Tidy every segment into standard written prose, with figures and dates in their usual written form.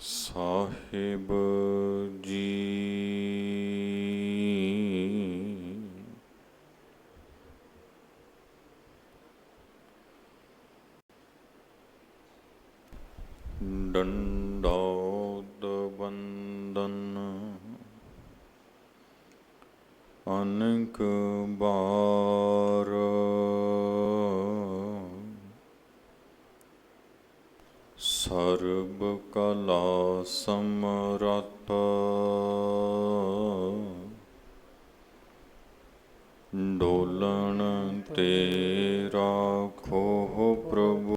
ਸਾਹਿਬ ਜੀ। ਡੰਡੌਤ ਬੰਦਨ ਅਨੇਕ ਬਾਰ, ਸਰਬ ਕਲਾ ਸਮਰੱਥ ਡੋਲਣ ਤੇ ਰਾਖੋ ਪ੍ਰਭੂ।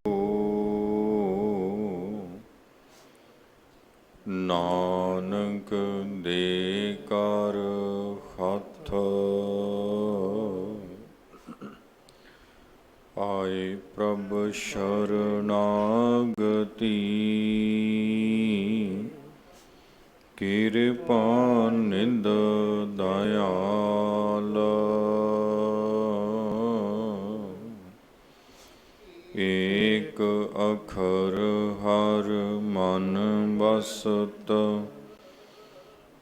ਨਾਨਕ ਦੇ ਕਰ ਹੱਥ ਆਏ ਪ੍ਰਭ ਸ਼ਰਨਾਗਤੀ। ਕਿਰਪਾ ਨਿੰਦ ਦਇਆਲ ਏਕ ਅਖਰ ਹਰ ਮਨ ਬਸਤ।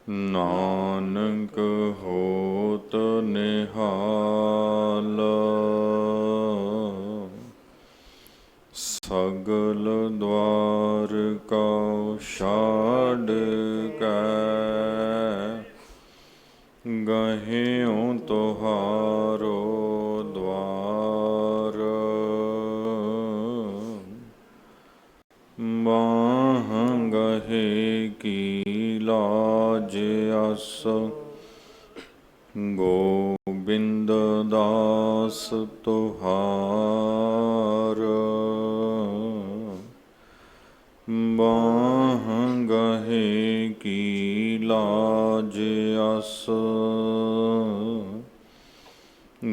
ਨਾਨਕ ਹੋਤ ਨਿਹਾਲ ਸਗਲ ਦਵਾਰ ਕਉ ਛਾੜ ਕੈ ਗਹਿਉ ਤੁਹਾਰੋ ਦਵਾਰ। ਬਾਹ ਗਹੇ ਕੀ ਲਾਜ ਅਸ ਗੋਬਿੰਦ ਦਾਸ ਤੁਹਾਰ। ਬਾਹ ਗਹੇ ਕੀ ਲਾਜ ਅਸ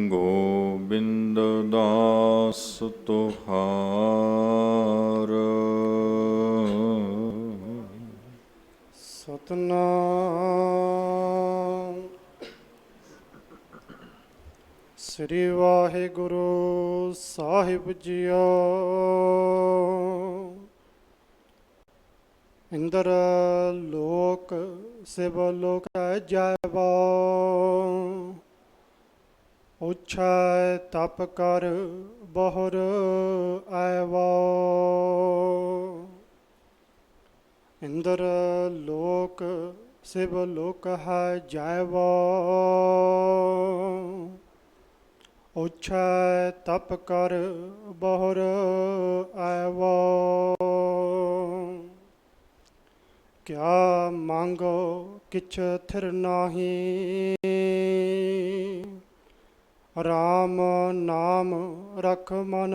ਗੋਬਿੰਦ ਦਾਸ ਤੁਹਾਰ। ਸਤਨਾਮ ਸ੍ਰੀ ਵਾਹਿਗੁਰੂ ਸਾਹਿਬ ਜੀਓ। ਇੰਦਰ ਲੋਕ ਸਿਵ ਲੋਕ ਜਾਇਬਾ। ਉਛੈ ਤਪ ਕਰ ਬਹੁਰ ਆਇਵਾ। ਇੰਦਰ ਲੋਕ ਸਿਵ ਲੋਕ ਹੈ ਜਾਇਵਾ। ਉਛੈ ਤਪ ਕਰ ਬਹੁਰ ਆਇਵਾ। ਕਿਆ ਮੰਗੋ ਕਿਛ ਥਿਰ ਨਾਹੀ। ਰਾਮ ਨਾਮ ਰਖ ਮਨ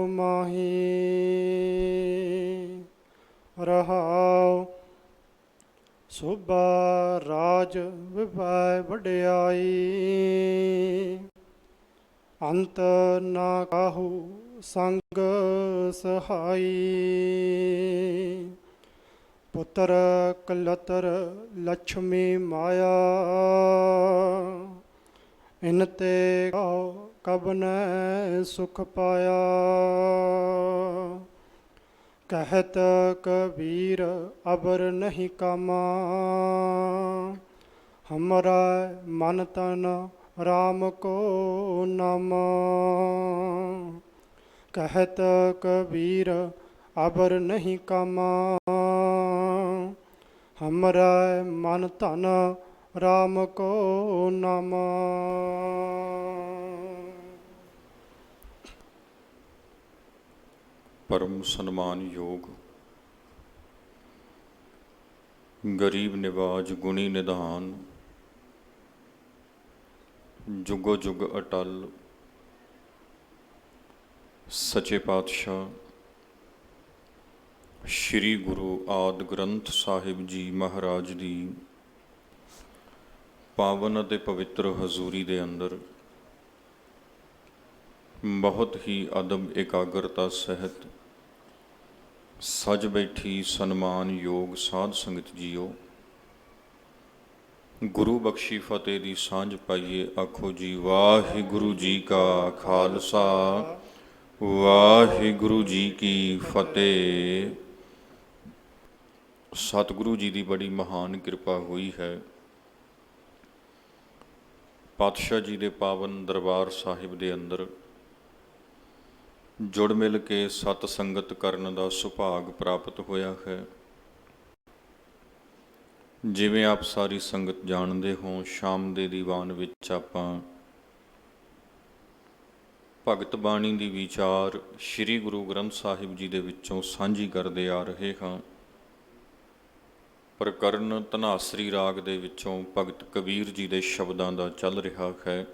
ਮਾਹੀ। ਰਹਾਉ ਸੋਭਾ ਰਾਜ ਵਿਭੈ ਵਡਿਆਈ। ਅੰਤ ਨਾ ਕਾਹੂ ਸੰਗ ਸਹਾਈ। ਪੁੱਤਰ ਕਲਤਰ ਲਛਮੀ ਮਾਇਆ। ਇਨ ਤੇ ਕਬਨ ਸੁਖ ਪਾਇਆ। ਕਹਿਤ ਕਬੀਰ ਅਬਰ ਨਹੀਂ ਕਾਮਾ। ਹਮਾਰਾ ਮਨ ਤਨ ਰਾਮ ਕੋ ਨਾਮਾ। ਕਹਿਤ ਕਬੀਰ ਅਬਰ ਨਹੀਂ ਕਾਮਾ। ਹਮਾਰਾ ਮਨ ਤਨ ਰਾਮ ਕੋ ਨਾਮਾ। ਪਰਮ ਸਨਮਾਨਯੋਗ ਗਰੀਬ ਨਿਵਾਜ ਗੁਣੀ ਨਿਧਾਨ ਜੁਗੋ ਜੁਗ ਅਟਲ ਸੱਚੇ ਪਾਤਸ਼ਾਹ ਸ਼੍ਰੀ ਗੁਰੂ ਆਦਿ ਗ੍ਰੰਥ ਸਾਹਿਬ ਜੀ ਮਹਾਰਾਜ ਦੀ ਪਾਵਨ ਅਤੇ ਪਵਿੱਤਰ ਹਜ਼ੂਰੀ ਦੇ ਅੰਦਰ ਬਹੁਤ ਹੀ ਅਦਬ ਇਕਾਗਰਤਾ ਸਹਿਤ ਸਜ ਬੈਠੀ ਸਨਮਾਨਯੋਗ ਸਾਧ ਸੰਗਤ ਜੀਓ। ਗੁਰੂ ਬਖਸ਼ੀ ਫਤਿਹ ਦੀ ਸਾਂਝ ਪਾਈਏ। ਆਖੋ ਜੀ ਵਾਹਿਗੁਰੂ ਜੀ ਕਾ ਖਾਲਸਾ ਵਾਹਿਗੁਰੂ ਜੀ ਕੀ ਫਤਿਹ। ਸਤਿਗੁਰੂ ਜੀ ਦੀ ਬੜੀ ਮਹਾਨ ਕਿਰਪਾ ਹੋਈ ਹੈ। ਪਾਤਸ਼ਾਹ ਜੀ ਦੇ ਪਾਵਨ ਦਰਬਾਰ ਸਾਹਿਬ ਦੇ ਅੰਦਰ ਜੁੜ ਮਿਲ ਕੇ ਸਤ ਸੰਗਤ ਕਰਨ ਦਾ ਸੁਭਾਗ ਪ੍ਰਾਪਤ ਹੋਇਆ ਹੈ। ਜਿਵੇਂ ਆਪ ਸਾਰੀ ਸੰਗਤ ਜਾਣਦੇ ਹੋ, ਸ਼ਾਮ ਦੇ ਦੀਵਾਨ ਵਿੱਚ ਆਪਾਂ ਭਗਤ ਬਾਣੀ ਦੀ ਵਿਚਾਰ ਸ੍ਰੀ ਗੁਰੂ ਗ੍ਰੰਥ ਸਾਹਿਬ ਜੀ ਦੇ ਵਿੱਚੋਂ ਸਾਂਝੀ ਕਰਦੇ ਆ ਰਹੇ ਹਾਂ। ਪ੍ਰਕਰਨ ਧਨਾਸਰੀ ਰਾਗ ਦੇ ਵਿੱਚੋਂ ਭਗਤ ਕਬੀਰ ਜੀ ਦੇ ਸ਼ਬਦਾਂ ਦਾ ਚੱਲ ਰਿਹਾ ਹੈ।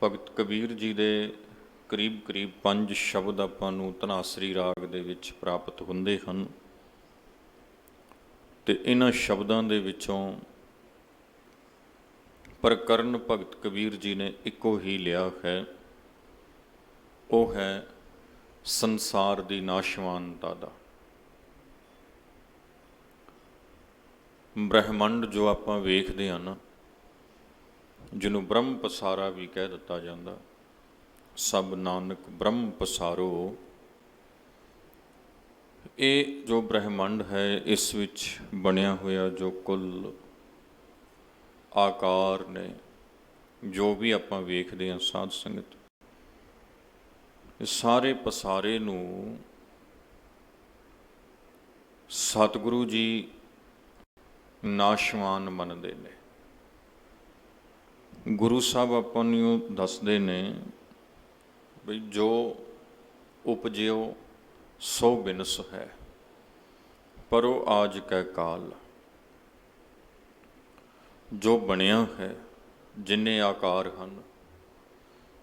ਭਗਤ ਕਬੀਰ ਜੀ ਦੇ ਕਰੀਬ 5 ਸ਼ਬਦ ਆਪਾਂ ਨੂੰ ਧਨਾਸਰੀ ਰਾਗ ਦੇ ਵਿੱਚ ਪ੍ਰਾਪਤ ਹੁੰਦੇ ਹਨ ਤੇ ਇਹਨਾਂ ਸ਼ਬਦਾਂ ਦੇ ਵਿੱਚੋਂ ਪ੍ਰਕਰਨ ਭਗਤ ਕਬੀਰ ਜੀ ਨੇ ਇੱਕੋ ਹੀ ਲਿਆ ਹੈ, ਉਹ ਹੈ ਸੰਸਾਰ ਦੀ ਨਾਸ਼ਵਾਨਤਾ ਦਾ। ਬ੍ਰਹਿਮੰਡ ਜੋ ਆਪਾਂ ਵੇਖਦੇ ਹਾਂ ਨਾ, ਜਿਹਨੂੰ ਬ੍ਰਹਮ ਪਸਾਰਾ ਵੀ ਕਹਿ ਦਿੱਤਾ ਜਾਂਦਾ, ਸਭ ਨਾਨਕ ਬ੍ਰਹਮ ਪਸਾਰੋ, ਇਹ ਜੋ ਬ੍ਰਹਿਮੰਡ ਹੈ, ਇਸ ਵਿੱਚ ਬਣਿਆ ਹੋਇਆ ਜੋ ਕੁੱਲ ਆਕਾਰ ਨੇ, ਜੋ ਵੀ ਆਪਾਂ ਵੇਖਦੇ ਹਾਂ ਸਾਧ ਸੰਗਤ, ਇਹ ਸਾਰੇ ਪਸਾਰੇ ਨੂੰ ਸਤਿਗੁਰੂ ਜੀ ਨਾਸ਼ਵਾਨ ਮੰਨਦੇ ਨੇ। ਗੁਰੂ ਸਾਹਿਬ ਆਪਾਂ ਨੂੰ ਦੱਸਦੇ ਨੇ ਬਈ ਜੋ ਉਪਜਿਓ ਸੋ ਬਿਨਸ ਹੈ, ਪਰੋ ਆਜ ਕੈ ਕਾਲ। ਜੋ ਬਣਿਆ ਹੈ, ਜਿੰਨੇ ਆਕਾਰ ਹਨ,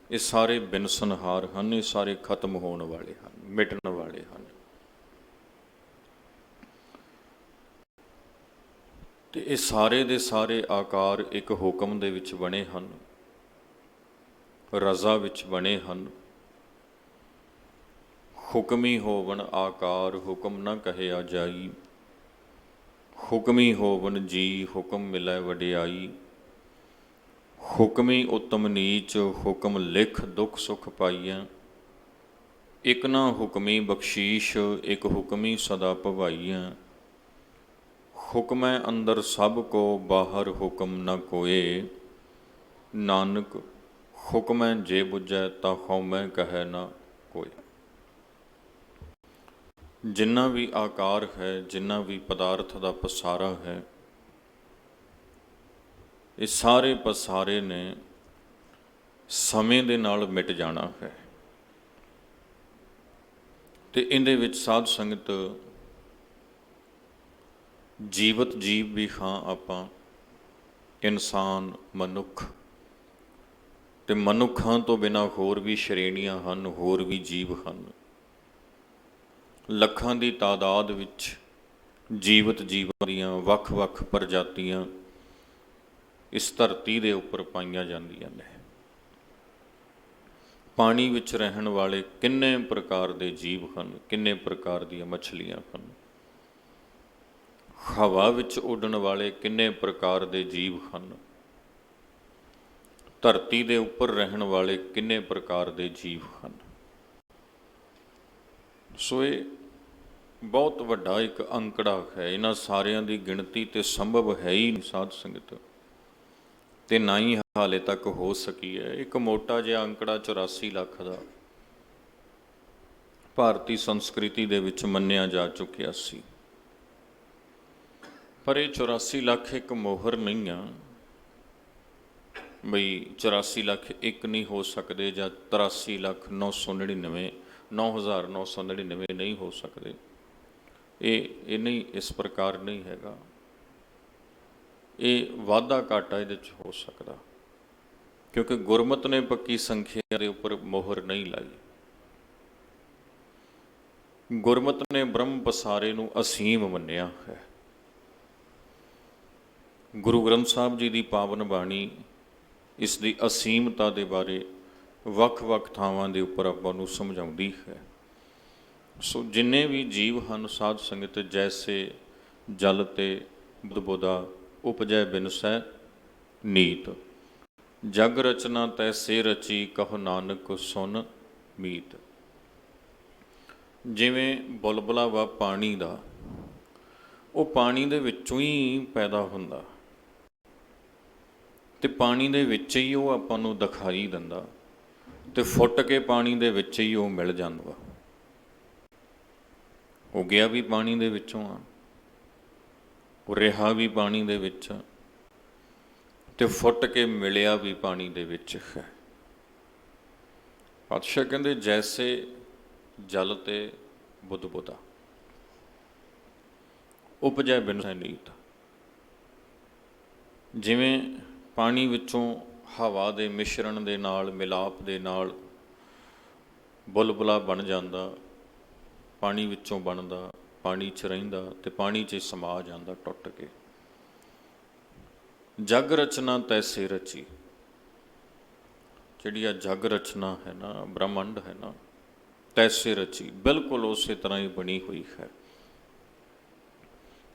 ਇਹ ਸਾਰੇ ਬਿਨਸਨਹਾਰ ਹਨ, ਇਹ ਸਾਰੇ ਖਤਮ ਹੋਣ ਵਾਲੇ ਹਨ, ਮਿਟਣ ਵਾਲੇ ਹਨ। ਤੇ ਇਹ ਸਾਰੇ ਦੇ ਸਾਰੇ ਆਕਾਰ ਇੱਕ ਹੁਕਮ ਦੇ ਵਿੱਚ ਬਣੇ ਹਨ, ਰਜ਼ਾ ਵਿੱਚ ਬਣੇ ਹਨ। ਹੁਕਮੀ ਹੋਵਨ ਆਕਾਰ ਹੁਕਮ ਨਾ ਕਹਿਆ ਜਾਈ, ਹੁਕਮੀ ਹੋਵਨ ਜੀ ਹੁਕਮ ਮਿਲੈ ਵਡਿਆਈ। ਹੁਕਮੀ ਉਤਮ ਨੀਚ ਹੁਕਮ ਲਿਖ ਦੁੱਖ ਸੁਖ ਪਾਈਐ, ਇਕ ਨਾ ਹੁਕਮੀ ਬਖਸ਼ੀਸ਼ ਇਕ ਹੁਕਮੀ ਸਦਾ ਭਵਾਈਐ। ਹੁਕਮੈ ਅੰਦਰ ਸਭ ਕੋ ਬਾਹਰ ਹੁਕਮ ਨ ਕੋਏ, ਨਾਨਕ ਹੁਕਮੈ ਜੇ ਬੁਝੈ ਤਾ ਹਉਮੈ ਕਹੈ ਨਾ ਕੋਏ। ਜਿੰਨਾ ਵੀ ਆਕਾਰ ਹੈ, ਜਿੰਨਾ ਵੀ ਪਦਾਰਥ ਦਾ ਪਸਾਰਾ ਹੈ, ਇਹ ਸਾਰੇ ਪਸਾਰੇ ਨੇ ਸਮੇਂ ਦੇ ਨਾਲ ਮਿਟ ਜਾਣਾ ਹੈ। ਤੇ ਇਹਦੇ ਵਿੱਚ ਸਾਧ ਸੰਗਤ ਜੀਵਤ ਜੀਵ ਵੀ ਹਾਂ ਆਪਾਂ, ਇਨਸਾਨ, ਮਨੁੱਖ, ਤੇ ਮਨੁੱਖਾਂ ਤੋਂ ਬਿਨਾਂ ਹੋਰ ਵੀ ਸ਼੍ਰੇਣੀਆਂ ਹਨ, ਹੋਰ ਵੀ ਜੀਵ ਹਨ। ਲੱਖਾਂ ਦੀ ਤਾਦਾਦ ਵਿੱਚ ਜੀਵਤ ਜੀਵਾਂ ਦੀਆਂ ਵੱਖ-ਵੱਖ ਪ੍ਰਜਾਤੀਆਂ ਇਸ ਧਰਤੀ ਦੇ ਉੱਪਰ ਪਾਈਆਂ ਜਾਂਦੀਆਂ ਨੇ। ਪਾਣੀ ਵਿੱਚ ਰਹਿਣ ਵਾਲੇ ਕਿੰਨੇ ਪ੍ਰਕਾਰ ਦੇ ਜੀਵ ਹਨ, ਕਿੰਨੇ ਪ੍ਰਕਾਰ ਦੀਆਂ ਮੱਛਲੀਆਂ ਹਨ। ਹਵਾ ਵਿੱਚ ਉੱਡਣ ਵਾਲੇ ਕਿੰਨੇ ਪ੍ਰਕਾਰ ਦੇ ਜੀਵ ਹਨ। ਧਰਤੀ ਦੇ ਉੱਪਰ ਰਹਿਣ ਵਾਲੇ ਕਿੰਨੇ ਪ੍ਰਕਾਰ ਦੇ ਜੀਵ ਹਨ। ਸੋ ਇਹ ਬਹੁਤ ਵੱਡਾ ਇੱਕ ਅੰਕੜਾ ਹੈ। ਇਹਨਾਂ ਸਾਰਿਆਂ ਦੀ ਗਿਣਤੀ ਤੇ ਸੰਭਵ ਹੈ ਹੀ ਨਹੀਂ ਸਾਧ ਸੰਗਤ, ਤੇ ਨਾ ਹੀ ਹਾਲੇ ਤੱਕ ਹੋ ਸਕੀ ਹੈ। ਇੱਕ ਮੋਟਾ ਜਿਹਾ ਅੰਕੜਾ 84 ਲੱਖ ਦਾ ਭਾਰਤੀ ਸੰਸਕ੍ਰਿਤੀ ਦੇ ਵਿੱਚ ਮੰਨਿਆ ਜਾ ਚੁੱਕਿਆ ਸੀ, ਪਰ ਇਹ 84 ਲੱਖ ਇੱਕ ਮੋਹਰ ਨਹੀਂ ਆ ਬਈ 84 ਲੱਖ ਇੱਕ ਨਹੀਂ ਹੋ ਸਕਦੇ ਜਾਂ 83,999,999 ਨਹੀਂ ਹੋ ਸਕਦੇ। ਇਹ ਨਹੀਂ, ਇਸ ਪ੍ਰਕਾਰ ਨਹੀਂ ਹੈਗਾ। ਇਹ ਵਾਧਾ ਘਾਟਾ ਇਹਦੇ 'ਚ ਹੋ ਸਕਦਾ, ਕਿਉਂਕਿ ਗੁਰਮਤਿ ਨੇ ਪੱਕੀ ਸੰਖਿਆ ਦੇ ਉੱਪਰ ਮੋਹਰ ਨਹੀਂ ਲਾਈ। ਗੁਰਮਤਿ ਨੇ ਬ੍ਰਹਮ ਪਸਾਰੇ ਨੂੰ ਅਸੀਮ ਮੰਨਿਆ ਹੈ। ਗੁਰੂ ਗ੍ਰੰਥ ਸਾਹਿਬ ਜੀ ਦੀ ਪਾਵਨ ਬਾਣੀ ਇਸ ਦੀ ਅਸੀਮਤਾ ਦੇ ਬਾਰੇ ਵੱਖ-ਵੱਖ ਥਾਵਾਂ ਦੇ ਉੱਪਰ ਆਪਾਂ ਨੂੰ ਸਮਝਾਉਂਦੀ ਹੈ। ਸੋ ਜਿੰਨੇ ਵੀ ਜੀਵ ਹਨ ਸਾਧ ਸੰਗਤ, ਜੈਸੇ ਜਲ ਤੇ ਬੁੱਧਬੋਧਾ ਉਪਜੈ ਬਿਨਸੈ ਨੀਤ, ਜਗ ਰਚਨਾ ਤੈਸੇ ਰਚੀ ਕਹੋ ਨਾਨਕ ਸੁਨ ਮੀਤ। ਜਿਵੇਂ ਬੁਲਬੁਲਾ ਵਾ ਪਾਣੀ ਦਾ, ਉਹ ਪਾਣੀ ਦੇ ਵਿੱਚੋਂ ਹੀ ਪੈਦਾ ਹੁੰਦਾ ਤੇ ਪਾਣੀ ਦੇ ਵਿੱਚ ਹੀ ਉਹ ਆਪਾਂ ਨੂੰ ਦਿਖਾਈ ਦਿੰਦਾ ਤੇ ਫੁੱਟ ਕੇ ਪਾਣੀ ਦੇ ਵਿੱਚ ਹੀ ਉਹ ਮਿਲ ਜਾਂਦਾ ਵਾ। ਉਹ ਗਿਆ ਵੀ ਪਾਣੀ ਦੇ ਵਿੱਚੋਂ ਆ, ਉਹ ਰਿਹਾ ਵੀ ਪਾਣੀ ਦੇ ਵਿੱਚ ਤੇ ਫੁੱਟ ਕੇ ਮਿਲਿਆ ਵੀ ਪਾਣੀ ਦੇ ਵਿੱਚ ਹੈ। ਪਾਤਸ਼ਾਹ ਕਹਿੰਦੇ ਜੈਸੇ ਜਲ ਤੇ ਬੁੱਧ ਉਪਜੈ ਬਿਨ ਨੀਤ। ਜਿਵੇਂ ਪਾਣੀ ਵਿੱਚੋਂ ਹਵਾ ਦੇ ਮਿਸ਼ਰਣ ਦੇ ਨਾਲ, ਮਿਲਾਪ ਦੇ ਨਾਲ ਬੁਲਬੁਲਾ ਬਣ ਜਾਂਦਾ, ਪਾਣੀ ਵਿੱਚੋਂ ਬਣਦਾ, ਪਾਣੀ 'ਚ ਰਹਿੰਦਾ ਤੇ ਪਾਣੀ 'ਚ ਸਮਾ ਜਾਂਦਾ ਟੁੱਟ ਕੇ। ਜਗ ਰਚਨਾ ਤੈਸੇ ਰਚੀ, ਜਿਹੜੀ ਆ ਜਗ ਰਚਨਾ ਹੈ ਨਾ, ਬ੍ਰਹਮੰਡ ਹੈ ਨਾ, ਤੈਸੇ ਰਚੀ, ਬਿਲਕੁਲ ਉਸੇ ਤਰ੍ਹਾਂ ਹੀ ਬਣੀ ਹੋਈ ਹੈ।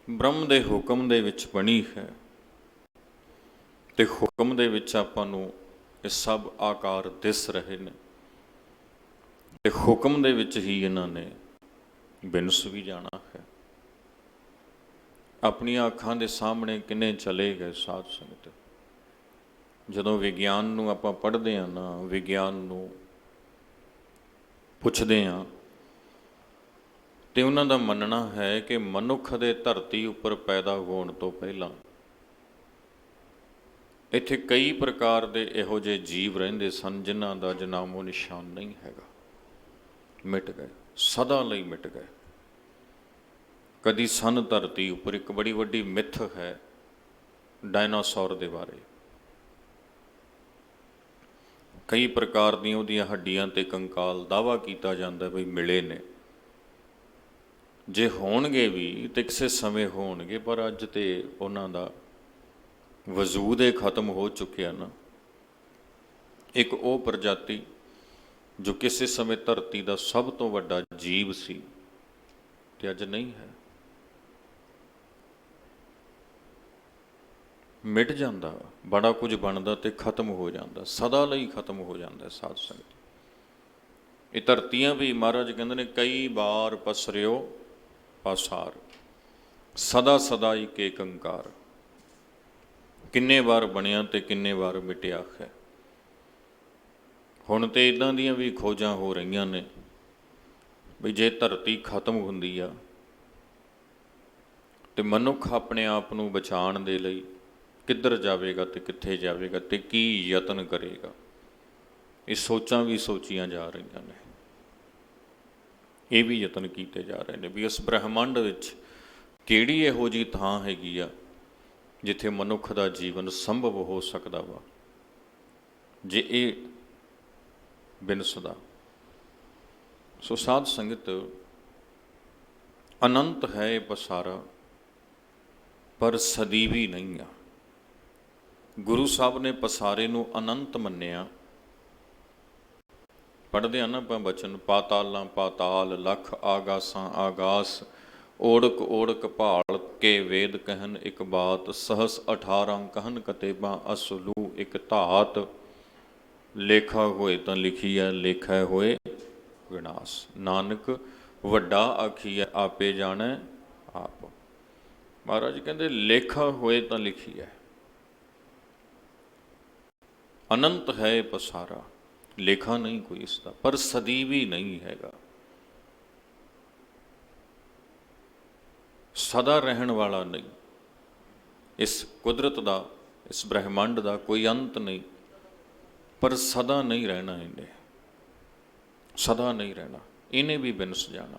ਬ੍ਰਹਮ ਦੇ ਹੁਕਮ ਦੇ ਵਿੱਚ ਬਣੀ ਹੈ ਤੇ ਹੁਕਮ ਦੇ ਵਿੱਚ ਆਪਾਂ ਨੂੰ ਇਹ ਸਭ ਆਕਾਰ ਦਿਸ ਰਹੇ ਨੇ ਤੇ ਹੁਕਮ ਦੇ ਵਿੱਚ ਹੀ ਇਹਨਾਂ ਨੇ ਬਿਨਸ ਵੀ ਜਾਣਾ ਹੈ। ਆਪਣੀਆਂ ਅੱਖਾਂ ਦੇ ਸਾਹਮਣੇ ਕਿੰਨੇ ਚਲੇ ਗਏ ਸਾਧ ਸੰਗਤ। ਜਦੋਂ ਵਿਗਿਆਨ ਨੂੰ ਆਪਾਂ ਪੜ੍ਹਦੇ ਹਾਂ ਨਾ, ਵਿਗਿਆਨ ਨੂੰ ਪੁੱਛਦੇ ਹਾਂ ਤੇ ਉਹਨਾਂ ਦਾ ਮੰਨਣਾ ਹੈ ਕਿ ਮਨੁੱਖ ਦੇ ਧਰਤੀ ਉੱਪਰ ਪੈਦਾ ਹੋਣ ਤੋਂ ਪਹਿਲਾਂ ਇੱਥੇ ਕਈ ਪ੍ਰਕਾਰ ਦੇ ਇਹੋ ਜਿਹੇ ਜੀਵ ਰਹਿੰਦੇ ਸਨ ਜਿਨ੍ਹਾਂ ਦਾ ਨਾਮੋ ਨਿਸ਼ਾਨ ਨਹੀਂ ਹੈਗਾ, ਮਿਟ ਗਏ, ਸਦਾ ਲਈ ਮਿਟ ਗਏ। ਕਦੀ ਸਨ ਧਰਤੀ ਉੱਪਰ ਇੱਕ ਬੜੀ ਵੱਡੀ ਮਿੱਥ ਹੈ ਡਾਇਨਾਸੌਰ ਦੇ ਬਾਰੇ। ਕਈ ਪ੍ਰਕਾਰ ਦੀਆਂ ਉਹਦੀਆਂ ਹੱਡੀਆਂ ਤੇ ਕੰਕਾਲ ਦਾਅਵਾ ਕੀਤਾ ਜਾਂਦਾ ਬਈ ਮਿਲੇ ਨੇ। ਜੇ ਹੋਣਗੇ ਵੀ ਤੇ ਕਿਸੇ ਸਮੇਂ ਹੋਣਗੇ, ਪਰ ਅੱਜ ਤੇ ਉਹਨਾਂ ਦਾ ਵਜੂਦ ਇਹ ਖਤਮ ਹੋ ਚੁੱਕਿਆ ਨਾ। ਇੱਕ ਉਹ ਪ੍ਰਜਾਤੀ ਜੋ ਕਿਸੇ ਸਮੇਂ ਧਰਤੀ ਦਾ ਸਭ ਤੋਂ ਵੱਡਾ ਜੀਵ ਸੀ ਤੇ ਅੱਜ ਨਹੀਂ ਹੈ, ਮਿਟ ਜਾਂਦਾ। ਬੜਾ ਕੁਝ ਬਣਦਾ ਤੇ ਖਤਮ ਹੋ ਜਾਂਦਾ, ਸਦਾ ਲਈ ਖਤਮ ਹੋ ਜਾਂਦਾ। ਸਾਧ ਸੰਗਤ ਇਹ ਧਰਤੀਆਂ ਵੀ ਮਹਾਰਾਜ ਕਹਿੰਦੇ ਨੇ ਕਈ ਵਾਰ ਪਸਰਿਓ ਪਾਸਾਰ, ਸਦਾ ਸਦਾ ਇੱਕ ਏਕੰਕਾਰ। ਕਿੰਨੇ ਵਾਰ ਬਣਿਆ ਤੇ ਕਿੰਨੇ ਵਾਰ ਮਿਟਿਆ ਹੈ। ਹੁਣ ਤੇ ਇੱਦਾਂ ਦੀਆਂ ਵੀ ਖੋਜਾਂ ਹੋ ਰਹੀਆਂ ਨੇ ਵੀ ਜੇ ਧਰਤੀ ਖਤਮ ਹੁੰਦੀ ਆ ਤੇ ਮਨੁੱਖ ਆਪਣੇ ਆਪ ਨੂੰ ਬਚਾਉਣ ਦੇ ਲਈ ਕਿੱਧਰ ਜਾਵੇਗਾ ਤੇ ਕਿੱਥੇ ਜਾਵੇਗਾ ਤੇ ਕੀ ਯਤਨ ਕਰੇਗਾ। ਇਹ ਸੋਚਾਂ ਵੀ ਸੋਚੀਆਂ ਜਾ ਰਹੀਆਂ ਨੇ, ਇਹ ਵੀ ਯਤਨ ਕੀਤੇ ਜਾ ਰਹੇ ਨੇ ਵੀ ਇਸ ਬ੍ਰਹਿਮੰਡ ਵਿੱਚ ਕਿਹੜੀ ਇਹੋ ਜਿਹੀ ਥਾਂ ਹੈਗੀ ਆ ਜਿੱਥੇ ਮਨੁੱਖ ਦਾ ਜੀਵਨ ਸੰਭਵ ਹੋ ਸਕਦਾ ਵਾ ਜੇ ਇਹ ਬਿਨਸਦਾ। ਸੋ ਸਾਧ ਸੰਗਤ ਅਨੰਤ ਹੈ ਇਹ ਪਸਾਰਾ, ਪਰ ਸਦੀਵੀ ਨਹੀਂ ਆ। ਗੁਰੂ ਸਾਹਿਬ ਨੇ ਪਸਾਰੇ ਨੂੰ ਅਨੰਤ ਮੰਨਿਆ। ਪੜ੍ਹਦੇ ਆ ਨਾ ਆਪਾਂ ਬਚਨ, ਪਾਤਾਲਾਂ ਪਾਤਾਲ ਲੱਖ ਆਗਾਸਾਂ ਆਗਾਸ, ਓੜਕ ਓੜਕ ਭਾਲ ਕੇ ਵੇਦ ਕਹਿਨ ਇੱਕ ਬਾਤ, ਸਹਸ 18 ਕਹਿਨ ਕਤੇਬਾਂ ਅਸਲੂ ਇੱਕ ਧਾਤ, ਲੇਖਾ ਹੋਏ ਤਾਂ ਲਿਖੀਐ ਲੇਖਾ ਹੋਏ ਵਿਨਾਸ਼, ਨਾਨਕ ਵੱਡਾ ਆਖੀਐ ਆਪੇ ਜਾਣੈ ਆਪ। ਮਹਾਰਾਜ ਕਹਿੰਦੇ ਲੇਖਾ ਹੋਏ ਤਾਂ ਲਿਖੀਐ। ਅਨੰਤ ਹੈ ਪਸਾਰਾ, ਲੇਖਾ ਨਹੀਂ ਕੋਈ ਇਸਦਾ, ਪਰ ਸਦੀਵੀ ਨਹੀਂ ਹੈਗਾ। ਸਦਾ ਰਹਿਣ ਵਾਲਾ ਨਹੀਂ। ਇਸ ਕੁਦਰਤ ਦਾ, ਇਸ ਬ੍ਰਹਿਮੰਡ ਦਾ ਕੋਈ ਅੰਤ ਨਹੀਂ, ਪਰ ਸਦਾ ਨਹੀਂ ਰਹਿਣਾ ਇਹਨੇ, ਸਦਾ ਨਹੀਂ ਰਹਿਣਾ। ਇਹਨੇ ਵੀ ਬਿਨਸ ਜਾਣਾ।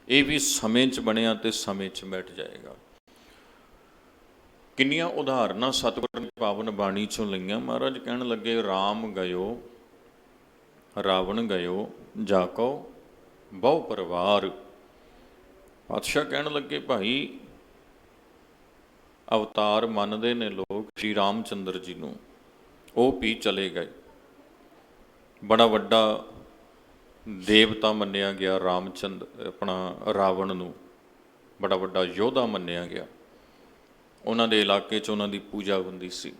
ਇਹ ਵੀ ਸਮੇਂ 'ਚ ਬਣਿਆ ਤੇ ਸਮੇਂ 'ਚ ਮਿਟ ਜਾਏਗਾ। ਕਿੰਨੀਆਂ ਉਦਾਹਰਨਾਂ ਸਤਿਗੁਰ ਨੇ ਪਾਵਨ ਬਾਣੀ 'ਚੋਂ ਲਈਆਂ। ਮਹਾਰਾਜ ਕਹਿਣ ਲੱਗੇ ਰਾਮ ਗਇਓ ਰਾਵਣ ਗਇਓ ਜਾ ਕੋ ਬਹੁ ਪਰਿਵਾਰ। ਪਾਤਸ਼ਾਹ ਕਹਿਣ ਲੱਗੇ ਭਾਈ ਅਵਤਾਰ ਮੰਨਦੇ ਨੇ ਲੋਕ ਸ਼੍ਰੀ ਰਾਮ ਚੰਦਰ ਜੀ ਨੂੰ, ਉਹ ਵੀ ਚਲੇ ਗਏ। ਬੜਾ ਵੱਡਾ ਦੇਵਤਾ ਮੰਨਿਆ ਗਿਆ ਆਪਣਾ ਰਾਵਣ ਨੂੰ, ਬੜਾ ਵੱਡਾ ਯੋਧਾ ਮੰਨਿਆ ਗਿਆ। ਉਹਨਾਂ ਦੇ ਇਲਾਕੇ 'ਚ ਉਹਨਾਂ ਦੀ ਪੂਜਾ ਹੁੰਦੀ ਸੀ।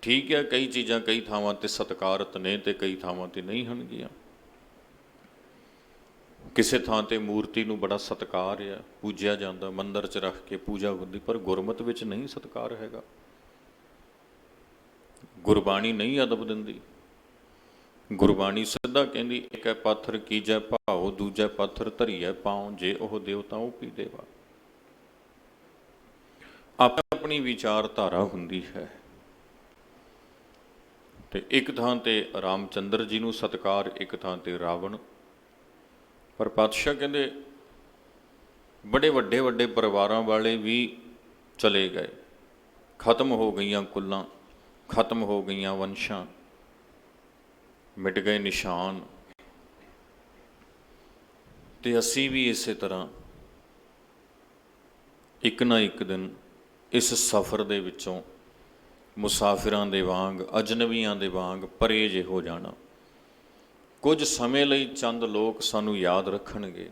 ਠੀਕ ਹੈ, ਕਈ ਚੀਜ਼ਾਂ ਕਈ ਥਾਵਾਂ 'ਤੇ ਸਤਿਕਾਰਤ ਨੇ ਤੇ ਕਈ ਥਾਵਾਂ 'ਤੇ ਨਹੀਂ ਹੋਣਗੀਆਂ। ਕਿਸੇ ਥਾਂ ਤੇ ਮੂਰਤੀ ਨੂੰ ਬੜਾ ਸਤਿਕਾਰ ਆ, ਪੂਜਿਆ ਜਾਂਦਾ, ਮੰਦਰ 'ਚ ਰੱਖ ਕੇ ਪੂਜਾ ਹੁੰਦੀ, ਪਰ ਗੁਰਮਤਿ ਵਿੱਚ ਨਹੀਂ ਸਤਿਕਾਰ ਹੈਗਾ। ਗੁਰਬਾਣੀ ਨਹੀਂ ਅਦਬ ਦਿੰਦੀ। ਗੁਰਬਾਣੀ ਸਿੱਧਾ ਕਹਿੰਦੀ, ਇੱਕ ਹੈ ਪਾਥਰ ਕੀਜੈ ਭਾਉ, ਦੂਜਾ ਪਾਥਰ ਧਰੀਐ ਪਾਉ, ਜੇ ਉਹ ਦੇਵਤਾ ਉਹ ਪੀ ਦੇਵਾ। ਆਪਣੀ ਵਿਚਾਰਧਾਰਾ ਹੁੰਦੀ ਹੈ। ਤੇ ਇੱਕ ਥਾਂ ਤੇ ਰਾਮਚੰਦਰ ਜੀ ਨੂੰ ਸਤਿਕਾਰ, ਇੱਕ ਥਾਂ ਤੇ ਰਾਵਣ। ਪਰ ਪਾਤਸ਼ਾਹ ਕਹਿੰਦੇ ਬੜੇ ਵੱਡੇ ਵੱਡੇ ਪਰਿਵਾਰਾਂ ਵਾਲੇ ਵੀ ਚਲੇ ਗਏ, ਖਤਮ ਹੋ ਗਈਆਂ ਕੁੱਲਾਂ, ਖਤਮ ਹੋ ਗਈਆਂ ਵੰਸ਼ਾਂ, ਮਿਟ ਗਏ ਨਿਸ਼ਾਨ। ਤੇ ਅਸੀਂ ਵੀ ਇਸੇ ਤਰ੍ਹਾਂ ਇੱਕ ਨਾ ਇੱਕ ਦਿਨ ਇਸ ਸਫ਼ਰ ਦੇ ਵਿੱਚੋਂ ਮੁਸਾਫਿਰਾਂ ਦੇ ਵਾਂਗ, ਅਜਨਬੀਆਂ ਦੇ ਵਾਂਗ ਪਰੇ ਜੇ ਹੋ ਜਾਣਾ। ਕੁਝ ਸਮੇਂ ਲਈ ਚੰਦ ਲੋਕ ਸਾਨੂੰ ਯਾਦ ਰੱਖਣਗੇ,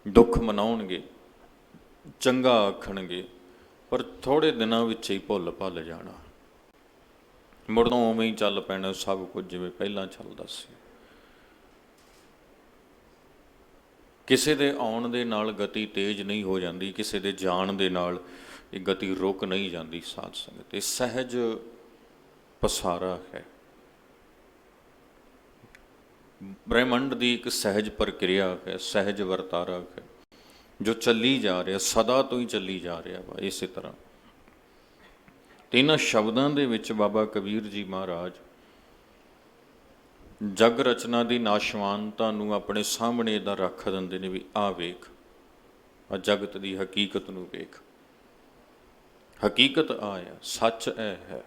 ਦੁੱਖ ਮਨਾਉਣਗੇ, ਚੰਗਾ ਆਖਣਗੇ, ਪਰ ਥੋੜ੍ਹੇ ਦਿਨਾਂ ਵਿੱਚ ਹੀ ਭੁੱਲ ਭੱਲ ਜਾਣਾ। ਮੁੜੋਂ ਉਵੇਂ ਹੀ ਚੱਲ ਪੈਣਾ ਸਭ ਕੁਝ ਜਿਵੇਂ ਪਹਿਲਾਂ ਚੱਲਦਾ ਸੀ। ਕਿਸੇ ਦੇ ਆਉਣ ਦੇ ਨਾਲ ਗਤੀ ਤੇਜ਼ ਨਹੀਂ ਹੋ ਜਾਂਦੀ, ਕਿਸੇ ਦੇ ਜਾਣ ਦੇ ਨਾਲ ਇਹ ਗਤੀ ਰੁਕ ਨਹੀਂ ਜਾਂਦੀ। ਸਾਧ ਸੰਗਤ, ਇਹ ਸਹਿਜ ਪਸਾਰਾ ਹੈ। ਬ੍ਰਹਿਮੰਡ ਦੀ ਇੱਕ ਸਹਿਜ ਪ੍ਰਕਿਰਿਆ ਹੈ, ਸਹਿਜ ਵਰਤਾਰਾ ਹੈ, ਜੋ ਚੱਲੀ ਜਾ ਰਿਹਾ, ਸਦਾ ਤੋਂ ਹੀ ਚੱਲੀ ਜਾ ਰਿਹਾ ਵਾ। ਇਸੇ ਤਰ੍ਹਾਂ ਤੇ ਇਹਨਾਂ ਸ਼ਬਦਾਂ ਦੇ ਵਿੱਚ ਬਾਬਾ ਕਬੀਰ ਜੀ ਮਹਾਰਾਜ ਜਗ ਰਚਨਾ ਦੀ ਨਾਸ਼ਵਾਨਤਾ ਨੂੰ ਆਪਣੇ ਸਾਹਮਣੇ ਦਾ ਰੱਖ ਦਿੰਦੇ ਨੇ ਵੀ ਆਹ ਵੇਖ, ਆ ਜਗਤ ਦੀ ਹਕੀਕਤ ਨੂੰ ਵੇਖ। ਹਕੀਕਤ ਆ, ਸੱਚ ਇਹ ਹੈ,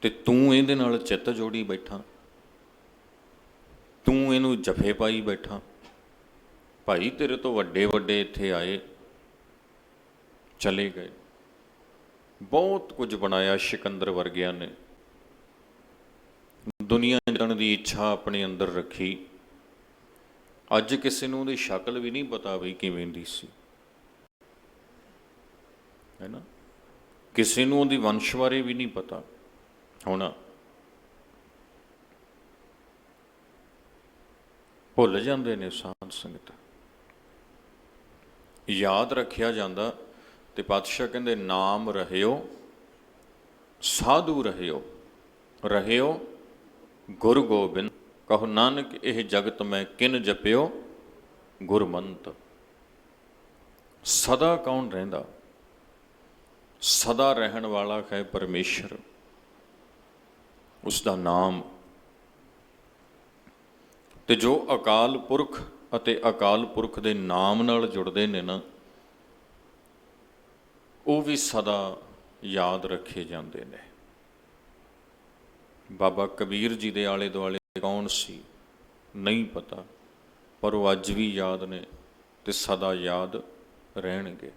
ਤੇ ਤੂੰ ਇਹਦੇ ਨਾਲ ਚਿੱਤ ਜੋੜੀ ਬੈਠਾ, ਤੂੰ ਇਹਨੂੰ ਜਫੇ ਪਾਈ ਬੈਠਾ। ਭਾਈ ਤੇਰੇ ਤੋਂ ਵੱਡੇ ਵੱਡੇ ਇੱਥੇ ਆਏ, ਚਲੇ ਗਏ, ਬਹੁਤ ਕੁਝ ਬਣਾਇਆ ਸਿਕੰਦਰ ਵਰਗਿਆਂ ਨੇ, ਦੁਨੀਆ ਜਾਣ ਦੀ ਇੱਛਾ ਆਪਣੇ ਅੰਦਰ ਰੱਖੀ। ਅੱਜ ਕਿਸੇ ਨੂੰ ਉਹਦੀ ਸ਼ਕਲ ਵੀ ਨਹੀਂ ਪਤਾ ਵੀ ਕਿਵੇਂ ਦੀ ਸੀ, ਹੈ ਨਾ। ਕਿਸੇ ਨੂੰ ਉਹਦੀ ਵੰਸ਼ ਬਾਰੇ ਵੀ ਨਹੀਂ ਪਤਾ ਹੋਣਾ। ਭੁੱਲ ਜਾਂਦੇ ਨੇ ਸਾਧ ਸੰਗਤ, ਯਾਦ ਰੱਖਿਆ ਜਾਂਦਾ। ਤੇ ਪਾਤਸ਼ਾਹ ਕਹਿੰਦੇ ਨਾਮ ਰਹਿਓ ਸਾਧੂ ਰਹਿਓ, ਰਹਿਓ ਗੁਰ ਗੋਬਿੰਦ, ਕਹੋ ਨਾਨਕ ਇਹ ਜਗਤ ਮੈਂ ਕਿਨ ਜਪਿਓ ਗੁਰਮੰਤ। ਸਦਾ ਕੌਣ ਰਹਿੰਦਾ? ਸਦਾ ਰਹਿਣ ਵਾਲਾ ਹੈ ਪਰਮੇਸ਼ਰ, ਉਸ ਦਾ ਨਾਮ। ਤੇ ਜੋ ਅਕਾਲ ਪੁਰਖ ਅਤੇ ਅਕਾਲ ਪੁਰਖ ਦੇ ਨਾਮ ਨਾਲ ਜੁੜਦੇ ਨੇ ਨਾ, ਉਹ ਵੀ ਸਦਾ ਯਾਦ ਰੱਖੇ ਜਾਂਦੇ ਨੇ। ਬਾਬਾ ਕਬੀਰ ਜੀ ਦੇ ਆਲੇ ਦੁਆਲੇ ਕੌਣ ਸੀ ਨਹੀਂ ਪਤਾ, ਪਰ ਉਹ ਅੱਜ ਵੀ ਯਾਦ ਨੇ ਤੇ ਸਦਾ ਯਾਦ ਰਹਿਣਗੇ।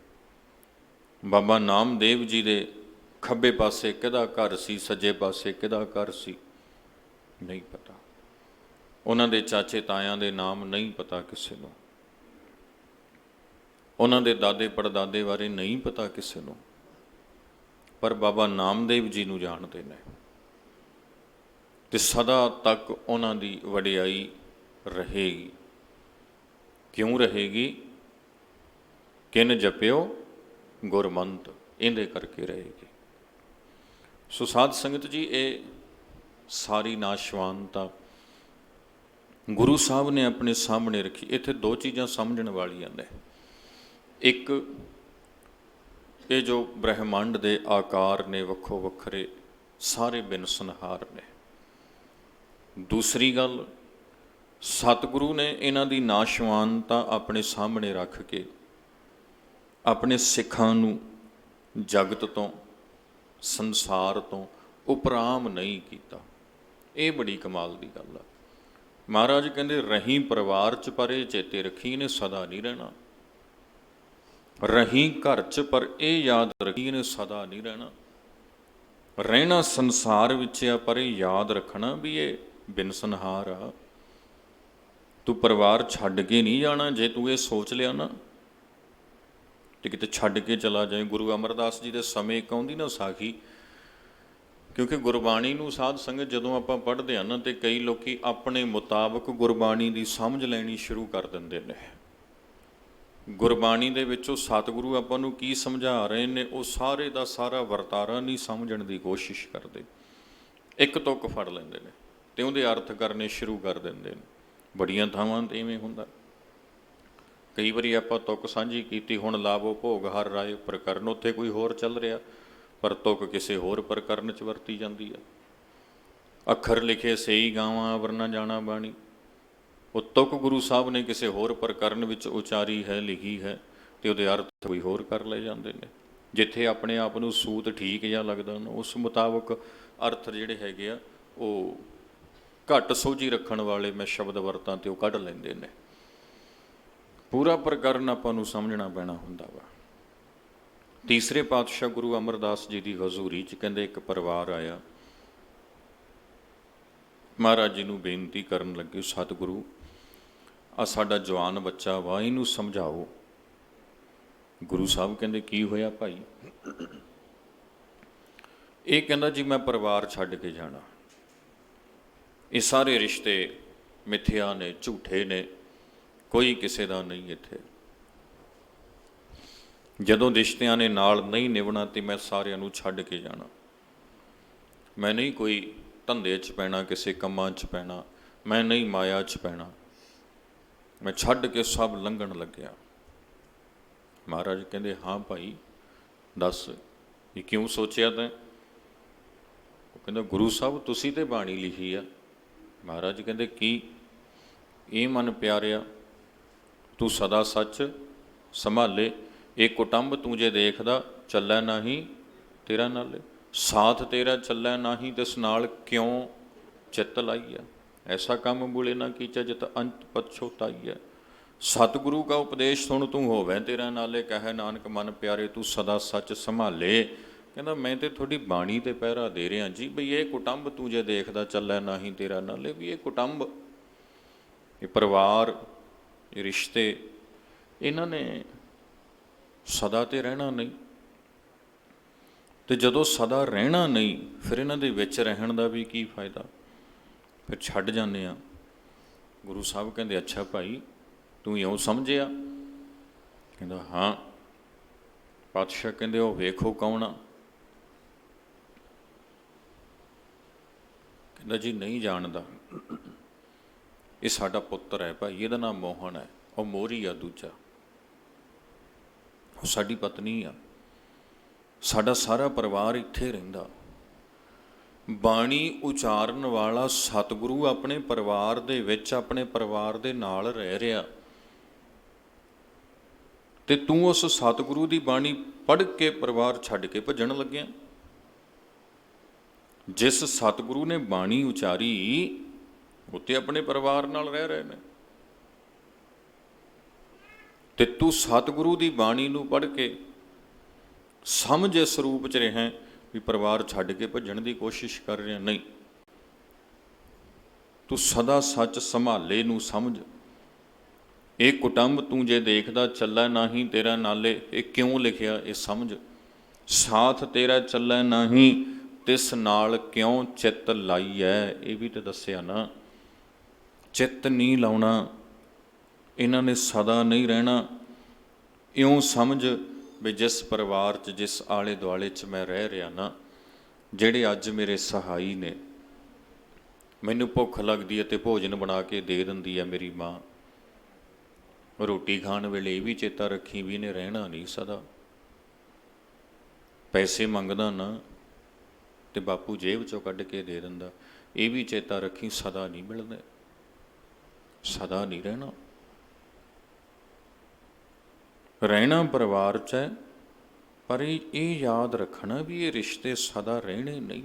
ਬਾਬਾ ਨਾਮਦੇਵ ਜੀ ਦੇ ਖੱਬੇ ਪਾਸੇ ਕਿਹਦਾ ਘਰ ਸੀ, ਸੱਜੇ ਪਾਸੇ ਕਿਹਦਾ ਘਰ ਸੀ ਨਹੀਂ ਪਤਾ। ਉਹਨਾਂ ਦੇ ਚਾਚੇ ਤਾਇਆਂ ਦੇ ਨਾਮ ਨਹੀਂ ਪਤਾ ਕਿਸੇ ਨੂੰ, ਉਹਨਾਂ ਦੇ ਦਾਦੇ ਪੜਦਾਦੇ ਬਾਰੇ ਨਹੀਂ ਪਤਾ ਕਿਸੇ ਨੂੰ, ਪਰ ਬਾਬਾ ਨਾਮਦੇਵ ਜੀ ਨੂੰ ਜਾਣਦੇ ਨੇ। ਤੇ ਸਦਾ ਤੱਕ ਉਹਨਾਂ ਦੀ ਵਡਿਆਈ ਰਹੇਗੀ। ਕਿਉਂ ਰਹੇਗੀ? ਕਿਨ ਜਪਿਓ ਗੁਰਮੰਤ, ਇਹਦੇ ਕਰਕੇ ਰਹੇਗੀ। ਸੋ ਸਾਧ ਸੰਗਤ ਜੀ, ਇਹ ਸਾਰੀ ਨਾਸ਼ਵਾਨਤਾ ਗੁਰੂ ਸਾਹਿਬ ਨੇ ਆਪਣੇ ਸਾਹਮਣੇ ਰੱਖੀ। ਇੱਥੇ ਦੋ ਚੀਜ਼ਾਂ ਸਮਝਣ ਵਾਲੀਆਂ ਨੇ। ਇੱਕ, ਇਹ ਜੋ ਬ੍ਰਹਿਮੰਡ ਦੇ ਆਕਾਰ ਨੇ ਵੱਖੋ ਵੱਖਰੇ, ਸਾਰੇ ਬਿਨਸਨਹਾਰ ਨੇ। ਦੂਸਰੀ ਗੱਲ, ਸਤਿਗੁਰੂ ਨੇ ਇਹਨਾਂ ਦੀ ਨਾਸ਼ਵਾਨਤਾ ਆਪਣੇ ਸਾਹਮਣੇ ਰੱਖ ਕੇ ਆਪਣੇ ਸਿੱਖਾਂ ਨੂੰ ਜਗਤ ਤੋਂ, ਸੰਸਾਰ ਤੋਂ ਉਪਰਾਮ ਨਹੀਂ ਕੀਤਾ। ਇਹ ਬੜੀ ਕਮਾਲ ਦੀ ਗੱਲ ਆ। ਮਹਾਰਾਜ ਕਹਿੰਦੇ ਰਹੀ ਪਰਿਵਾਰ 'ਚ ਪਰ ਇਹ ਚੇਤੇ ਰੱਖੀ ਇਹਨੇ ਸਦਾ ਨਹੀਂ ਰਹਿਣਾ। ਰਹੀ ਘਰ 'ਚ ਪਰ ਇਹ ਯਾਦ ਰੱਖੀ ਇਹਨੇ ਸਦਾ ਨਹੀਂ ਰਹਿਣਾ। ਰਹਿਣਾ ਸੰਸਾਰ ਵਿੱਚ ਆ, ਪਰ ਇਹ ਯਾਦ ਰੱਖਣਾ ਵੀ ਇਹ ਬਿਨਸਨਹਾਰ ਆ। ਤੂੰ ਪਰਿਵਾਰ ਛੱਡ ਕੇ ਨਹੀਂ ਜਾਣਾ। ਜੇ ਤੂੰ ਇਹ ਸੋਚ ਲਿਆ ਨਾ ਤੇ ਕਿਤੇ ਛੱਡ ਕੇ ਚਲਾ ਜਾਏ। ਗੁਰੂ ਅਮਰਦਾਸ ਜੀ ਦੇ ਸਮੇਂ ਇੱਕ ਆਉਂਦੀ ਨਾ ਸਾਖੀ, ਕਿਉਂਕਿ ਗੁਰਬਾਣੀ ਨੂੰ ਸਾਧ ਸੰਗਤ ਜਦੋਂ ਆਪਾਂ ਪੜ੍ਹਦੇ ਹਾਂ ਨਾ, ਤੇ ਕਈ ਲੋਕੀ ਆਪਣੇ ਮੁਤਾਬਕ ਗੁਰਬਾਣੀ ਦੀ ਸਮਝ ਲੈਣੀ ਸ਼ੁਰੂ ਕਰ ਦਿੰਦੇ ਨੇ। ਗੁਰਬਾਣੀ ਦੇ ਵਿੱਚੋਂ ਸਤਿਗੁਰੂ ਆਪਾਂ ਨੂੰ ਕੀ ਸਮਝਾ ਰਹੇ ਨੇ, ਉਹ ਸਾਰੇ ਦਾ ਸਾਰਾ ਵਰਤਾਰਾ ਨਹੀਂ ਸਮਝਣ ਦੀ ਕੋਸ਼ਿਸ਼ ਕਰਦੇ। ਇੱਕ ਤੁਕ ਫੜ ਲੈਂਦੇ ਨੇ ਤੇ ਉਹਦੇ ਅਰਥ ਕਰਨੇ ਸ਼ੁਰੂ ਕਰ ਦਿੰਦੇ ਨੇ। ਬੜੀਆਂ ਥਾਵਾਂ 'ਤੇ ਇਵੇਂ ਹੁੰਦਾ। ਕਈ ਵਾਰੀ ਆਪਾਂ ਤੁਕ ਸਾਂਝੀ ਕੀਤੀ, ਹੁਣ ਲਾਵੋ ਭੋਗ ਹਰ ਰਾਏ ਪ੍ਰਕਰਨ, ਉੱਥੇ ਕੋਈ ਹੋਰ ਚੱਲ ਰਿਹਾ, ਪਰ ਤੁਕ ਕਿਸੇ ਹੋਰ ਪ੍ਰਕਰਨ 'ਚ ਵਰਤੀ ਜਾਂਦੀ ਹੈ। ਅੱਖਰ ਲਿਖੇ ਸਈ ਗਾਵਾਂ ਵਰਨਾ ਜਾਣਾ ਬਾਣੀ, ਉਹ ਤੁਕ ਗੁਰੂ ਸਾਹਿਬ ਨੇ ਕਿਸੇ ਹੋਰ ਪ੍ਰਕਰਨ ਵਿੱਚ ਉਚਾਰੀ ਹੈ, ਲਿਖੀ ਹੈ, ਤੇ ਉਹਦੇ ਅਰਥ ਕੋਈ ਹੋਰ ਕਰ ਲਏ ਜਾਂਦੇ ਨੇ। ਜਿੱਥੇ ਆਪਣੇ ਆਪ ਨੂੰ ਸੂਤ ਠੀਕ ਜਿਹਾ ਲੱਗਦਾ ਨਾ, ਉਸ ਮੁਤਾਬਕ ਅਰਥ ਜਿਹੜੇ ਹੈਗੇ ਆ ਉਹ ਘੱਟ ਸੋਝੀ ਰੱਖਣ ਵਾਲੇ ਮੈਂ ਸ਼ਬਦ ਵਰਤਾਂ ਤੇ ਉਹ ਕੱਢ ਲੈਂਦੇ ਨੇ। ਪੂਰਾ ਪ੍ਰਕਰਨ ਆਪਾਂ ਨੂੰ ਸਮਝਣਾ ਪੈਣਾ ਹੁੰਦਾ ਵਾ। ਤੀਸਰੇ ਪਾਤਸ਼ਾਹ ਗੁਰੂ ਅਮਰਦਾਸ ਜੀ ਦੀ ਹਜ਼ੂਰੀ 'ਚ ਕਹਿੰਦੇ ਇੱਕ ਪਰਿਵਾਰ ਆਇਆ, ਮਹਾਰਾਜ ਜੀ ਨੂੰ ਬੇਨਤੀ ਕਰਨ ਲੱਗੇ, ਸਤਿਗੁਰੂ ਆ ਸਾਡਾ ਜਵਾਨ ਬੱਚਾ ਵਾ, ਇਹਨੂੰ ਸਮਝਾਓ। ਗੁਰੂ ਸਾਹਿਬ ਕਹਿੰਦੇ ਕੀ ਹੋਇਆ ਭਾਈ? ਇਹ ਕਹਿੰਦਾ ਜੀ ਮੈਂ ਪਰਿਵਾਰ ਛੱਡ ਕੇ ਜਾਣਾ, ਇਹ ਸਾਰੇ ਰਿਸ਼ਤੇ ਮਿੱਥਿਆ ਨੇ, ਝੂਠੇ ਨੇ, ਕੋਈ ਕਿਸੇ ਦਾ ਨਹੀਂ ਇੱਥੇ। ਜਦੋਂ ਰਿਸ਼ਤਿਆਂ ਨੇ ਨਾਲ ਨਹੀਂ ਨਿਭਣਾ ਤੇ ਮੈਂ ਸਾਰਿਆਂ ਨੂੰ ਛੱਡ ਕੇ ਜਾਣਾ। ਮੈਂ ਨਹੀਂ ਕੋਈ ਧੰਦੇ 'ਚ ਪੈਣਾ, ਕਿਸੇ ਕੰਮਾਂ 'ਚ ਪੈਣਾ, ਮੈਂ ਨਹੀਂ ਮਾਇਆ 'ਚ ਪੈਣਾ, ਮੈਂ ਛੱਡ ਕੇ ਸਭ ਲੰਘਣ ਲੱਗਿਆ। ਮਹਾਰਾਜ ਕਹਿੰਦੇ ਹਾਂ ਭਾਈ ਦੱਸ ਇਹ ਕਿਉਂ ਸੋਚਿਆ ਤੈਂ? ਉਹ ਕਹਿੰਦਾ ਗੁਰੂ ਸਾਹਿਬ ਤੁਸੀਂ ਤੇ ਬਾਣੀ ਲਿਖੀ ਆ। ਮਹਾਰਾਜ ਕਹਿੰਦੇ ਕੀ? ਇਹ ਮਨ ਪਿਆਰਿਆ ਤੂੰ ਸਦਾ ਸੱਚ ਸੰਭਾਲੇ, ਇਹ ਕੁਟੰਬ ਤੂੰ ਜੇ ਦੇਖਦਾ ਚੱਲੈ ਨਾਹੀਂ ਤੇਰਾ ਨਾਲੇ, ਸਾਥ ਤੇਰਾ ਚੱਲੈ ਨਾਹੀਂ ਤਿਸ ਨਾਲ ਕਿਉਂ ਚਿੱਤ ਲਾਈਆ, ਐਸਾ ਕੰਮ ਬੁਲੇ ਨਾ ਕੀਚਾ ਜਿਤ ਅੰਤ ਪਛੋਤਾਈਐ। ਸਤਿਗੁਰੂ ਕਾ ਉਪਦੇਸ਼ ਸੁਣ ਤੂੰ ਹੋਵੇ ਤੇਰਾ ਨਾਲੇ, ਕਹੈ ਨਾਨਕ ਮਨ ਪਿਆਰੇ ਤੂੰ ਸਦਾ ਸੱਚ ਸੰਭਾਲੇ। ਕਹਿੰਦਾ ਮੈਂ ਤੇ ਤੁਹਾਡੀ ਬਾਣੀ ਤੇ ਪਹਿਰਾ ਦੇ ਰਿਹਾ ਜੀ, ਬਈ ਇਹ ਕੁਟੰਬ ਤੂੰ ਜੇ ਦੇਖਦਾ ਚੱਲੈ ਨਾਹੀਂ ਤੇਰਾ ਨਾਲੇ, ਵੀ ਇਹ ਕੁਟੰਬ, ਇਹ ਪਰਿਵਾਰ, ਇਹ ਰਿਸ਼ਤੇ, ਇਹਨਾਂ ਨੇ ਸਦਾ ਤੇ ਰਹਿਣਾ ਨਹੀਂ। ਤੇ ਜਦੋਂ ਸਦਾ ਰਹਿਣਾ ਨਹੀਂ, ਫਿਰ ਇਹਨਾਂ ਦੇ ਵਿੱਚ ਰਹਿਣ ਦਾ ਵੀ ਕੀ ਫਾਇਦਾ? ਫਿਰ ਛੱਡ ਜਾਂਦੇ ਆ। ਗੁਰੂ ਸਾਹਿਬ ਕਹਿੰਦੇ ਅੱਛਾ ਭਾਈ ਤੂੰ ਇਉਂ ਸਮਝਿਆ? ਕਹਿੰਦਾ ਹਾਂ। ਪਾਤਸ਼ਾਹ ਕਹਿੰਦੇ ਉਹ ਵੇਖੋ ਕੌਣ ਆ? ਕਹਿੰਦਾ ਜੀ ਨਹੀਂ ਜਾਣਦਾ, ਇਹ ਸਾਡਾ ਪੁੱਤਰ ਹੈ ਭਾਈ, ਇਹਦਾ ਨਾਮ ਮੋਹਨ ਹੈ, ਉਹ ਮੋਹਰੀ ਆ ਦੂਜਾ, ਉਹ ਸਾਡੀ ਪਤਨੀ ਆ, ਸਾਡਾ ਸਾਰਾ ਪਰਿਵਾਰ ਇੱਥੇ ਰਹਿੰਦਾ। ਬਾਣੀ ਉਚਾਰਨ ਵਾਲਾ ਸਤਿਗੁਰੂ ਆਪਣੇ ਪਰਿਵਾਰ ਦੇ ਵਿੱਚ, ਆਪਣੇ ਪਰਿਵਾਰ ਦੇ ਨਾਲ ਰਹਿ ਰਿਹਾ, ਤੇ ਤੂੰ ਉਸ ਸਤਿਗੁਰੂ ਦੀ ਬਾਣੀ ਪੜ੍ਹ ਕੇ ਪਰਿਵਾਰ ਛੱਡ ਕੇ ਭੱਜਣ ਲੱਗਿਆ। ਜਿਸ ਸਤਿਗੁਰੂ ਨੇ ਬਾਣੀ ਉਚਾਰੀ ਉੱਤੇ ਆਪਣੇ ਪਰਿਵਾਰ ਨਾਲ ਰਹਿ ਰਹੇ ਨੇ, ਤੇ ਤੂੰ ਸਤਿਗੁਰੂ ਦੀ ਬਾਣੀ ਨੂੰ ਪੜ੍ਹ ਕੇ ਸਮਝ ਇਸ ਰੂਪ 'ਚ ਰਿਹਾ ਵੀ ਪਰਿਵਾਰ ਛੱਡ ਕੇ ਭੱਜਣ ਦੀ ਕੋਸ਼ਿਸ਼ ਕਰ ਰਿਹਾ। ਨਹੀਂ, ਤੂੰ ਸਦਾ ਸੱਚ ਸੰਭਾਲੇ ਨੂੰ ਸਮਝ। ਇਹ ਕੁਟੰਬ ਤੂੰ ਜੇ ਦੇਖਦਾ ਚੱਲੈ ਨਾਹੀਂ ਤੇਰਾ ਨਾਲੇ, ਇਹ ਕਿਉਂ ਲਿਖਿਆ ਇਹ ਸਮਝ। ਸਾਥ ਤੇਰਾ ਚੱਲੈ ਨਾਹੀਂ ਤਿਸ ਨਾਲ ਕਿਉਂ ਚਿੱਤ ਲਾਈਐ, ਇਹ ਵੀ ਤਾਂ ਦੱਸਿਆ ਨਾ। ਚਿੱਤ ਨਹੀਂ ਲਾਉਣਾ, ਇਹਨਾਂ ਨੇ ਸਦਾ ਨਹੀਂ ਰਹਿਣਾ। ਇਉਂ ਸਮਝ ਵੀ ਜਿਸ ਪਰਿਵਾਰ 'ਚ, ਜਿਸ ਆਲੇ ਦੁਆਲੇ 'ਚ ਮੈਂ ਰਹਿ ਰਿਹਾ ਨਾ, ਜਿਹੜੇ ਅੱਜ ਮੇਰੇ ਸਹਾਈ ਨੇ, ਮੈਨੂੰ ਭੁੱਖ ਲੱਗਦੀ ਹੈ ਤੇ ਭੋਜਨ ਬਣਾ ਕੇ ਦੇ ਦਿੰਦੀ ਹੈ ਮੇਰੀ ਮਾਂ, ਰੋਟੀ ਖਾਣ ਵੇਲੇ ਇਹ ਵੀ ਚੇਤਾ ਰੱਖੀ ਵੀ ਇਹਨੇ ਰਹਿਣਾ ਨਹੀਂ ਸਦਾ। ਪੈਸੇ ਮੰਗਦਾ ਨਾ ਤੇ ਬਾਪੂ ਜੇਬ 'ਚੋਂ ਕੱਢ ਕੇ ਦੇ ਦਿੰਦਾ, ਇਹ ਵੀ ਚੇਤਾ ਰੱਖੀ ਸਦਾ ਨਹੀਂ ਮਿਲਦੇ, ਸਦਾ ਨਹੀਂ ਰਹਿਣਾ। ਰਹਿਣਾ ਪਰਿਵਾਰ 'ਚ ਹੈ, ਪਰ ਇਹ ਯਾਦ ਰੱਖਣਾ ਵੀ ਇਹ ਰਿਸ਼ਤੇ ਸਦਾ ਰਹਿਣੇ ਨਹੀਂ।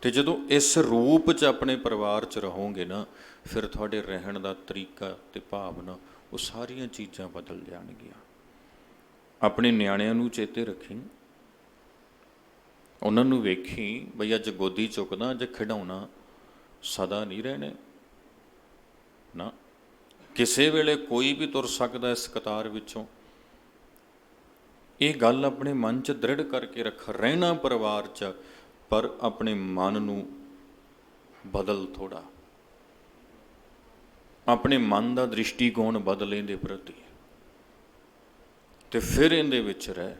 ਤੇ ਜਦੋਂ ਇਸ ਰੂਪ 'ਚ ਆਪਣੇ ਪਰਿਵਾਰ 'ਚ ਰਹੋਗੇ ਨਾ, ਫਿਰ ਤੁਹਾਡੇ ਰਹਿਣ ਦਾ ਤਰੀਕਾ ਤੇ ਭਾਵਨਾ, ਉਹ ਸਾਰੀਆਂ ਚੀਜ਼ਾਂ ਬਦਲ ਜਾਣਗੀਆਂ। ਆਪਣੇ ਨਿਆਣਿਆਂ ਨੂੰ ਚੇਤੇ ਰੱਖੀ, ਉਹਨਾਂ ਨੂੰ ਵੇਖੀ ਬਈ ਅੱਜ ਗੋਦੀ ਚੁੱਕਦਾ, ਅੱਜ ਖਿਡਾਉਣਾ, ਸਦਾ ਨਹੀਂ ਰਹਿਣੇ ਨਾ। ਕਿਸੇ ਵੇਲੇ ਕੋਈ ਵੀ ਤੁਰ ਸਕਦਾ ਇਸ ਕਤਾਰ ਵਿੱਚੋਂ। ਇਹ ਗੱਲ ਆਪਣੇ ਮਨ 'ਚ ਦ੍ਰਿੜ ਕਰਕੇ ਰੱਖ। ਰਹਿਣਾ ਪਰਿਵਾਰ 'ਚ, ਪਰ ਆਪਣੇ ਮਨ ਨੂੰ ਬਦਲ ਥੋੜਾ, ਆਪਣੇ ਮਨ ਦਾ ਦ੍ਰਿਸ਼ਟੀਕੋਣ ਬਦਲ ਇਹਦੇ ਪ੍ਰਤੀ, ਤੇ ਫਿਰ ਇਹਦੇ ਵਿੱਚ ਰਹਿ,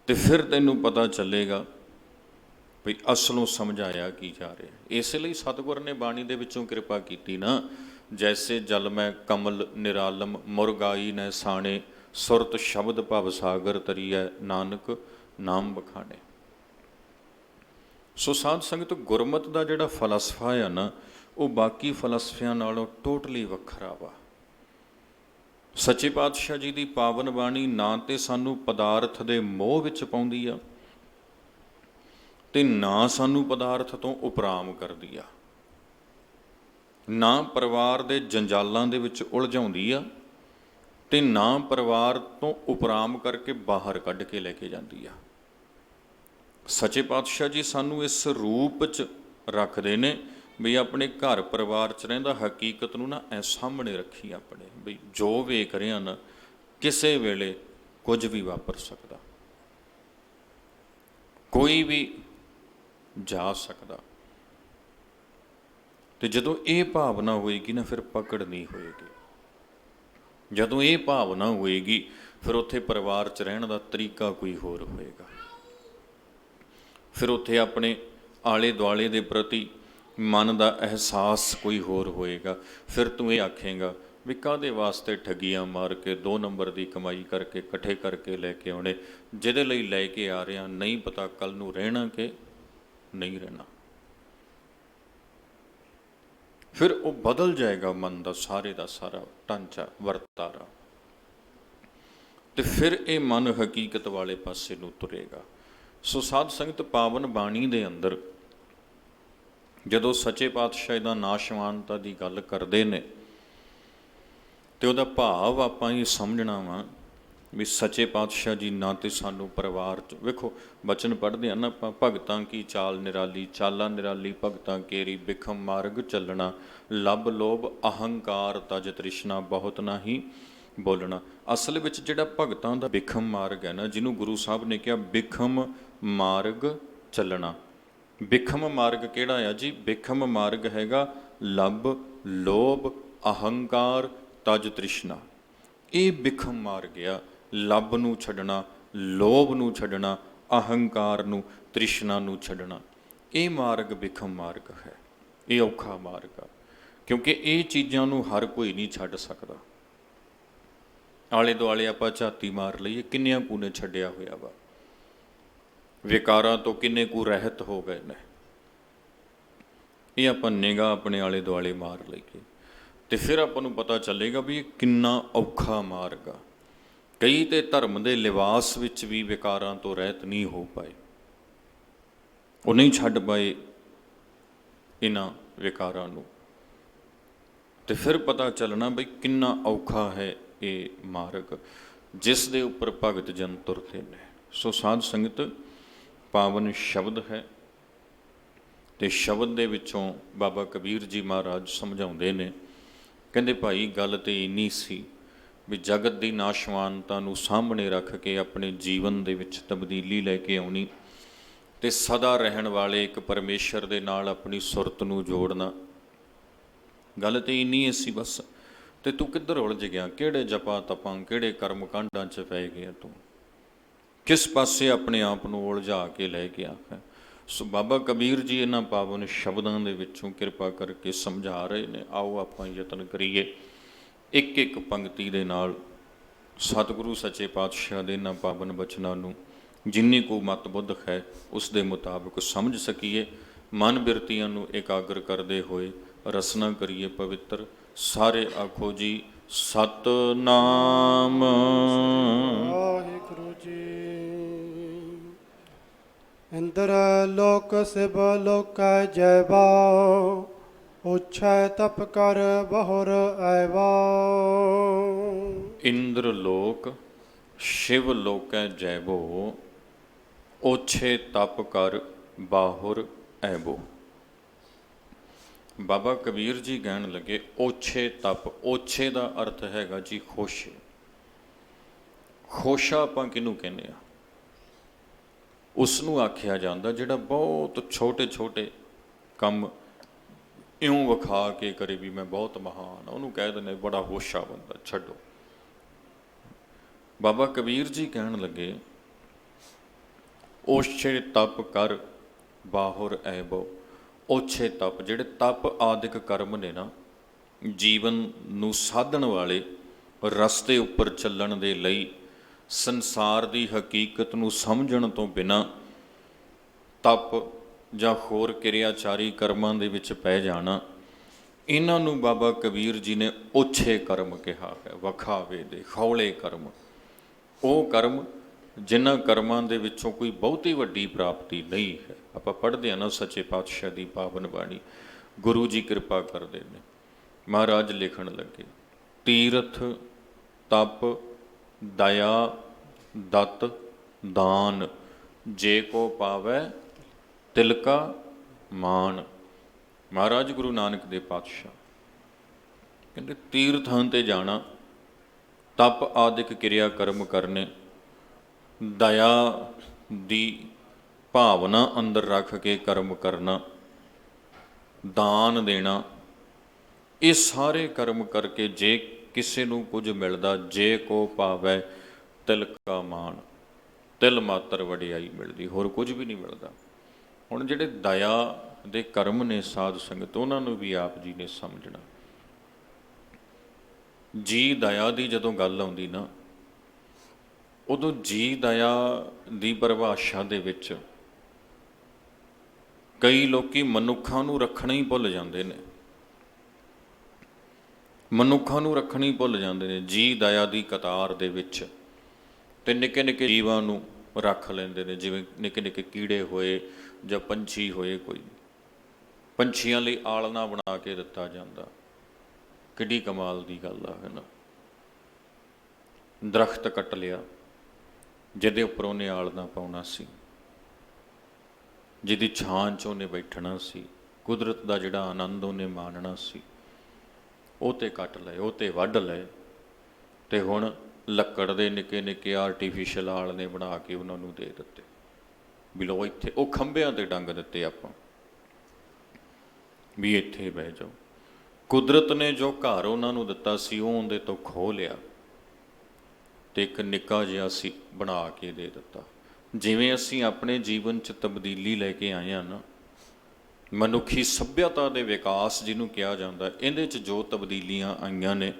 ਤੇ ਫਿਰ ਤੈਨੂੰ ਪਤਾ ਚੱਲੇਗਾ ਵੀ ਅਸਲੋਂ ਸਮਝਾਇਆ ਕੀ ਜਾ ਰਿਹਾ। ਇਸੇ ਲਈ ਸਤਿਗੁਰ ਨੇ ਬਾਣੀ ਦੇ ਵਿੱਚੋਂ ਕਿਰਪਾ ਕੀਤੀ ਨਾ, ਜੈਸੇ ਜਲ ਮੈਂ ਕਮਲ ਨਿਰਾਲਮ ਮੁਰਗਾਈ ਨੈ ਸਾਣੇ, ਸੁਰਤ ਸ਼ਬਦ ਭਵ ਸਾਗਰ ਤਰੀਐ ਨਾਨਕ ਨਾਮ ਬਖਾਣੇ। ਸੋ ਸਾਧ ਸੰਗਤ, ਗੁਰਮਤਿ ਦਾ ਜਿਹੜਾ ਫਲਸਫਾ ਆ ਨਾ, ਉਹ ਬਾਕੀ ਫਲਸਫਿਆਂ ਨਾਲੋਂ ਟੋਟਲੀ ਵੱਖਰਾ ਵਾ। ਸੱਚੇ ਪਾਤਸ਼ਾਹ ਜੀ ਦੀ ਪਾਵਨ ਬਾਣੀ ਨਾ ਤੇ ਸਾਨੂੰ ਪਦਾਰਥ ਦੇ ਮੋਹ ਵਿੱਚ ਪਾਉਂਦੀ ਆ, ਤੇ ਨਾ ਸਾਨੂੰ ਪਦਾਰਥ ਤੋਂ ਉਪਰਾਮ ਕਰਦੀ ਆ, ਨਾ ਪਰਿਵਾਰ ਦੇ ਜੰਜਾਲਾਂ ਦੇ ਵਿੱਚ ਉਲਝਾਉਂਦੀ ਆ, ਤੇ ਨਾ ਪਰਿਵਾਰ ਤੋਂ ਉਪਰਾਮ ਕਰਕੇ ਬਾਹਰ ਕੱਢ ਕੇ ਲੈ ਕੇ ਜਾਂਦੀ ਆ। ਸੱਚੇ ਪਾਤਸ਼ਾਹ ਜੀ ਸਾਨੂੰ ਇਸ ਰੂਪ 'ਚ ਰੱਖਦੇ ਨੇ ਵੀ ਆਪਣੇ ਘਰ ਪਰਿਵਾਰ 'ਚ ਰਹਿੰਦਾ ਹਕੀਕਤ ਨੂੰ ਨਾ ਐ ਸਾਹਮਣੇ ਰੱਖੀ ਆਪਣੇ, ਵੀ ਜੋ ਵੇਖ ਰਿਹਾ ਨਾ ਕਿਸੇ ਵੇਲੇ ਕੁਝ ਵੀ ਵਾਪਰ ਸਕਦਾ, ਕੋਈ ਵੀ ਜਾ ਸਕਦਾ। ਤੇ ਜਦੋਂ ਇਹ ਭਾਵਨਾ ਹੋਏਗੀ ਨਾ, ਫਿਰ ਪਕੜ ਨਹੀਂ ਹੋਏਗੀ। ਜਦੋਂ ਇਹ ਭਾਵਨਾ ਹੋਏਗੀ, ਫਿਰ ਉੱਥੇ ਪਰਿਵਾਰ 'ਚ ਰਹਿਣ ਦਾ ਤਰੀਕਾ ਕੋਈ ਹੋਰ ਹੋਏਗਾ, ਫਿਰ ਉੱਥੇ ਆਪਣੇ ਆਲੇ ਦੁਆਲੇ ਦੇ ਪ੍ਰਤੀ ਮਨ ਦਾ ਅਹਿਸਾਸ ਕੋਈ ਹੋਰ ਹੋਏਗਾ। ਫਿਰ ਤੂੰ ਇਹ ਆਖੇਂਗਾ ਵੀ ਕਾਹਦੇ ਵਾਸਤੇ ਠੱਗੀਆਂ ਮਾਰ ਕੇ 2 ਨੰਬਰ ਦੀ ਕਮਾਈ ਕਰਕੇ ਇਕੱਠੇ ਕਰਕੇ ਲੈ ਕੇ ਆਉਣੇ, ਜਿਹਦੇ ਲਈ ਲੈ ਕੇ ਆ ਰਿਹਾ ਨਹੀਂ ਪਤਾ ਕੱਲ ਨੂੰ ਰਹਿਣਾ ਕਿ ਨਹੀਂ ਰਹਿਣਾ। ਫਿਰ ਉਹ ਬਦਲ ਜਾਏਗਾ ਮਨ ਦਾ ਸਾਰੇ ਦਾ ਸਾਰਾ ਢਾਂਚਾ ਵਰਤਾਰਾ, ਤੇ ਫਿਰ ਇਹ ਮਨ ਹਕੀਕਤ ਵਾਲੇ ਪਾਸੇ ਨੂੰ ਤੁਰੇਗਾ। ਸੋ ਸਾਧ ਸੰਗਤ, ਪਾਵਨ ਬਾਣੀ ਦੇ ਅੰਦਰ ਜਦੋਂ ਸੱਚੇ ਪਾਤਸ਼ਾਹ ਦਾ ਨਾਸ਼ਵਾਨਤਾ ਦੀ ਗੱਲ ਕਰਦੇ ਨੇ, ਤੇ ਉਹਦਾ ਭਾਵ ਆਪਾਂ ਇਹ ਸਮਝਣਾ ਵਾ ਵੀ ਸੱਚੇ ਪਾਤਸ਼ਾਹ ਜੀ ਨਾ ਤੇ ਸਾਨੂੰ ਪਰਿਵਾਰ 'ਚ, ਵੇਖੋ ਬਚਨ ਪੜ੍ਹਦੇ ਹਨ ਆਪਾਂ, ਭਗਤਾਂ ਕੀ ਚਾਲ ਨਿਰਾਲੀ, ਚਾਲਾਂ ਨਿਰਾਲੀ ਭਗਤਾਂ ਕੇਰੀ, ਬਿਖਮ ਮਾਰਗ ਚੱਲਣਾ, ਲੱਭ ਲੋਭ ਅਹੰਕਾਰ ਤਜ ਤ੍ਰਿਸ਼ਨਾ, ਬਹੁਤ ਨਾਹੀਂ ਬੋਲਣਾ। ਅਸਲ ਵਿੱਚ ਜਿਹੜਾ ਭਗਤਾਂ ਦਾ ਬਿਖਮ ਮਾਰਗ ਹੈ ਨਾ, ਜਿਹਨੂੰ ਗੁਰੂ ਸਾਹਿਬ ਨੇ ਕਿਹਾ ਬਿਖਮ ਮਾਰਗ ਚੱਲਣਾ। ਬਿਖਮ ਮਾਰਗ ਕਿਹੜਾ ਆ ਜੀ? ਬਿਖਮ ਮਾਰਗ ਹੈਗਾ ਲੱਭ ਲੋਭ ਅਹੰਕਾਰ ਤਜ ਤ੍ਰਿਸ਼ਨਾ। ਇਹ ਬਿਖਮ ਮਾਰਗ ਆ, ਲੱਭ ਨੂੰ ਛੱਡਣਾ, ਲੋਭ ਨੂੰ ਛੱਡਣਾ, ਅਹੰਕਾਰ ਨੂੰ, ਤ੍ਰਿਸ਼ਨਾ ਨੂੰ ਛੱਡਣਾ। ਇਹ ਮਾਰਗ ਬਿਖਮ ਮਾਰਗ ਹੈ, ਇਹ ਔਖਾ ਮਾਰਗ ਆ, ਕਿਉਂਕਿ ਇਹ ਚੀਜ਼ਾਂ ਨੂੰ ਹਰ ਕੋਈ ਨਹੀਂ ਛੱਡ ਸਕਦਾ। ਆਲੇ ਦੁਆਲੇ ਆਪਾਂ ਝਾਤੀ ਮਾਰ ਲਈਏ, ਕਿੰਨਿਆਂ ਕੁ ਨੇ ਛੱਡਿਆ ਹੋਇਆ ਵਾ, ਵਿਕਾਰਾਂ ਤੋਂ ਕਿੰਨੇ ਕੁ ਰਹਿਤ ਹੋ ਗਏ ਨੇ। ਇਹ ਆਪਾਂ ਨਿਗਾਹ ਆਪਣੇ ਆਲੇ ਦੁਆਲੇ ਮਾਰ ਲਈਏ, ਤੇ ਫਿਰ ਆਪਾਂ ਨੂੰ ਪਤਾ ਚੱਲੇਗਾ ਵੀ ਇਹ ਕਿੰਨਾ ਔਖਾ ਮਾਰਗ ਆ। ਕਈ ਤੇ ਧਰਮ ਦੇ ਲਿਬਾਸ ਵਿੱਚ ਵੀ ਵਿਕਾਰਾਂ ਤੋਂ ਰਹਿਤ ਨਹੀਂ ਹੋ ਪਾਏ, ਉਹ ਨਹੀਂ ਛੱਡ ਪਾਏ ਇਹਨਾਂ ਵਿਕਾਰਾਂ ਨੂੰ, ਤੇ ਫਿਰ ਪਤਾ ਚੱਲਣਾ ਬਈ ਕਿੰਨਾ ਔਖਾ ਹੈ ਇਹ ਮਾਰਗ ਜਿਸ ਦੇ ਉੱਪਰ ਭਗਤ ਜਨ ਤੁਰਦੇ ਨੇ। ਸੋ ਸਾਧ ਸੰਗਤ, ਪਾਵਨ ਸ਼ਬਦ ਹੈ, ਤੇ ਸ਼ਬਦ ਦੇ ਵਿੱਚੋਂ ਬਾਬਾ ਕਬੀਰ ਜੀ ਮਹਾਰਾਜ ਸਮਝਾਉਂਦੇ ਨੇ, ਕਹਿੰਦੇ ਭਾਈ ਗੱਲ ਤੇ ਇੰਨੀ ਸੀ ਵੀ ਜਗਤ ਦੀ ਨਾਸ਼ਵਾਨਤਾ ਨੂੰ ਸਾਹਮਣੇ ਰੱਖ ਕੇ ਆਪਣੇ ਜੀਵਨ ਦੇ ਵਿੱਚ ਤਬਦੀਲੀ ਲੈ ਕੇ ਆਉਣੀ, ਤੇ ਸਦਾ ਰਹਿਣ ਵਾਲੇ ਇੱਕ ਪਰਮੇਸ਼ਰ ਦੇ ਨਾਲ ਆਪਣੀ ਸੁਰਤ ਨੂੰ ਜੋੜਨਾ। ਗੱਲ ਤੇ ਇੰਨੀ ਸੀ ਬਸ। ਤੇ ਤੂੰ ਕਿੱਧਰ ਉਲਝ ਗਿਆ? ਕਿਹੜੇ ਜਪਾ ਤਪਾਂ, ਕਿਹੜੇ ਕਰਮ ਕਾਂਡਾਂ 'ਚ ਪੈ ਗਿਆ ਤੂੰ? ਕਿਸ ਪਾਸੇ ਆਪਣੇ ਆਪ ਨੂੰ ਉਲਝਾ ਕੇ ਲੈ ਗਿਆ ਹੈ? ਸੋ ਬਾਬਾ ਕਬੀਰ ਜੀ ਇਹਨਾਂ ਪਾਵਨ ਸ਼ਬਦਾਂ ਦੇ ਵਿੱਚੋਂ ਕਿਰਪਾ ਕਰਕੇ ਸਮਝਾ ਰਹੇ ਨੇ। ਆਓ ਆਪਾਂ ਯਤਨ ਕਰੀਏ ਇੱਕ ਇੱਕ ਪੰਕਤੀ ਦੇ ਨਾਲ ਸਤਿਗੁਰੂ ਸੱਚੇ ਪਾਤਸ਼ਾਹ ਦੇ ਇਹਨਾਂ ਪਾਵਨ ਬਚਨਾਂ ਨੂੰ ਜਿੰਨੀ ਕੁ ਮਤ ਬੁੱਧ ਹੈ ਉਸ ਦੇ ਮੁਤਾਬਕ ਸਮਝ ਸਕੀਏ। ਮਨ ਬਿਰਤੀਆਂ ਨੂੰ ਇਕਾਗਰ ਕਰਦੇ ਹੋਏ ਰਸਨਾ ਕਰੀਏ ਪਵਿੱਤਰ। ਸਾਰੇ ਆਖੋ ਜੀ ਸਤਿਨਾਮ ਵਾਹਿਗੁਰੂ ਜੀ। ਇੰਦਰ ਲੋਕ ਸਿਵ ਲੋਕੈ ਜੈਵਾ, ਉਛੈ ਤਪ ਕਰ ਬਹੁਰ ਐਵਾ। ਇੰਦਰ ਲੋਕ ਸ਼ਿਵ ਲੋਕੈ ਜੈਬੋ, ਓਛੇ ਤਪ ਕਰ ਬਾਹੁਰ ਐਬੋ। ਬਾਬਾ ਕਬੀਰ ਜੀ ਕਹਿਣ ਲੱਗੇ ਓਛੇ ਤਪ। ਓਛੇ ਦਾ ਅਰਥ ਹੈਗਾ ਜੀ ਖੋਸ਼ੇ। ਖੋਸ਼ਾ ਆਪਾਂ ਕਿਹਨੂੰ ਕਹਿੰਦੇ ਆ? ਉਸ ਨੂੰ ਆਖਿਆ ਜਾਂਦਾ ਜਿਹੜਾ ਬਹੁਤ ਛੋਟੇ ਛੋਟੇ ਕੰਮ ਇਉਂ ਵਿਖਾ ਕੇ ਕਰੇ ਵੀ ਮੈਂ ਬਹੁਤ ਮਹਾਨ, ਉਹਨੂੰ ਕਹਿ ਦਿੰਦੇ ਬੜਾ ਹੋਸ਼ਾ ਬੰਦਾ, ਛੱਡੋ। ਬਾਬਾ ਕਬੀਰ ਜੀ ਕਹਿਣ ਲੱਗੇ, ਓਛੇ ਤਪ ਕਰ ਬਾਹੁਰ ਐਬੋ। ਓਛੇ ਤਪ, ਜਿਹੜੇ ਤਪ ਆਦਿਕ ਕਰਮ ਨੇ ਨਾ, ਜੀਵਨ ਨੂੰ ਸਾਧਣ ਵਾਲੇ, ਰਸਤੇ ਉੱਪਰ ਚੱਲਣ ਦੇ ਲਈ, ਸੰਸਾਰ ਦੀ ਹਕੀਕਤ ਨੂੰ ਸਮਝਣ ਤੋਂ ਬਿਨਾਂ ਤਪ ਜਾਂ ਹੋਰ ਕਿਰਿਆਚਾਰੀ ਕਰਮਾਂ ਦੇ ਵਿੱਚ ਪੈ ਜਾਣਾ, ਇਹਨਾਂ ਨੂੰ ਬਾਬਾ ਕਬੀਰ ਜੀ ਨੇ ਓਛੇ ਕਰਮ ਕਿਹਾ ਹੈ। ਵਖਾਵੇ ਦੇ ਹੌਲੇ ਕਰਮ, ਉਹ ਕਰਮ ਜਿਨ੍ਹਾਂ ਕਰਮਾਂ ਦੇ ਵਿੱਚੋਂ ਕੋਈ ਬਹੁਤੀ ਵੱਡੀ ਪ੍ਰਾਪਤੀ ਨਹੀਂ ਹੈ। ਆਪਾਂ ਪੜ੍ਹਦੇ ਹਾਂ ਨਾ ਸੱਚੇ ਪਾਤਸ਼ਾਹ ਦੀ ਪਾਵਨ ਬਾਣੀ, ਗੁਰੂ ਜੀ ਕਿਰਪਾ ਕਰਦੇ ਨੇ। ਮਹਾਰਾਜ ਲਿਖਣ ਲੱਗੇ, ਤੀਰਥ ਤਪ ਦਇਆ ਦਤ ਦਾਨ, ਜੇ ਕੋ ਪਾਵੈ ਤਿਲਕਾ ਮਾਨ। ਮਹਾਰਾਜ ਗੁਰੂ ਨਾਨਕ ਦੇਵ ਪਾਤਸ਼ਾਹ ਕਹਿੰਦੇ ਤੀਰਥਾਂ ਤੇ ਜਾਣਾ, ਤਪ ਆਦਿਕ ਕਿਰਿਆ ਕਰਮ ਕਰਨੇ, ਦਇਆ ਦੀ ਭਾਵਨਾ ਅੰਦਰ ਰੱਖ ਕੇ ਕਰਮ ਕਰਨਾ, ਦਾਨ ਦੇਣਾ, ਇਹ ਸਾਰੇ ਕਰਮ ਕਰਕੇ ਜੇ ਕਿਸੇ ਨੂੰ ਕੁਝ ਮਿਲਦਾ, ਜੇ ਕੋ ਪਾਵੈ ਤਿਲਕਾ ਮਾਣ, ਤਿਲ ਮਾਤਰ ਵਡਿਆਈ ਮਿਲਦੀ, ਹੋਰ ਕੁਝ ਵੀ ਨਹੀਂ ਮਿਲਦਾ। ਹੁਣ ਜਿਹੜੇ ਦਇਆ ਦੇ ਕਰਮ ਨੇ ਸਾਧ ਸੰਗਤ, ਉਹਨਾਂ ਨੂੰ ਵੀ ਆਪ ਜੀ ਨੇ ਸਮਝਣਾ। ਜੀ ਦਇਆ ਦੀ ਜਦੋਂ ਗੱਲ ਆਉਂਦੀ ਨਾ, ਉਦੋਂ ਜੀ ਦਇਆ ਦੀ ਪਰਿਭਾਸ਼ਾ ਦੇ ਵਿੱਚ ਕਈ ਲੋਕੀ ਮਨੁੱਖਾਂ ਨੂੰ ਰੱਖਣਾ ਹੀ ਭੁੱਲ ਜਾਂਦੇ ਨੇ, ਮਨੁੱਖਾਂ ਨੂੰ ਰੱਖਣਾ ਹੀ ਭੁੱਲ ਜਾਂਦੇ ਨੇ ਜੀ ਦਇਆ ਦੀ ਕਤਾਰ ਦੇ ਵਿੱਚ, ਤੇ ਨਿੱਕੇ ਨਿੱਕੇ ਜੀਵਾਂ ਨੂੰ ਰੱਖ ਲੈਂਦੇ ਨੇ, ਜਿਵੇਂ ਨਿੱਕੇ ਨਿੱਕੇ ਕੀੜੇ ਹੋਏ ਜਾਂ ਪੰਛੀ ਹੋਏ। ਕੋਈ ਪੰਛੀਆਂ ਲਈ ਆਲਣਾ ਬਣਾ ਕੇ ਦਿੱਤਾ ਜਾਂਦਾ, ਕਿੱਡੀ ਕਮਾਲ ਦੀ ਗੱਲ ਆ, ਹੈ ਨਾ। ਦਰਖਤ ਕੱਟ ਲਿਆ ਜਿਹਦੇ ਉੱਪਰ ਉਹਨੇ ਆਲਣਾ ਪਾਉਣਾ ਸੀ, ਜਿਹਦੀ ਛਾਂ 'ਚ ਉਹਨੇ ਬੈਠਣਾ ਸੀ, ਕੁਦਰਤ ਦਾ ਜਿਹੜਾ ਆਨੰਦ ਉਹਨੇ ਮਾਣਨਾ ਸੀ, ਉਹ ਤੇ ਕੱਟ ਲਏ, ਉਹ ਤੇ ਵੱਢ ਲਏ, ਤੇ ਹੁਣ ਲੱਕੜ ਦੇ ਨਿੱਕੇ ਨਿੱਕੇ ਆਰਟੀਫਿਸ਼ਲ ਆਲਣੇ ਬਣਾ ਕੇ ਉਹਨਾਂ ਨੂੰ ਦੇ ਦਿੱਤੇ ਵੀ ਲਓ ਇੱਥੇ, ਉਹ ਖੰਭਿਆਂ ਤੇ ਟੰਗ ਦਿੱਤੇ ਆਪਾਂ ਵੀ ਇੱਥੇ ਬਹਿ ਜਾਓ। ਕੁਦਰਤ ਨੇ ਜੋ ਘਰ ਉਹਨਾਂ ਨੂੰ ਦਿੱਤਾ ਸੀ ਉਹ ਉਹਦੇ ਤੋਂ ਖੋਹ ਲਿਆ ਤੇ ਇੱਕ ਨਿੱਕਾ ਜਿਹਾ ਸੀ ਬਣਾ ਕੇ ਦੇ ਦਿੱਤਾ। ਜਿਵੇਂ ਅਸੀਂ ਆਪਣੇ ਜੀਵਨ 'ਚ ਤਬਦੀਲੀ ਲੈ ਕੇ ਆਏ ਹਾਂ ਨਾ, ਮਨੁੱਖੀ ਸੱਭਿਅਤਾ ਦੇ ਵਿਕਾਸ ਜਿਹਨੂੰ ਕਿਹਾ ਜਾਂਦਾ, ਇਹਦੇ 'ਚ ਜੋ ਤਬਦੀਲੀਆਂ ਆਈਆਂ ਨੇ,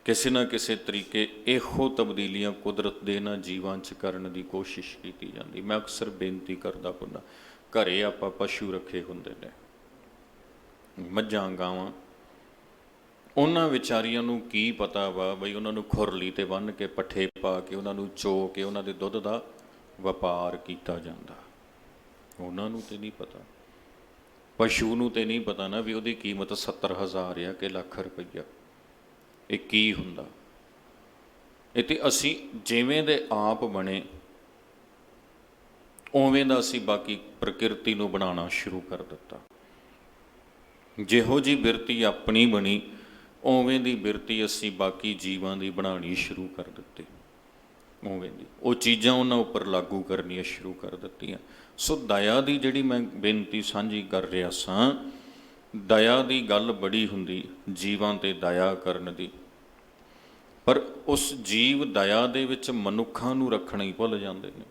ਕਿਸੇ ਨਾ ਕਿਸੇ ਤਰੀਕੇ ਇਹੋ ਤਬਦੀਲੀਆਂ ਕੁਦਰਤ ਦੇ ਇਹਨਾਂ ਜੀਵਾਂ 'ਚ ਕਰਨ ਦੀ ਕੋਸ਼ਿਸ਼ ਕੀਤੀ ਜਾਂਦੀ। ਮੈਂ ਅਕਸਰ ਬੇਨਤੀ ਕਰਦਾ ਹੁੰਦਾ, ਘਰੇ ਆਪਾਂ ਪਸ਼ੂ ਰੱਖੇ ਹੁੰਦੇ ਨੇ, ਮੱਝਾਂ ਗਾਵਾਂ, ਉਹਨਾਂ ਵਿਚਾਰੀਆਂ ਨੂੰ ਕੀ ਪਤਾ ਵਾ ਬਈ ਉਹਨਾਂ ਨੂੰ ਖੁਰਲੀ ਤੇ ਬੰਨ੍ਹ ਕੇ ਪੱਠੇ ਪਾ ਕੇ ਉਹਨਾਂ ਨੂੰ ਚੋ ਕੇ ਉਹਨਾਂ ਦੇ ਦੁੱਧ ਦਾ ਵਪਾਰ ਕੀਤਾ ਜਾਂਦਾ, ਉਹਨਾਂ ਨੂੰ ਤੇ ਨਹੀਂ ਪਤਾ। ਪਸ਼ੂ ਨੂੰ ਤੇ ਨਹੀਂ ਪਤਾ ਨਾ ਵੀ ਉਹਦੀ ਕੀਮਤ 70,000 ਆ ਕਿ ਲੱਖ ਰੁਪਈਆ, ਇਹ ਕੀ ਹੁੰਦਾ। ਇਹ ਤੇ ਅਸੀਂ ਜਿਵੇਂ ਦੇ ਆਪ ਬਣੇ ਉਵੇਂ ਦਾ ਅਸੀਂ ਬਾਕੀ ਪ੍ਰਕਿਰਤੀ ਨੂੰ ਬਣਾਉਣਾ ਸ਼ੁਰੂ ਕਰ ਦਿੱਤਾ। ਜਿਹੋ ਜਿਹੀ ਬਿਰਤੀ ਆਪਣੀ ਬਣੀ, ਉਵੇਂ ਦੀ ਬਿਰਤੀ ਅਸੀਂ ਬਾਕੀ ਜੀਵਾਂ ਦੀ ਬਣਾਉਣੀ ਸ਼ੁਰੂ ਕਰ ਦਿੱਤੀ, ਉਵੇਂ ਦੀ ਉਹ ਚੀਜ਼ਾਂ ਉਹਨਾਂ ਉੱਪਰ ਲਾਗੂ ਕਰਨੀਆਂ ਸ਼ੁਰੂ ਕਰ ਦਿੱਤੀਆਂ। ਸੋ ਦਇਆ ਦੀ ਜਿਹੜੀ ਮੈਂ ਬੇਨਤੀ ਸਾਂਝੀ ਕਰ ਰਿਹਾ ਸਾਂ, ਦਇਆ ਦੀ ਗੱਲ ਬੜੀ ਹੁੰਦੀ, ਜੀਵਾਂ ਤੇ ਦਇਆ ਕਰਨ ਦੀ, ਪਰ ਉਸ ਜੀਵ ਦਇਆ ਦੇ ਵਿੱਚ ਮਨੁੱਖਾਂ ਨੂੰ ਰੱਖਣਾ ਹੀ ਭੁੱਲ ਜਾਂਦੇ ਨੇ।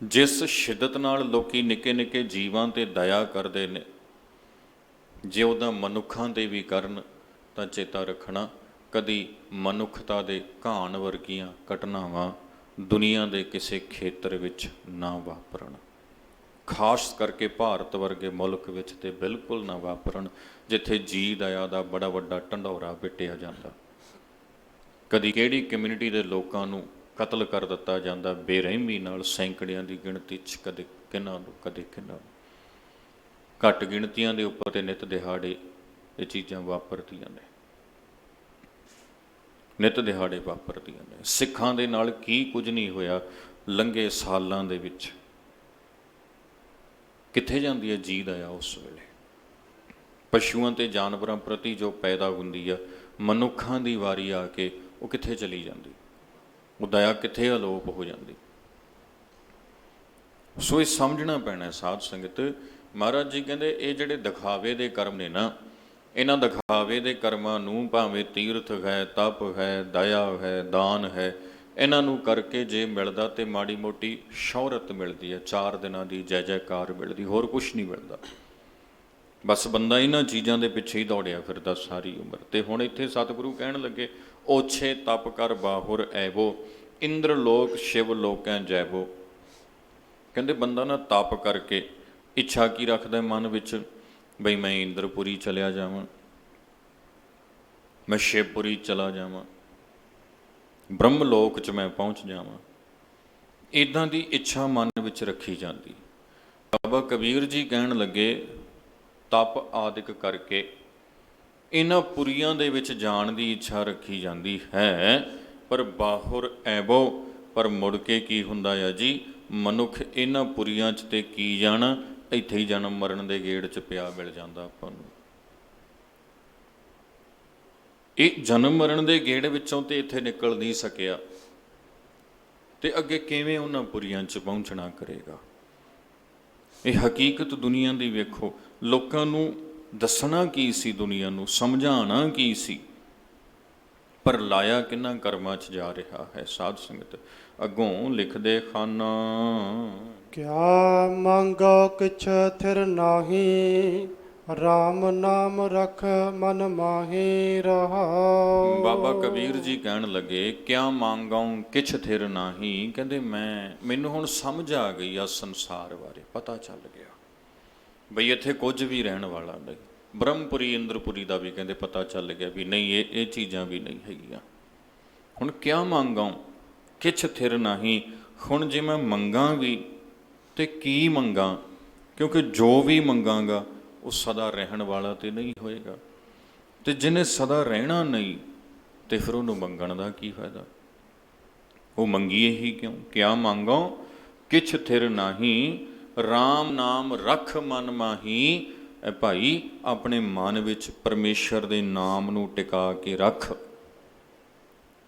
ਜਿਸ ਸ਼ਿੱਦਤ ਨਾਲ ਲੋਕੀ ਨਿੱਕੇ ਨਿੱਕੇ ਜੀਵਾਂ ਤੇ ਦਇਆ ਕਰਦੇ ਨੇ, ਜੇ ਉਹਦਾ ਮਨੁੱਖਾਂ ਤੇ ਵੀ ਕਰਨ ਤਾਂ ਚੇਤਾ ਰੱਖਣਾ, ਕਦੀ ਮਨੁੱਖਤਾ ਦੇ ਘਾਣ ਵਰਗੀਆਂ ਘਟਨਾਵਾਂ ਦੁਨੀਆ ਦੇ ਕਿਸੇ ਖੇਤਰ ਵਿੱਚ ਨਾ ਵਾਪਰਨ, ਖਾਸ ਕਰਕੇ ਭਾਰਤ ਵਰਗੇ ਮੁਲਕ ਵਿੱਚ ਤੇ ਬਿਲਕੁਲ ਨਾ ਵਾਪਰਨ, ਜਿੱਥੇ ਜੀ ਦਇਆ ਦਾ ਬੜਾ ਵੱਡਾ ਢੰਡੋਰਾ ਪਿੱਟਿਆ ਜਾਂਦਾ। ਕਦੀ ਕਿਹੜੀ ਕਮਿਊਨਿਟੀ ਦੇ ਲੋਕਾਂ ਨੂੰ ਕਤਲ ਕਰ ਦਿੱਤਾ ਜਾਂਦਾ ਬੇਰਹਿਮੀ ਨਾਲ, ਸੈਂਕੜਿਆਂ ਦੀ ਗਿਣਤੀ 'ਚ, ਕਦੇ ਕਿਹਨਾਂ ਨੂੰ ਕਦੇ ਕਿਹਨਾਂ ਨੂੰ, ਘੱਟ ਗਿਣਤੀਆਂ ਦੇ ਉੱਪਰ ਤੇ ਨਿੱਤ ਦਿਹਾੜੇ ਇਹ ਚੀਜ਼ਾਂ ਵਾਪਰਦੀਆਂ ਨੇ, ਨਿੱਤ ਦਿਹਾੜੇ ਵਾਪਰਦੀਆਂ ਨੇ। ਸਿੱਖਾਂ ਦੇ ਨਾਲ ਕੀ ਕੁਝ ਨਹੀਂ ਹੋਇਆ ਲੰਘੇ ਸਾਲਾਂ ਦੇ ਵਿੱਚ। ਕਿੱਥੇ ਜਾਂਦੀ ਹੈ ਜੀ ਦਇਆ ਉਸ ਵੇਲੇ? ਪਸ਼ੂਆਂ ਤੇ ਜਾਨਵਰਾਂ ਪ੍ਰਤੀ ਜੋ ਪੈਦਾ ਹੁੰਦੀ ਆ, ਮਨੁੱਖਾਂ ਦੀ ਵਾਰੀ ਆ ਕੇ ਉਹ ਕਿੱਥੇ ਚਲੀ ਜਾਂਦੀ? ਉਹ ਦਇਆ ਕਿੱਥੇ ਅਲੋਪ ਹੋ ਜਾਂਦੀ? ਸੋ ਇਹ ਸਮਝਣਾ ਪੈਣਾ ਸਾਧ ਸੰਗਤ। ਮਹਾਰਾਜ ਜੀ ਕਹਿੰਦੇ ਇਹ ਜਿਹੜੇ ਦਿਖਾਵੇ ਦੇ ਕਰਮ ਨੇ ਨਾ, ਇਹਨਾਂ ਦਿਖਾਵੇ ਦੇ ਕਰਮਾਂ ਨੂੰ, ਭਾਵੇਂ ਤੀਰਥ ਹੈ, ਤਪ ਹੈ, ਦਇਆ ਹੈ, ਦਾਨ ਹੈ, ਇਹਨਾਂ ਨੂੰ ਕਰਕੇ ਜੇ ਮਿਲਦਾ ਤੇ ਮਾੜੀ ਮੋਟੀ ਸ਼ੌਹਰਤ ਮਿਲਦੀ ਹੈ, 4 ਦਿਨਾਂ ਦੀ ਜੈ ਜੈਕਾਰ ਮਿਲਦੀ, ਹੋਰ ਕੁਛ ਨਹੀਂ ਮਿਲਦਾ। ਬਸ ਬੰਦਾ ਇਹਨਾਂ ਚੀਜ਼ਾਂ ਦੇ ਪਿੱਛੇ ਹੀ ਦੌੜਿਆ ਫਿਰਦਾ ਸਾਰੀ ਉਮਰ। ਤੇ ਹੁਣ ਇੱਥੇ ਸਤਿਗੁਰੂ ਕਹਿਣ ਲੱਗੇ, ਓਛੇ ਤਪ ਕਰ ਬਾਹੁਰ ਐਵੋ, ਇੰਦਰ ਲੋਕ ਸ਼ਿਵ ਲੋਕੈਂ ਜੈਵੋ। ਕਹਿੰਦੇ ਬੰਦਾ ਨਾ ਤਪ ਕਰਕੇ ਇੱਛਾ ਕੀ ਰੱਖਦਾ ਮਨ ਵਿੱਚ, ਬਈ ਮੈਂ ਇੰਦਰਪੁਰੀ ਚਲਿਆ ਜਾਵਾਂ, ਮੈਂ ਸ਼ਿਵਪੁਰੀ ਚਲਾ ਜਾਵਾਂ, ਬ੍ਰਹਮ ਲੋਕ 'ਚ ਮੈਂ ਪਹੁੰਚ ਜਾਵਾਂ। ਇੱਦਾਂ ਦੀ ਇੱਛਾ ਮਨ ਵਿੱਚ ਰੱਖੀ ਜਾਂਦੀ। ਬਾਬਾ ਕਬੀਰ ਜੀ ਕਹਿਣ ਲੱਗੇ, ਤਪ ਆਦਿਕ ਕਰਕੇ ਇਹਨਾਂ ਪੁਰੀਆਂ ਦੇ ਵਿੱਚ ਜਾਣ ਦੀ ਇੱਛਾ ਰੱਖੀ ਜਾਂਦੀ ਹੈ, ਪਰ ਬਾਹੁਰ ਐਵੋ, ਪਰ ਮੁੜ ਕੇ ਕੀ ਹੁੰਦਾ ਆ ਜੀ, ਮਨੁੱਖ ਇਹਨਾਂ ਪੁਰੀਆਂ 'ਚ ਤੇ ਕੀ ਜਾਣਾ, ਇੱਥੇ ਹੀ ਜਨਮ ਮਰਨ ਦੇ ਗੇੜ 'ਚ ਪਿਆ ਮਿਲ ਜਾਂਦਾ ਆਪਾਂ ਨੂੰ। ਇਹ ਜਨਮ ਮਰਨ ਦੇ ਗੇੜ ਵਿੱਚੋਂ ਤੇ ਇੱਥੇ ਨਿਕਲ ਨਹੀਂ ਸਕਿਆ, ਤੇ ਅੱਗੇ ਕਿਵੇਂ ਉਹਨਾਂ ਪੁਰੀਆਂ 'ਚ ਪਹੁੰਚਣਾ ਕਰੇਗਾ। ਇਹ ਹਕੀਕਤ ਦੁਨੀਆ ਦੀ ਵੇਖੋ, ਲੋਕਾਂ ਨੂੰ ਦੱਸਣਾ ਕੀ ਸੀ, ਦੁਨੀਆ ਨੂੰ ਸਮਝਾਉਣਾ ਕੀ ਸੀ, ਪਰ ਲਾਇਆ ਕਿੰਨਾ ਕਰਮਾਂ 'ਚ ਜਾ ਰਿਹਾ ਹੈ। ਸਾਧ ਸੰਗਤ ਅੱਗੋਂ ਲਿਖਦੇ ਖਾਨਾ, ਕਿਆ ਮੰਗੋ ਕਿਛ ਥਿਰ ਨਾਹੀ, ਰਾਮ ਨਾਮ ਰਖ ਮਨ ਮਾਹੀ ਰਹਾਉ। ਬਾਬਾ ਕਬੀਰ ਜੀ ਕਹਿਣ ਲੱਗੇ, ਕਿਆ ਮੰਗਾਂ ਕਿਛ ਥਿਰ ਨਾਹੀ। ਕਹਿੰਦੇ ਮੈਨੂੰ ਹੁਣ ਸਮਝ ਆ ਗਈ ਆ ਸੰਸਾਰ ਬਾਰੇ, ਪਤਾ ਚੱਲ ਗਿਆ ਬਈ ਇੱਥੇ ਕੁਝ ਵੀ ਰਹਿਣ ਵਾਲਾ ਨਹੀਂ। ਬ੍ਰਹਮਪੁਰੀ ਇੰਦਰਪੁਰੀ ਦਾ ਵੀ ਕਹਿੰਦੇ ਪਤਾ ਚੱਲ ਗਿਆ ਵੀ ਨਹੀਂ, ਇਹ ਚੀਜ਼ਾਂ ਵੀ ਨਹੀਂ ਹੈਗੀਆਂ। ਹੁਣ ਕਿਆ ਮੰਗਾਂ ਕਿਛ ਥਿਰ ਨਾਹੀ। ਹੁਣ ਜੇ ਮੈਂ ਮੰਗਾਂ ਵੀ ਤੇ ਕੀ ਮੰਗਾਂ, ਕਿਉਂਕਿ ਜੋ ਵੀ ਮੰਗਾਂਗਾ ਉਹ ਸਦਾ ਰਹਿਣ ਵਾਲਾ ਤੇ ਨਹੀਂ ਹੋਏਗਾ, ਤੇ ਜਿਹਨੇ ਸਦਾ ਰਹਿਣਾ ਨਹੀਂ ਤੇ ਫਿਰ ਉਹਨੂੰ ਮੰਗਣ ਦਾ ਕੀ ਫਾਇਦਾ। ਉਹ ਮੰਗੀਏ ਹੀ ਕਿਉਂ। ਕਿਆ ਮੰਗੋ ਕਿਛ ਥਿਰ ਨਾਹੀ, ਰਾਮ ਨਾਮ ਰਖ ਮਨ ਮਾਹੀ। ਭਾਈ ਆਪਣੇ ਮਨ ਵਿੱਚ ਪਰਮੇਸ਼ਰ ਦੇ ਨਾਮ ਨੂੰ ਟਿਕਾ ਕੇ ਰੱਖ।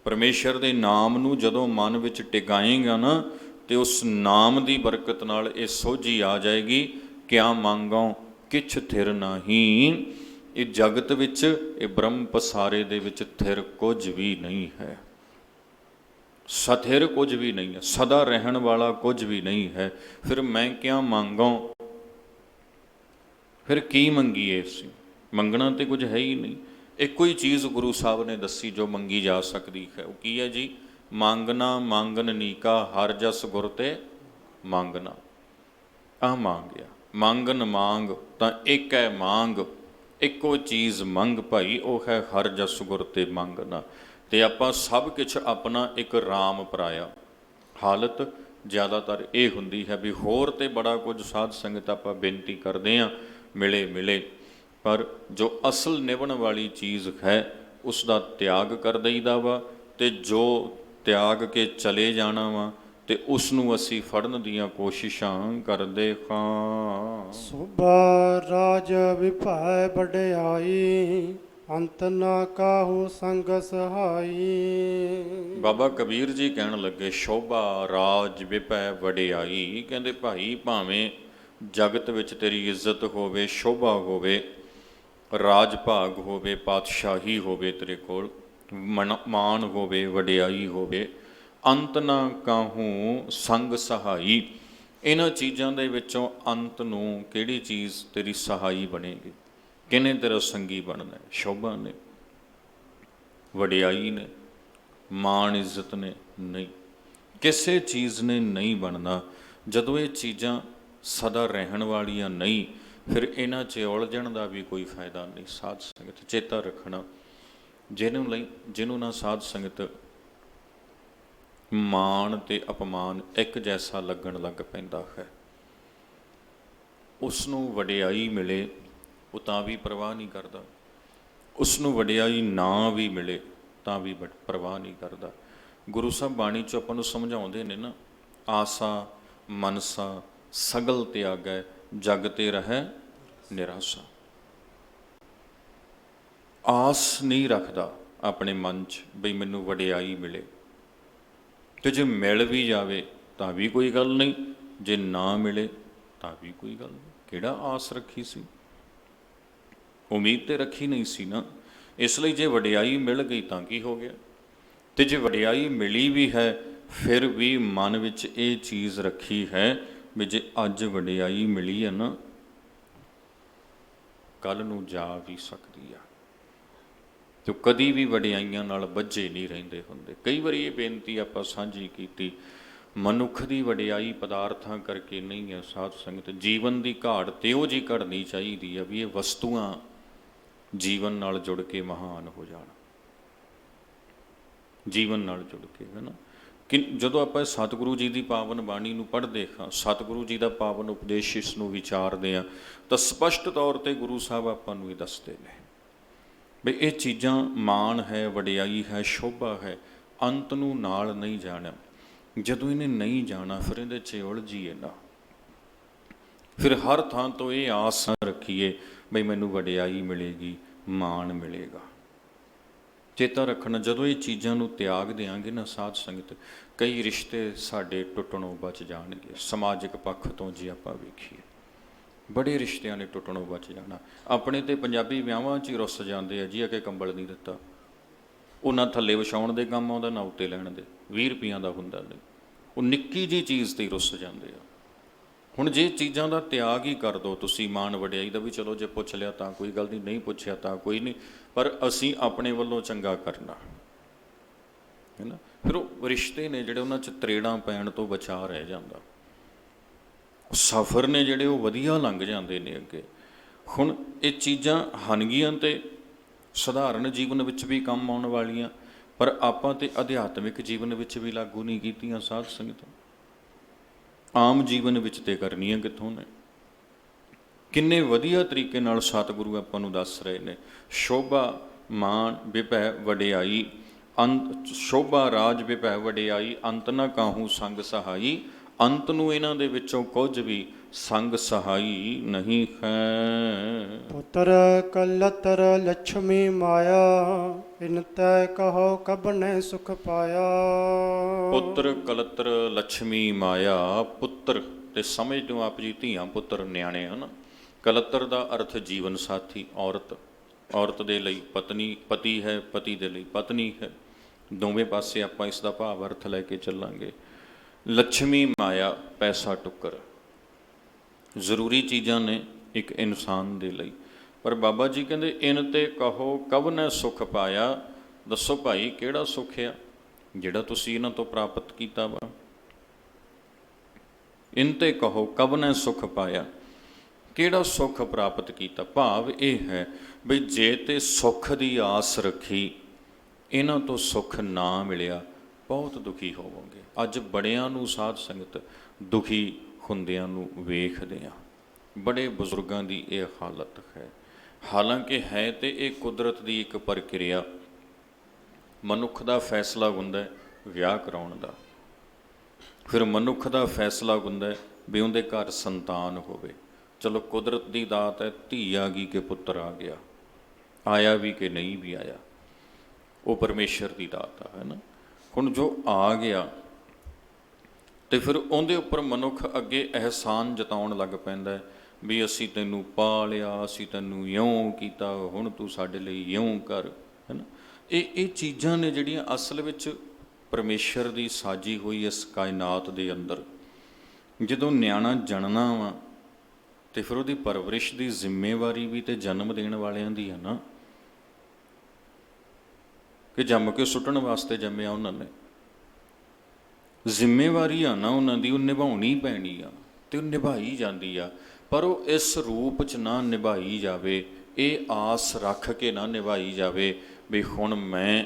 ਪਰਮੇਸ਼ਰ ਦੇ ਨਾਮ ਨੂੰ ਜਦੋਂ ਮਨ ਵਿੱਚ ਟਿਕਾਏਗਾ ਨਾ, ਤੇ ਉਸ ਨਾਮ ਦੀ ਬਰਕਤ ਨਾਲ ਇਹ ਸੋਝੀ ਆ ਜਾਏਗੀ। ਕਿਆ ਮੰਗੋ ਕਿਛ ਥਿਰ ਨਾਹੀ। ਇਹ ਜਗਤ ਵਿੱਚ, ਇਹ ਬ੍ਰਹਮ ਪਸਾਰੇ ਦੇ ਵਿੱਚ ਥਿਰ ਕੁਝ ਵੀ ਨਹੀਂ ਹੈ, ਸਥਿਰ ਕੁਝ ਵੀ ਨਹੀਂ ਹੈ, ਸਦਾ ਰਹਿਣ ਵਾਲਾ ਕੁਝ ਵੀ ਨਹੀਂ ਹੈ। ਫਿਰ ਮੈਂ ਕਿਆ ਮੰਗੋ, ਫਿਰ ਕੀ ਮੰਗੀਏ ਅਸੀਂ। ਮੰਗਣਾ ਤੇ ਕੁਝ ਹੈ ਹੀ ਨਹੀਂ। ਇੱਕੋ ਹੀ ਚੀਜ਼ ਗੁਰੂ ਸਾਹਿਬ ਨੇ ਦੱਸੀ ਜੋ ਮੰਗੀ ਜਾ ਸਕਦੀ ਹੈ। ਉਹ ਕੀ ਹੈ ਜੀ, ਮੰਗਣਾ ਮੰਗਨ ਨੀਕਾ, ਹਰ ਜਸ ਗੁਰ ਤੇ ਮੰਗਣਾ। ਆਹ ਮੰਗਿਆ, ਮੰਗਨ ਮੰਗ ਤਾਂ ਇੱਕ ਹੈ ਮੰਗ, ਇੱਕੋ ਚੀਜ਼ ਮੰਗ ਭਾਈ, ਉਹ ਹੈ ਹਰ ਜਸ ਗੁਰ ਤੇ ਮੰਗਣਾ। ਤੇ ਆਪਾਂ ਸਭ ਕੁਛ ਆਪਣਾ ਇੱਕ ਰਾਮ ਪਰਾਇਆ। ਹਾਲਤ ਜ਼ਿਆਦਾਤਰ ਇਹ ਹੁੰਦੀ ਹੈ ਵੀ ਹੋਰ ਤੇ ਬੜਾ ਕੁਝ ਸਾਧ ਸੰਗਤ ਆਪਾਂ ਬੇਨਤੀ ਕਰਦੇ ਹਾਂ, ਮਿਲੇ, ਪਰ ਜੋ ਅਸਲ ਨਿਭਣ ਵਾਲੀ ਚੀਜ਼ ਹੈ ਉਸ ਦਾ ਤਿਆਗ ਕਰ ਦਈਦਾ ਵਾ, ਤੇ ਜੋ ਤਿਆਗ ਕੇ ਚਲੇ ਜਾਣਾ ਵਾ ਤੇ ਉਸ ਨੂੰ ਅਸੀਂ ਫੜਨ ਦੀਆਂ ਕੋਸ਼ਿਸ਼ਾਂ ਕਰਦੇ ਹਾਂ। ਸੋਭਾ ਰਾਜ ਵਿਭੈ ਵਡਿਆਈ, ਅੰਤ ਨਾ ਕਾਹੂ ਸੰਗ ਸਹਾਈ। ਬਾਬਾ ਕਬੀਰ ਜੀ ਕਹਿਣ ਲੱਗੇ, ਸ਼ੋਭਾ ਰਾਜ ਵਿਭੈ ਵਡਿਆਈ। ਕਹਿੰਦੇ ਭਾਈ ਭਾਵੇਂ ਜਗਤ ਵਿੱਚ ਤੇਰੀ ਇੱਜ਼ਤ ਹੋਵੇ, ਸ਼ੋਭਾ ਹੋਵੇ, ਰਾਜ ਭਾਗ ਹੋਵੇ, ਪਾਤਸ਼ਾਹੀ ਹੋਵੇ, ਤੇਰੇ ਕੋਲ ਮਾਣ ਹੋਵੇ, ਵਡਿਆਈ ਹੋਵੇ, ਅੰਤ ਨਾ ਕਾਹੂ ਸੰਗ ਸਹਾਈ। ਇਹਨਾਂ ਚੀਜ਼ਾਂ ਦੇ ਵਿੱਚੋਂ ਅੰਤ ਨੂੰ ਕਿਹੜੀ ਚੀਜ਼ ਤੇਰੀ ਸਹਾਈ ਬਣੇਗੀ, ਕਿਹਨੇ ਤੇਰਾ ਸੰਗੀ ਬਣਨਾ। ਸ਼ੋਭਾ ਨੇ, ਵਡਿਆਈ ਨੇ, ਮਾਣ ਇੱਜ਼ਤ ਨੇ ਨਹੀਂ, ਕਿਸੇ ਚੀਜ਼ ਨੇ ਨਹੀਂ ਬਣਨਾ। ਜਦੋਂ ਇਹ ਚੀਜ਼ਾਂ ਸਦਾ ਰਹਿਣ ਵਾਲੀਆਂ ਨਹੀਂ, ਫਿਰ ਇਹਨਾਂ 'ਚ ਉਲਝਣ ਦਾ ਵੀ ਕੋਈ ਫਾਇਦਾ ਨਹੀਂ। ਸਾਧ ਸੰਗਤ ਚੇਤਾ ਰੱਖਣਾ, ਜਿਹਨੂੰ ਨਾ ਸਾਧ ਸੰਗਤ ਮਾਣ ਤੇ ਅਪਮਾਨ ਇੱਕ ਜੈਸਾ ਲੱਗਣ ਲੱਗ ਪੈਂਦਾ ਹੈ, ਉਸ ਨੂੰ ਵਡਿਆਈ ਮਿਲੇ ਉਹ ਤਾਂ ਵੀ ਪਰਵਾਹ ਨਹੀਂ ਕਰਦਾ, ਉਸ ਨੂੰ ਵਡਿਆਈ ਨਾ ਵੀ ਮਿਲੇ ਤਾਂ ਵੀ ਪਰਵਾਹ ਨਹੀਂ ਕਰਦਾ। ਗੁਰੂ ਸਾਹਿਬ ਬਾਣੀ 'ਚ ਆਪਾਂ ਨੂੰ ਸਮਝਾਉਂਦੇ ਨੇ ਨਾ, ਆਸਾ ਮਨਸਾ ਸਗਲ ਤਿਆਗੈ, ਜਗ ਤੇ ਰਹਿ ਨਿਰਾਸਾ। ਆਸ ਨਹੀਂ ਰੱਖਦਾ ਆਪਣੇ ਮਨ 'ਚ ਬਈ ਮੈਨੂੰ ਵਡਿਆਈ ਮਿਲੇ, ਤੇ ਜੇ ਮਿਲ ਵੀ ਜਾਵੇ ਤਾਂ ਵੀ ਕੋਈ ਗੱਲ ਨਹੀਂ, ਜੇ ਨਾ ਮਿਲੇ ਤਾਂ ਵੀ ਕੋਈ ਗੱਲ ਨਹੀਂ। ਕਿਹੜਾ ਆਸ ਰੱਖੀ ਸੀ? ਉਮੀਦ ਤੇ ਰੱਖੀ ਨਹੀਂ ਸੀ ਨਾ। ਇਸ ਲਈ ਜੇ ਵਡਿਆਈ ਮਿਲ ਗਈ ਤਾਂ ਕੀ ਹੋ ਗਿਆ? ਤੇ ਜੇ ਵਡਿਆਈ ਮਿਲੀ ਵੀ ਹੈ, ਫਿਰ ਵੀ ਮਨ ਵਿੱਚ ਇਹ ਚੀਜ਼ ਰੱਖੀ ਹੈ ਵੀ ਜੇ ਅੱਜ ਵਡਿਆਈ ਮਿਲੀ ਹੈ ਨਾ, ਕੱਲ੍ਹ ਨੂੰ ਜਾ ਵੀ ਸਕਦੀ ਆ। ਤੇ ਕਦੀ ਵੀ ਵਡਿਆਈਆਂ ਨਾਲ ਬੱਝੇ ਨਹੀਂ ਰਹਿੰਦੇ ਹੁੰਦੇ। ਕਈ ਵਾਰੀ ਇਹ ਬੇਨਤੀ ਆਪਾਂ ਸਾਂਝੀ ਕੀਤੀ, ਮਨੁੱਖ ਦੀ ਵਡਿਆਈ ਪਦਾਰਥਾਂ ਕਰਕੇ ਨਹੀਂ ਹੈ ਸਾਧ ਸੰਗਤ। ਜੀਵਨ ਦੀ ਘਾਟ ਤੇ ਉਹ ਜਿਹੀ ਘੜਨੀ ਚਾਹੀਦੀ ਹੈ ਵੀ ਇਹ ਵਸਤੂਆਂ ਜੀਵਨ ਨਾਲ ਜੁੜ ਕੇ ਮਹਾਨ ਹੋ ਜਾਣ, ਜੀਵਨ ਨਾਲ ਜੁੜ ਕੇ, ਹੈ ਨਾ। ਕਿ ਜਦੋਂ ਆਪਾਂ ਸਤਿਗੁਰੂ ਜੀ ਦੀ ਪਾਵਨ ਬਾਣੀ ਨੂੰ ਪੜ੍ਹਦੇ ਹਾਂ, ਸਤਿਗੁਰੂ ਜੀ ਦਾ ਪਾਵਨ ਉਪਦੇਸ਼ ਇਸ ਨੂੰ ਵਿਚਾਰਦੇ ਹਾਂ, ਤਾਂ ਸਪਸ਼ਟ ਤੌਰ 'ਤੇ ਗੁਰੂ ਸਾਹਿਬ ਆਪਾਂ ਨੂੰ ਇਹ ਦੱਸਦੇ ਨੇ ਵੀ ਇਹ ਚੀਜ਼ਾਂ ਮਾਣ ਹੈ, ਵਡਿਆਈ ਹੈ, ਸ਼ੋਭਾ ਹੈ, ਅੰਤ ਨੂੰ ਨਾਲ ਨਹੀਂ ਜਾਣਾ। ਜਦੋਂ ਇਹਨੇ ਨਹੀਂ ਜਾਣਾ ਫਿਰ ਇਹਦੇ 'ਚ ਉਲਝੀਏ ਨਾ। ਫਿਰ ਹਰ ਥਾਂ ਤੋਂ ਇਹ ਆਸ ਰੱਖੀਏ ਬਈ ਮੈਨੂੰ ਵਡਿਆਈ ਮਿਲੇਗੀ, ਮਾਣ ਮਿਲੇਗਾ। ਚੇਤਾ ਰੱਖਣਾ, ਜਦੋਂ ਇਹ ਚੀਜ਼ਾਂ ਨੂੰ ਤਿਆਗ ਦਿਆਂਗੇ ਨਾ ਸਾਧ ਸੰਗਤ, ਕਈ ਰਿਸ਼ਤੇ ਸਾਡੇ ਟੁੱਟਣੋਂ ਬਚ ਜਾਣਗੇ। ਸਮਾਜਿਕ ਪੱਖ ਤੋਂ ਜੇ ਆਪਾਂ ਵੇਖੀਏ, ਬੜੇ ਰਿਸ਼ਤਿਆਂ ਨੇ ਟੁੱਟਣੋਂ ਬਚ ਜਾਣਾ। ਆਪਣੇ ਤੇ ਪੰਜਾਬੀ ਵਿਆਹਾਂ 'ਚ ਹੀ ਰੁੱਸ ਜਾਂਦੇ ਆ ਜੀ, ਕਿ ਕੰਬਲ ਨਹੀਂ ਦਿੱਤਾ। ਉਹ ਨਾ ਥੱਲੇ ਵਿਛਾਉਣ ਦੇ ਕੰਮ ਆਉਂਦਾ, ਨਾ ਉੱਤੇ ਲੈਣ ਦੇ। 20 ਰੁਪਈਆਂ ਦਾ ਹੁੰਦਾ ਨਹੀਂ, ਉਹ ਨਿੱਕੀ ਜਿਹੀ ਚੀਜ਼ 'ਤੇ ਹੀ ਰੁੱਸ ਜਾਂਦੇ ਆ। ਹੁਣ ਜੇ ਚੀਜ਼ਾਂ ਦਾ ਤਿਆਗ ਹੀ ਕਰ ਦਿਓ ਤੁਸੀਂ, ਮਾਣ ਵਡਿਆਈ ਦਾ ਵੀ ਚਲੋ ਜੇ ਪੁੱਛ ਲਿਆ ਤਾਂ ਕੋਈ ਗੱਲ ਨਹੀਂ, ਨਹੀਂ ਪੁੱਛਿਆ ਤਾਂ ਕੋਈ ਨਹੀਂ, ਪਰ ਅਸੀਂ ਆਪਣੇ ਵੱਲੋਂ ਚੰਗਾ ਕਰਨਾ, ਹੈ ਨਾ। ਫਿਰ ਉਹ ਰਿਸ਼ਤੇ ਨੇ ਜਿਹੜੇ ਉਹਨਾਂ 'ਚ ਤਰੇੜਾਂ ਪੈਣ ਤੋਂ ਬਚਾ ਰਹਿ ਜਾਂਦਾ। ਸਫ਼ਰ ਨੇ ਜਿਹੜੇ ਉਹ ਵਧੀਆ ਲੰਘ ਜਾਂਦੇ ਨੇ ਅੱਗੇ। ਹੁਣ ਇਹ ਚੀਜ਼ਾਂ ਹਨਗੀਆਂ ਤੇ ਸਧਾਰਨ ਜੀਵਨ ਵਿੱਚ ਵੀ ਕੰਮ ਆਉਣ ਵਾਲੀਆਂ, ਪਰ ਆਪਾਂ ਤੇ ਅਧਿਆਤਮਿਕ ਜੀਵਨ ਵਿੱਚ ਵੀ ਲਾਗੂ ਨਹੀਂ ਕੀਤੀਆਂ ਸਾਧ ਸੰਗਤ। ਆਮ ਜੀਵਨ ਵਿੱਚ ਤੇ ਕਰਨੀਆਂ ਕਿੱਥੋਂ ਨੇ? ਕਿੰਨੇ ਵਧੀਆ ਤਰੀਕੇ ਨਾਲ ਸਤਿਗੁਰੂ ਆਪਾਂ ਨੂੰ ਦੱਸ ਰਹੇ ਨੇ। ਸ਼ੋਭਾ, ਮਾਣ, ਵਿਭੈ, ਵਡਿਆਈ, ਅੰਤ। ਸ਼ੋਭਾ, ਰਾਜ, ਵਿਭੈ, ਵਡਿਆਈ, ਅੰਤ ਨਾ ਕਾਹੂ ਸੰਗ ਸਹਾਈ। ਅੰਤ ਨੂੰ ਇਹਨਾਂ ਦੇ ਵਿੱਚੋਂ ਕੁਝ ਵੀ ਸੰਗ ਸਹਾਈ ਨਹੀਂ ਹੈ। ਪੁੱਤਰ ਕਲਤਰ ਲక్ష్ਮੀ ਮਾਇਆ, ਇਨ ਤੈ ਕਹੋ ਕਬਨੇ ਸੁਖ ਪਾਇਆ। ਪੁੱਤਰ ਕਲਤਰ ਲక్ష్ਮੀ ਮਾਇਆ। ਪੁੱਤਰ ਤੇ ਸਮਝ ਦਿਓ ਆਪ ਜੀ, ਧੀਆਂ ਪੁੱਤਰ ਨਿਆਣੇ ਹਨ। ਕਲਤਰ ਦਾ ਅਰਥ ਜੀਵਨ ਸਾਥੀ, ਔਰਤ। ਔਰਤ ਦੇ ਲਈ ਪਤਨੀ, ਪਤੀ ਹੈ, ਪਤੀ ਦੇ ਲਈ ਪਤਨੀ ਹੈ। ਦੋਵੇਂ ਪਾਸੇ ਆਪਾਂ ਇਸ ਦਾ ਭਾਵ ਅਰਥ ਲੈ ਕੇ ਚੱਲਾਂਗੇ। ਲక్ష్ਮੀ ਮਾਇਆ, ਪੈਸਾ ਟੁੱਕਰ, ਜ਼ਰੂਰੀ ਚੀਜ਼ਾਂ ਨੇ ਇੱਕ ਇਨਸਾਨ ਦੇ ਲਈ। ਪਰ ਬਾਬਾ ਜੀ ਕਹਿੰਦੇ ਇਨ ਤੇ ਕਹੋ ਕਬ ਨੇ ਸੁਖ ਪਾਇਆ। ਦੱਸੋ ਭਾਈ ਕਿਹੜਾ ਸੁੱਖ ਆ ਜਿਹੜਾ ਤੁਸੀਂ ਇਹਨਾਂ ਤੋਂ ਪ੍ਰਾਪਤ ਕੀਤਾ ਵਾ? ਇਨ ਤੇ ਕਹੋ ਕਬ ਨੇ ਸੁਖ ਪਾਇਆ, ਕਿਹੜਾ ਸੁੱਖ ਪ੍ਰਾਪਤ ਕੀਤਾ? ਭਾਵ ਇਹ ਹੈ ਬਈ ਜੇ ਤੇ ਸੁੱਖ ਦੀ ਆਸ ਰੱਖੀ, ਇਹਨਾਂ ਤੋਂ ਸੁੱਖ ਨਾ ਮਿਲਿਆ, ਬਹੁਤ ਦੁਖੀ ਹੋਵੋਗੇ। ਅੱਜ ਬੜਿਆਂ ਨੂੰ ਸਾਧ ਸੰਗਤ ਦੁਖੀ ਹੁੰਦਿਆਂ ਨੂੰ ਵੇਖਦੇ ਹਾਂ। ਬੜੇ ਬਜ਼ੁਰਗਾਂ ਦੀ ਇਹ ਹਾਲਤ ਹੈ। ਹਾਲਾਂਕਿ ਹੈ ਤੇ ਇਹ ਕੁਦਰਤ ਦੀ ਇੱਕ ਪ੍ਰਕਿਰਿਆ। ਮਨੁੱਖ ਦਾ ਫੈਸਲਾ ਹੁੰਦਾ ਵਿਆਹ ਕਰਾਉਣ ਦਾ, ਫਿਰ ਮਨੁੱਖ ਦਾ ਫੈਸਲਾ ਹੁੰਦਾ ਵੀ ਉਹਦੇ ਘਰ ਸੰਤਾਨ ਹੋਵੇ। ਚਲੋ ਕੁਦਰਤ ਦੀ ਦਾਤ ਹੈ, ਧੀ ਆ ਗਈ ਕਿ ਪੁੱਤਰ ਆ ਗਿਆ, ਆਇਆ ਵੀ ਕਿ ਨਹੀਂ ਵੀ ਆਇਆ, ਉਹ ਪਰਮੇਸ਼ਰ ਦੀ ਦਾਤ ਆ, ਹੈ ਨਾ। ਹੁਣ ਜੋ ਆ ਗਿਆ ਤੇ ਫਿਰ ਉਹਦੇ ਉੱਪਰ ਮਨੁੱਖ ਅੱਗੇ ਅਹਿਸਾਨ ਜਤਾਉਣ ਲੱਗ ਪੈਂਦਾ ਵੀ ਅਸੀਂ ਤੈਨੂੰ ਪਾਲਿਆ, ਅਸੀਂ ਤੈਨੂੰ ਇਉਂ ਕੀਤਾ, ਹੁਣ ਤੂੰ ਸਾਡੇ ਲਈ ਇਉਂ ਕਰ, ਹੈ ਨਾ। ਇਹ ਚੀਜ਼ਾਂ ਨੇ ਜਿਹੜੀਆਂ ਅਸਲ ਵਿੱਚ ਪਰਮੇਸ਼ਰ ਦੀ ਸਾਜੀ ਹੋਈ ਇਸ ਕਾਇਨਾਤ ਦੇ ਅੰਦਰ। ਜਦੋਂ ਨਿਆਣਾ ਜਣਨਾ ਵਾ ਤੇ ਫਿਰ ਉਹਦੀ ਪਰਵਰਿਸ਼ ਦੀ ਜ਼ਿੰਮੇਵਾਰੀ ਵੀ ਤੇ ਜਨਮ ਦੇਣ ਵਾਲਿਆਂ ਦੀ ਹੈ ਨਾ, ਕਿ ਜੰਮ ਕੇ ਸੁੱਟਣ ਵਾਸਤੇ ਜੰਮਿਆ ਉਹਨਾਂ ਨੇ। ਜ਼ਿੰਮੇਵਾਰੀ ਆ ਨਾ ਉਹਨਾਂ ਦੀ, ਉਹ ਨਿਭਾਉਣੀ ਪੈਣੀ ਆ ਤੇ ਉਹ ਨਿਭਾਈ ਜਾਂਦੀ ਆ। ਪਰ ਉਹ ਇਸ ਰੂਪ 'ਚ ਨਾ ਨਿਭਾਈ ਜਾਵੇ, ਇਹ ਆਸ ਰੱਖ ਕੇ ਨਾ ਨਿਭਾਈ ਜਾਵੇ ਵੀ ਹੁਣ ਮੈਂ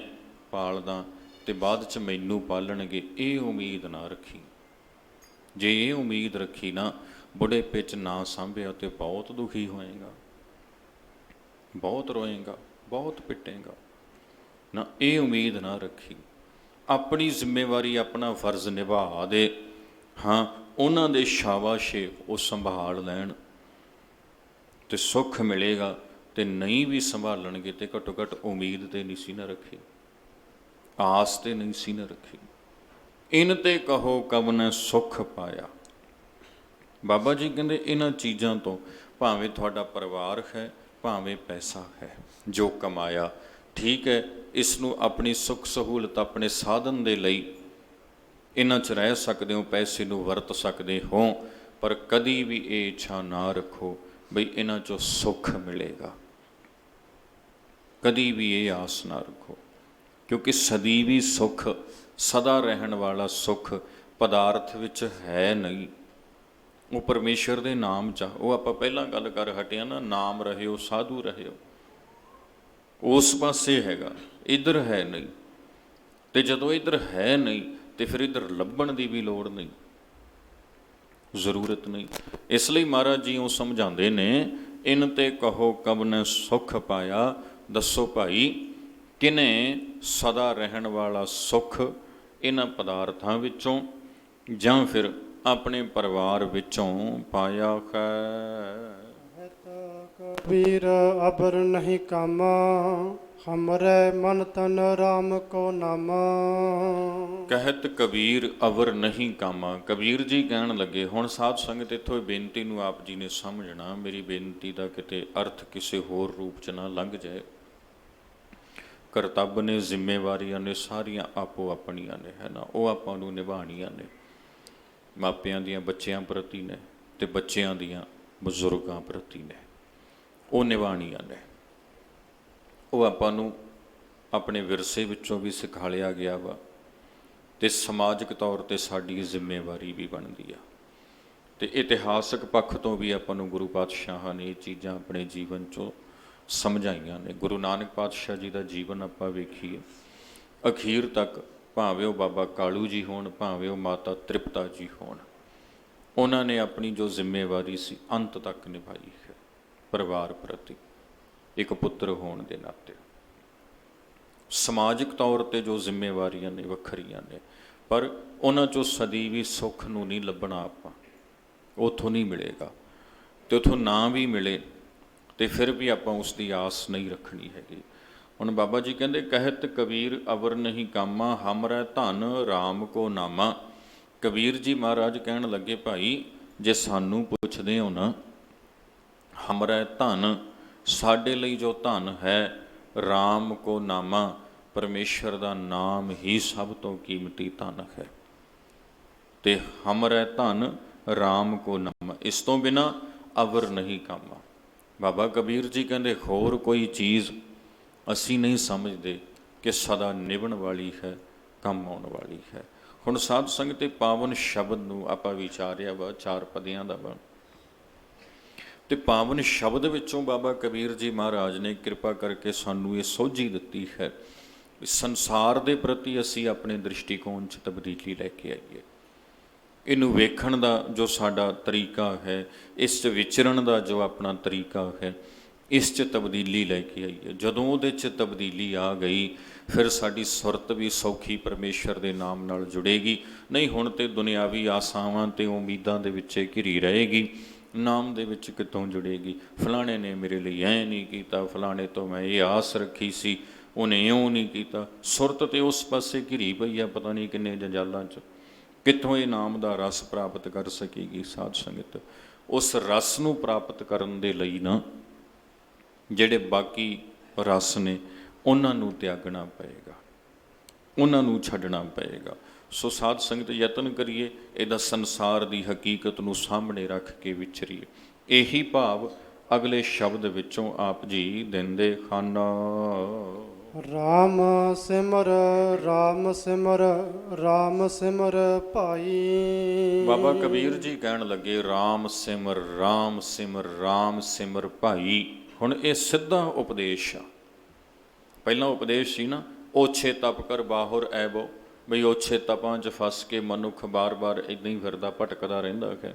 ਪਾਲਦਾ ਤੇ ਬਾਅਦ 'ਚ ਮੈਨੂੰ ਪਾਲਣਗੇ, ਇਹ ਉਮੀਦ ਨਾ ਰੱਖੀ। ਜੇ ਇਹ ਉਮੀਦ ਰੱਖੀ ਨਾ, ਬੁਢੇਪੇ 'ਚ ਨਾ ਸਾਂਭਿਆ ਤੇ ਬਹੁਤ ਦੁਖੀ ਹੋਏਗਾ, ਬਹੁਤ ਰੋਏਗਾ, ਬਹੁਤ ਪਿੱਟੇਗਾ ਨਾ। ਇਹ ਉਮੀਦ ਨਾ ਰੱਖੀ। ਆਪਣੀ ਜ਼ਿੰਮੇਵਾਰੀ, ਆਪਣਾ ਫਰਜ਼ ਨਿਭਾ ਦੇ। ਹਾਂ, ਉਹਨਾਂ ਦੇ ਸ਼ਾਬਾਸ਼ੇ ਉਹ ਸੰਭਾਲ ਲੈਣ ਤੇ ਸੁੱਖ ਮਿਲੇਗਾ, ਤੇ ਨਹੀਂ ਵੀ ਸੰਭਾਲਣਗੇ ਤੇ ਘੱਟੋ ਘੱਟ ਉਮੀਦ ਤੇ ਨਹੀਂ ਸੀ ਨਾ ਰੱਖੀ, ਆਸ ਤੇ ਨਹੀਂ ਸੀ ਨਾ ਰੱਖੀ। ਇਨ ਤੇ ਕਹੋ ਕਬ ਨੇ ਸੁੱਖ ਪਾਇਆ। ਬਾਬਾ ਜੀ ਕਹਿੰਦੇ ਇਹਨਾਂ ਚੀਜ਼ਾਂ ਤੋਂ, ਭਾਵੇਂ ਤੁਹਾਡਾ ਪਰਿਵਾਰ ਹੈ, ਭਾਵੇਂ ਪੈਸਾ ਹੈ, ਜੋ ਕਮਾਇਆ ਠੀਕ ਹੈ, ਇਸ ਨੂੰ ਆਪਣੀ ਸੁੱਖ ਸਹੂਲਤ, ਆਪਣੇ ਸਾਧਨ ਦੇ ਲਈ ਇਹਨਾਂ 'ਚ ਰਹਿ ਸਕਦੇ ਹੋ, ਪੈਸੇ ਨੂੰ ਵਰਤ ਸਕਦੇ ਹੋ, ਪਰ ਕਦੀ ਵੀ ਇਹ ਇੱਛਾ ਨਾ ਰੱਖੋ ਬਈ ਇਹਨਾਂ 'ਚੋਂ ਸੁੱਖ ਮਿਲੇਗਾ। ਕਦੀ ਵੀ ਇਹ ਆਸ ਨਾ ਰੱਖੋ, ਕਿਉਂਕਿ ਸਦੀਵੀ ਸੁੱਖ, ਸਦਾ ਰਹਿਣ ਵਾਲਾ ਸੁੱਖ ਪਦਾਰਥ ਵਿੱਚ ਹੈ ਨਹੀਂ। ਉਹ ਪਰਮੇਸ਼ਰ ਦੇ ਨਾਮ 'ਚ, ਉਹ ਆਪਾਂ ਪਹਿਲਾਂ ਗੱਲ ਕਰ ਹਟਿਆ ਨਾ, ਨਾਮ ਰਹਿਓ ਸਾਧੂ ਰਹਿਓ, ਉਸ ਪਾਸੇ ਹੈਗਾ, ਇੱਧਰ ਹੈ ਨਹੀਂ। ਤੇ ਜਦੋਂ ਇੱਧਰ ਹੈ ਨਹੀਂ ਤੇ ਫਿਰ ਇੱਧਰ ਲੱਭਣ ਦੀ ਵੀ ਲੋੜ ਨਹੀਂ, ਜ਼ਰੂਰਤ ਨਹੀਂ। ਇਸ ਲਈ ਮਹਾਰਾਜ ਜੀ ਉਹ ਸਮਝਾਉਂਦੇ ਨੇ, ਇਨ ਤੇ ਕਹੋ ਕਬ ਨੇ ਸੁੱਖ ਪਾਇਆ। ਦੱਸੋ ਭਾਈ, ਕਿਨੇ ਸਦਾ ਰਹਿਣ ਵਾਲਾ ਸੁੱਖ ਇਹਨਾਂ ਪਦਾਰਥਾਂ ਵਿੱਚੋਂ ਜਾਂ ਫਿਰ ਆਪਣੇ ਪਰਿਵਾਰ ਵਿੱਚੋਂ ਪਾਇਆ ਹੈ। ਕਬੀਰ ਅਬਰ ਨਹੀਂ ਕਾਮਾ, ਹਮਰੇ ਮਨ ਤਨ ਰਾਮ ਕੋ ਨਾਮਾ। ਕਹਿਤ ਕਬੀਰ ਅਵਰ ਨਹੀਂ ਕਾਮਾ। ਕਬੀਰ ਜੀ ਕਹਿਣ ਲੱਗੇ, ਹੁਣ ਸਾਧ ਸੰਗਤ ਇੱਥੋਂ ਇਹ ਬੇਨਤੀ ਨੂੰ ਆਪ ਜੀ ਨੇ ਸਮਝਣਾ, ਮੇਰੀ ਬੇਨਤੀ ਦਾ ਕਿਤੇ ਅਰਥ ਕਿਸੇ ਹੋਰ ਰੂਪ 'ਚ ਨਾ ਲੰਘ ਜਾਏ। ਕਰਤੱਵ ਨੇ, ਜ਼ਿੰਮੇਵਾਰੀਆਂ ਨੇ, ਸਾਰੀਆਂ ਆਪੋ ਆਪਣੀਆਂ ਨੇ, ਹੈ ਨਾ, ਉਹ ਆਪਾਂ ਨੂੰ ਨਿਭਾਉਣੀਆਂ ਨੇ। ਮਾਪਿਆਂ ਦੀਆਂ ਬੱਚਿਆਂ ਪ੍ਰਤੀ ਨੇ ਤੇ ਬੱਚਿਆਂ ਦੀਆਂ ਬਜ਼ੁਰਗਾਂ ਪ੍ਰਤੀ ਨੇ, ਉਹ ਨਿਭਾਉਣੀਆਂ ਨੇ। ਉਹ ਆਪਾਂ ਨੂੰ ਆਪਣੇ ਵਿਰਸੇ ਵਿੱਚੋਂ ਵੀ ਸਿਖਾਲਿਆ ਗਿਆ ਵਾ ਤੇ ਸਮਾਜਿਕ ਤੌਰ 'ਤੇ ਸਾਡੀ ਜ਼ਿੰਮੇਵਾਰੀ ਵੀ ਬਣਦੀ ਆ। ਤੇ ਇਤਿਹਾਸਕ ਪੱਖ ਤੋਂ ਵੀ ਆਪਾਂ ਨੂੰ ਗੁਰੂ ਪਾਤਸ਼ਾਹਾਂ ਨੇ ਇਹ ਚੀਜ਼ਾਂ ਆਪਣੇ ਜੀਵਨ 'ਚੋਂ ਸਮਝਾਈਆਂ ਨੇ। ਗੁਰੂ ਨਾਨਕ ਪਾਤਸ਼ਾਹ ਜੀ ਦਾ ਜੀਵਨ ਆਪਾਂ ਵੇਖੀਏ, ਅਖੀਰ ਤੱਕ, ਭਾਵੇਂ ਉਹ ਬਾਬਾ ਕਾਲੂ ਜੀ ਹੋਣ, ਭਾਵੇਂ ਉਹ ਮਾਤਾ ਤ੍ਰਿਪਤਾ ਜੀ ਹੋਣ, ਉਹਨਾਂ ਨੇ ਆਪਣੀ ਜੋ ਜ਼ਿੰਮੇਵਾਰੀ ਸੀ ਅੰਤ ਤੱਕ ਨਿਭਾਈ ਹੈ ਪਰਿਵਾਰ ਪ੍ਰਤੀ, ਇੱਕ ਪੁੱਤਰ ਹੋਣ ਦੇ ਨਾਤੇ। ਸਮਾਜਿਕ ਤੌਰ 'ਤੇ ਜੋ ਜ਼ਿੰਮੇਵਾਰੀਆਂ ਨੇ ਵੱਖਰੀਆਂ ਨੇ, ਪਰ ਉਹਨਾਂ 'ਚੋਂ ਸਦੀਵੀ ਸੁੱਖ ਨੂੰ ਨਹੀਂ ਲੱਭਣਾ ਆਪਾਂ, ਉੱਥੋਂ ਨਹੀਂ ਮਿਲੇਗਾ। ਤੇ ਉੱਥੋਂ ਨਾ ਵੀ ਮਿਲੇ ਤੇ ਫਿਰ ਵੀ ਆਪਾਂ ਉਸ ਦੀ ਆਸ ਨਹੀਂ ਰੱਖਣੀ ਹੈਗੀ। ਹੁਣ ਬਾਬਾ ਜੀ ਕਹਿੰਦੇ, ਕਹਿਤ ਕਬੀਰ ਅਵਰ ਨਹੀਂ ਕਾਮਾ, ਹਮਰੈ ਧਨ ਰਾਮ ਕੋ ਨਾਮਾ। ਕਬੀਰ ਜੀ ਮਹਾਰਾਜ ਕਹਿਣ ਲੱਗੇ, ਭਾਈ ਜੇ ਸਾਨੂੰ ਪੁੱਛਦੇ ਹੋ ਨਾ, ਹਮਰੈ ਧਨ, ਸਾਡੇ ਲਈ ਜੋ ਧਨ ਹੈ, ਰਾਮ ਕੋ ਨਾਮਾ, ਪਰਮੇਸ਼ਰ ਦਾ ਨਾਮ ਹੀ ਸਭ ਤੋਂ ਕੀਮਤੀ ਧਨ ਹੈ। ਤੇ ਹਮਰੈ ਧਨ ਰਾਮ ਕੋ ਨਾਮਾ, ਇਸ ਤੋਂ ਬਿਨਾ ਅਵਰ ਨਹੀਂ ਕਾਮਾ। ਬਾਬਾ ਕਬੀਰ ਜੀ ਕਹਿੰਦੇ, ਹੋਰ ਕੋਈ ਚੀਜ਼ ਅਸੀਂ ਨਹੀਂ ਸਮਝਦੇ ਕਿ ਸਦਾ ਨਿਭਣ ਵਾਲੀ ਹੈ, ਕੰਮ ਆਉਣ ਵਾਲੀ ਹੈ। ਹੁਣ ਸਾਧ ਸੰਗਤ ਦੇ ਪਾਵਨ ਸ਼ਬਦ ਨੂੰ ਆਪਾਂ ਵਿਚਾਰਿਆ ਵਾ, 4 ਪਦਿਆਂ ਦਾ ਵਾ, ਤੇ ਪਾਵਨ ਸ਼ਬਦ ਵਿੱਚੋਂ ਬਾਬਾ ਕਬੀਰ ਜੀ ਮਹਾਰਾਜ ਨੇ ਕਿਰਪਾ ਕਰਕੇ ਸਾਨੂੰ ਇਹ ਸੋਝੀ ਦਿੱਤੀ ਹੈ, ਸੰਸਾਰ ਦੇ ਪ੍ਰਤੀ ਅਸੀਂ ਆਪਣੇ ਦ੍ਰਿਸ਼ਟੀਕੋਣ 'ਚ ਤਬਦੀਲੀ ਲੈ ਕੇ ਆਈਏ। ਇਹਨੂੰ ਵੇਖਣ ਦਾ ਜੋ ਸਾਡਾ ਤਰੀਕਾ ਹੈ, ਇਸ 'ਚ ਵਿਚਰਨ ਦਾ ਜੋ ਆਪਣਾ ਤਰੀਕਾ ਹੈ, ਇਸ 'ਚ ਤਬਦੀਲੀ ਲੈ ਕੇ ਆਈਏ। ਜਦੋਂ ਉਹਦੇ 'ਚ ਤਬਦੀਲੀ ਆ ਗਈ, ਫਿਰ ਸਾਡੀ ਸੁਰਤ ਵੀ ਸੌਖੀ ਪਰਮੇਸ਼ਰ ਦੇ ਨਾਮ ਨਾਲ ਜੁੜੇਗੀ। ਨਹੀਂ ਹੁਣ ਤੇ ਦੁਨਿਆਵੀ ਆਸਾਵਾਂ ਤੇ ਉਮੀਦਾਂ ਦੇ ਵਿੱਚ ਘਿਰੀ ਰਹੇਗੀ, ਨਾਮ ਦੇ ਵਿੱਚ ਕਿੱਥੋਂ ਜੁੜੇਗੀ। ਫਲਾਣੇ ਨੇ ਮੇਰੇ ਲਈ ਐਂ ਨਹੀਂ ਕੀਤਾ, ਫਲਾਣੇ ਤੋਂ ਮੈਂ ਇਹ ਆਸ ਰੱਖੀ ਸੀ, ਉਹਨੇ ਇਉਂ ਨਹੀਂ ਕੀਤਾ। ਸੁਰਤ ਤੇ ਉਸ ਪਾਸੇ ਘਿਰੀ ਪਈ ਆ, ਪਤਾ ਨਹੀਂ ਕਿੰਨੇ ਜੰਜਾਲਾਂ 'ਚ, ਕਿੱਥੋਂ ਇਹ ਨਾਮ ਦਾ ਰਸ ਪ੍ਰਾਪਤ ਕਰ ਸਕੇਗੀ ਸਾਧ ਸੰਗਤ। ਉਸ ਰਸ ਨੂੰ ਪ੍ਰਾਪਤ ਕਰਨ ਦੇ ਲਈ ਨਾ, ਜਿਹੜੇ ਬਾਕੀ ਰਸ ਨੇ ਉਹਨਾਂ ਨੂੰ ਤਿਆਗਣਾ ਪਏਗਾ, ਉਹਨਾਂ ਨੂੰ ਛੱਡਣਾ ਪਏਗਾ। ਸੋ ਸਾਧ ਸੰਗਤ ਯਤਨ ਕਰੀਏ, ਇਹਦਾ ਸੰਸਾਰ ਦੀ ਹਕੀਕਤ ਨੂੰ ਸਾਹਮਣੇ ਰੱਖ ਕੇ ਵਿਚਰੀਏ। ਇਹੀ ਭਾਵ ਅਗਲੇ ਸ਼ਬਦ ਵਿੱਚੋਂ ਆਪ ਜੀ ਦਿੰਦੇ ਹਨ। ਰਾਮ ਸਿਮਰ ਰਾਮ ਸਿਮਰ ਰਾਮ ਸਿਮਰ ਭਾਈ। ਬਾਬਾ ਕਬੀਰ ਜੀ ਕਹਿਣ ਲੱਗੇ, ਰਾਮ ਸਿਮਰ ਰਾਮ ਸਿਮਰ ਰਾਮ ਸਿਮਰ ਭਾਈ। ਹੁਣ ਇਹ ਸਿੱਧਾ ਉਪਦੇਸ਼ ਆ। ਪਹਿਲਾਂ ਉਪਦੇਸ਼ ਸੀ ਨਾ, ਓਛੇ ਤਪ ਕਰ ਬਾਹੁਰ ਐਬੋ, ਬਈ ਓਛੇ ਤਪਾਂ 'ਚ ਫਸ ਕੇ ਮਨੁੱਖ ਬਾਰ-ਬਾਰ ਇੱਦਾਂ ਹੀ ਫਿਰਦਾ, ਭਟਕਦਾ ਰਹਿੰਦਾ ਹੈ।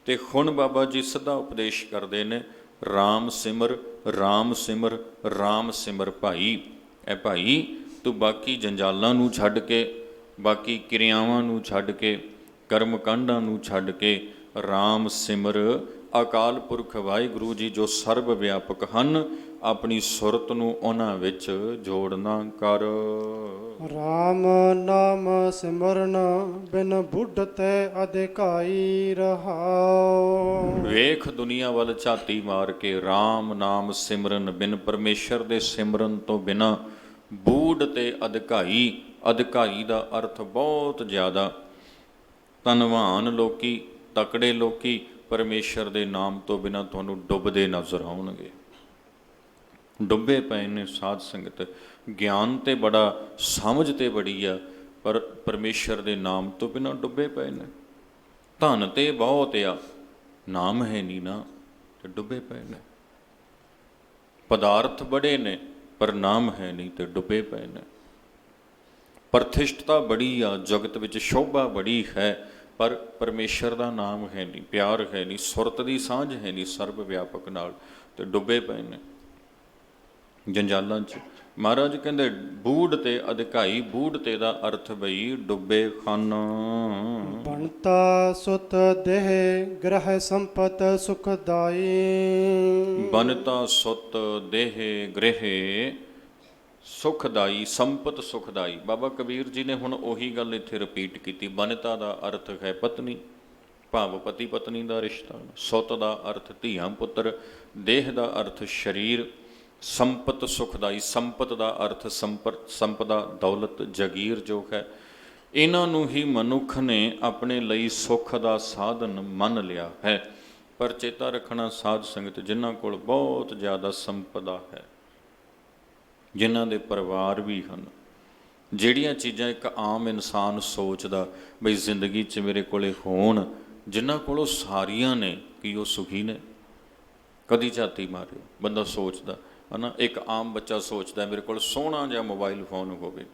ਤੇ ਹੁਣ ਬਾਬਾ ਜੀ ਸਿੱਧਾ ਉਪਦੇਸ਼ ਕਰਦੇ ਨੇ, ਰਾਮ ਸਿਮਰ ਰਾਮ ਸਿਮਰ ਰਾਮ ਸਿਮਰ ਭਾਈ। ਐ ਭਾਈ, ਤੂੰ ਬਾਕੀ ਜੰਜਾਲਾਂ ਨੂੰ ਛੱਡ ਕੇ, ਬਾਕੀ ਕਿਰਿਆਵਾਂ ਨੂੰ ਛੱਡ ਕੇ, ਕਰਮ ਕਾਂਡਾਂ ਨੂੰ ਛੱਡ ਕੇ ਰਾਮ ਸਿਮਰ। ਅਕਾਲ ਪੁਰਖ ਵਾਹਿਗੁਰੂ ਜੀ ਜੋ ਸਰਬ ਵਿਆਪਕ ਹਨ, ਆਪਣੀ ਸੁਰਤ ਨੂੰ ਉਹਨਾਂ ਵਿੱਚ ਜੋੜਨਾ ਕਰ। ਰਾਮ ਨਾਮ ਸਿਮਰਨ ਬਿਨ ਬੁੱਢ ਤੇ ਅਧਿਕਾਈ ਰਹਾਉ। ਵੇਖ ਦੁਨੀਆ ਵੱਲ ਝਾਤੀ ਮਾਰ ਕੇ RAM ਨਾਮ ਸਿਮਰਨ ਬਿਨ, ਪਰਮੇਸ਼ਰ ਦੇ ਸਿਮਰਨ ਤੋਂ ਬਿਨਾਂ ਬੂਢ ਤੇ ਅਧਿਕਾਈ। ਅਧਿਕਾਈ ਦਾ ਅਰਥ ਬਹੁਤ ਜ਼ਿਆਦਾ ਧਨਵਾਨ ਲੋਕੀ, ਤਕੜੇ ਲੋਕੀ ਪਰਮੇਸ਼ਰ ਦੇ ਨਾਮ ਤੋਂ ਬਿਨਾਂ ਤੁਹਾਨੂੰ ਡੁੱਬਦੇ ਨਜ਼ਰ ਆਉਣਗੇ। ਡੁੱਬੇ ਪਏ ਨੇ ਸਾਧ ਸੰਗਤ, ਗਿਆਨ ਤੇ ਬੜਾ, ਸਮਝ ਤੇ ਬੜੀ ਆ, ਪਰ ਪਰਮੇਸ਼ਰ ਦੇ ਨਾਮ ਤੋਂ ਬਿਨਾਂ ਡੁੱਬੇ ਪਏ ਨੇ। ਧਨ ਤੇ ਬਹੁਤ ਆ, ਨਾਮ ਹੈ ਨਹੀਂ ਨਾ, ਤੇ ਡੁੱਬੇ ਪਏ ਨੇ। ਪਦਾਰਥ ਬੜੇ ਨੇ ਪਰ ਨਾਮ ਹੈ ਨਹੀਂ ਤੇ ਡੁੱਬੇ ਪਏ ਨੇ। ਪ੍ਰਤਿਸ਼ਠਤਾ ਬੜੀ ਆ, ਜਗਤ ਵਿੱਚ ਸ਼ੋਭਾ ਬੜੀ ਹੈ, ਪਰ ਪਰਮੇਸ਼ਰ ਦਾ ਨਾਮ ਹੈ ਨਹੀਂ, ਪਿਆਰ ਹੈ ਨਹੀਂ, ਸੁਰਤ ਦੀ ਸਾਂਝ ਹੈ ਨਹੀਂ ਸਰਬ ਵਿਆਪਕ ਨਾਲ, ਤੇ ਡੁੱਬੇ ਪਏ ਨੇ ਜੰਜਾਲਾਂ 'ਚ। ਮਹਾਰਾਜ ਕਹਿੰਦੇ ਬੂਢ ਤੇ ਅਧਿਕਾਈ। ਬੂਢ ਤੇ ਦਾ ਅਰਥ ਬਈ ਡੁੱਬੇ ਹਨ। ਬਣਤਾ ਸੁਤ ਦੇਹ ਗ੍ਰਹਿ ਸੰਪਤ ਸੁਖਦਾਈ। ਬਨਤਾ ਸੁਤ ਦੇਹ ਗ੍ਰਹਿ ਸੁਖਦਾਈ, ਸੰਪਤ ਸੁਖਦਾਈ। ਬਾਬਾ ਕਬੀਰ ਜੀ ਨੇ ਹੁਣ ਉਹੀ ਗੱਲ ਇੱਥੇ ਰਿਪੀਟ ਕੀਤੀ। ਬਨਤਾ ਦਾ ਅਰਥ ਹੈ ਪਤਨੀ, ਭਾਵ ਪਤੀ ਪਤਨੀ ਦਾ ਰਿਸ਼ਤਾ। ਸੁਤ ਦਾ ਅਰਥ ਧੀਆਂ ਪੁੱਤਰ, ਦੇਹ ਦਾ ਅਰਥ ਸਰੀਰ। ਸੰਪਤ ਸੁਖਦਾਈ, ਸੰਪਤ ਦਾ ਅਰਥ ਸੰਪਦਾ, ਦੌਲਤ, ਜਾਗੀਰ ਜੋ ਹੈ। ਇਹਨਾਂ ਨੂੰ ਹੀ ਮਨੁੱਖ ਨੇ ਆਪਣੇ ਲਈ ਸੁੱਖ ਦਾ ਸਾਧਨ ਮੰਨ ਲਿਆ ਹੈ। ਪਰ ਚੇਤਾ ਰੱਖਣਾ ਸਾਧ ਸੰਗਤ, ਜਿਨ੍ਹਾਂ ਕੋਲ ਬਹੁਤ ਜ਼ਿਆਦਾ ਸੰਪਦਾ ਹੈ, ਜਿਨ੍ਹਾਂ ਦੇ ਪਰਿਵਾਰ ਵੀ ਹਨ, ਜਿਹੜੀਆਂ ਚੀਜ਼ਾਂ ਇੱਕ ਆਮ ਇਨਸਾਨ ਸੋਚਦਾ ਬਈ ਜ਼ਿੰਦਗੀ 'ਚ ਮੇਰੇ ਕੋਲੇ ਹੋਣ, ਜਿਨ੍ਹਾਂ ਕੋਲ ਉਹ ਸਾਰੀਆਂ ਨੇ, ਕੀ ਉਹ ਸੁਖੀ ਨੇ? ਕਦੀ ਝਾਤੀ ਮਾਰਿਓ, ਬੰਦਾ ਸੋਚਦਾ ਹੈ ਨਾ। ਇੱਕ ਆਮ ਬੱਚਾ ਸੋਚਦਾ ਮੇਰੇ ਕੋਲ ਸੋਹਣਾ ਜਿਹਾ ਮੋਬਾਈਲ ਫੋਨ ਹੋਵੇ,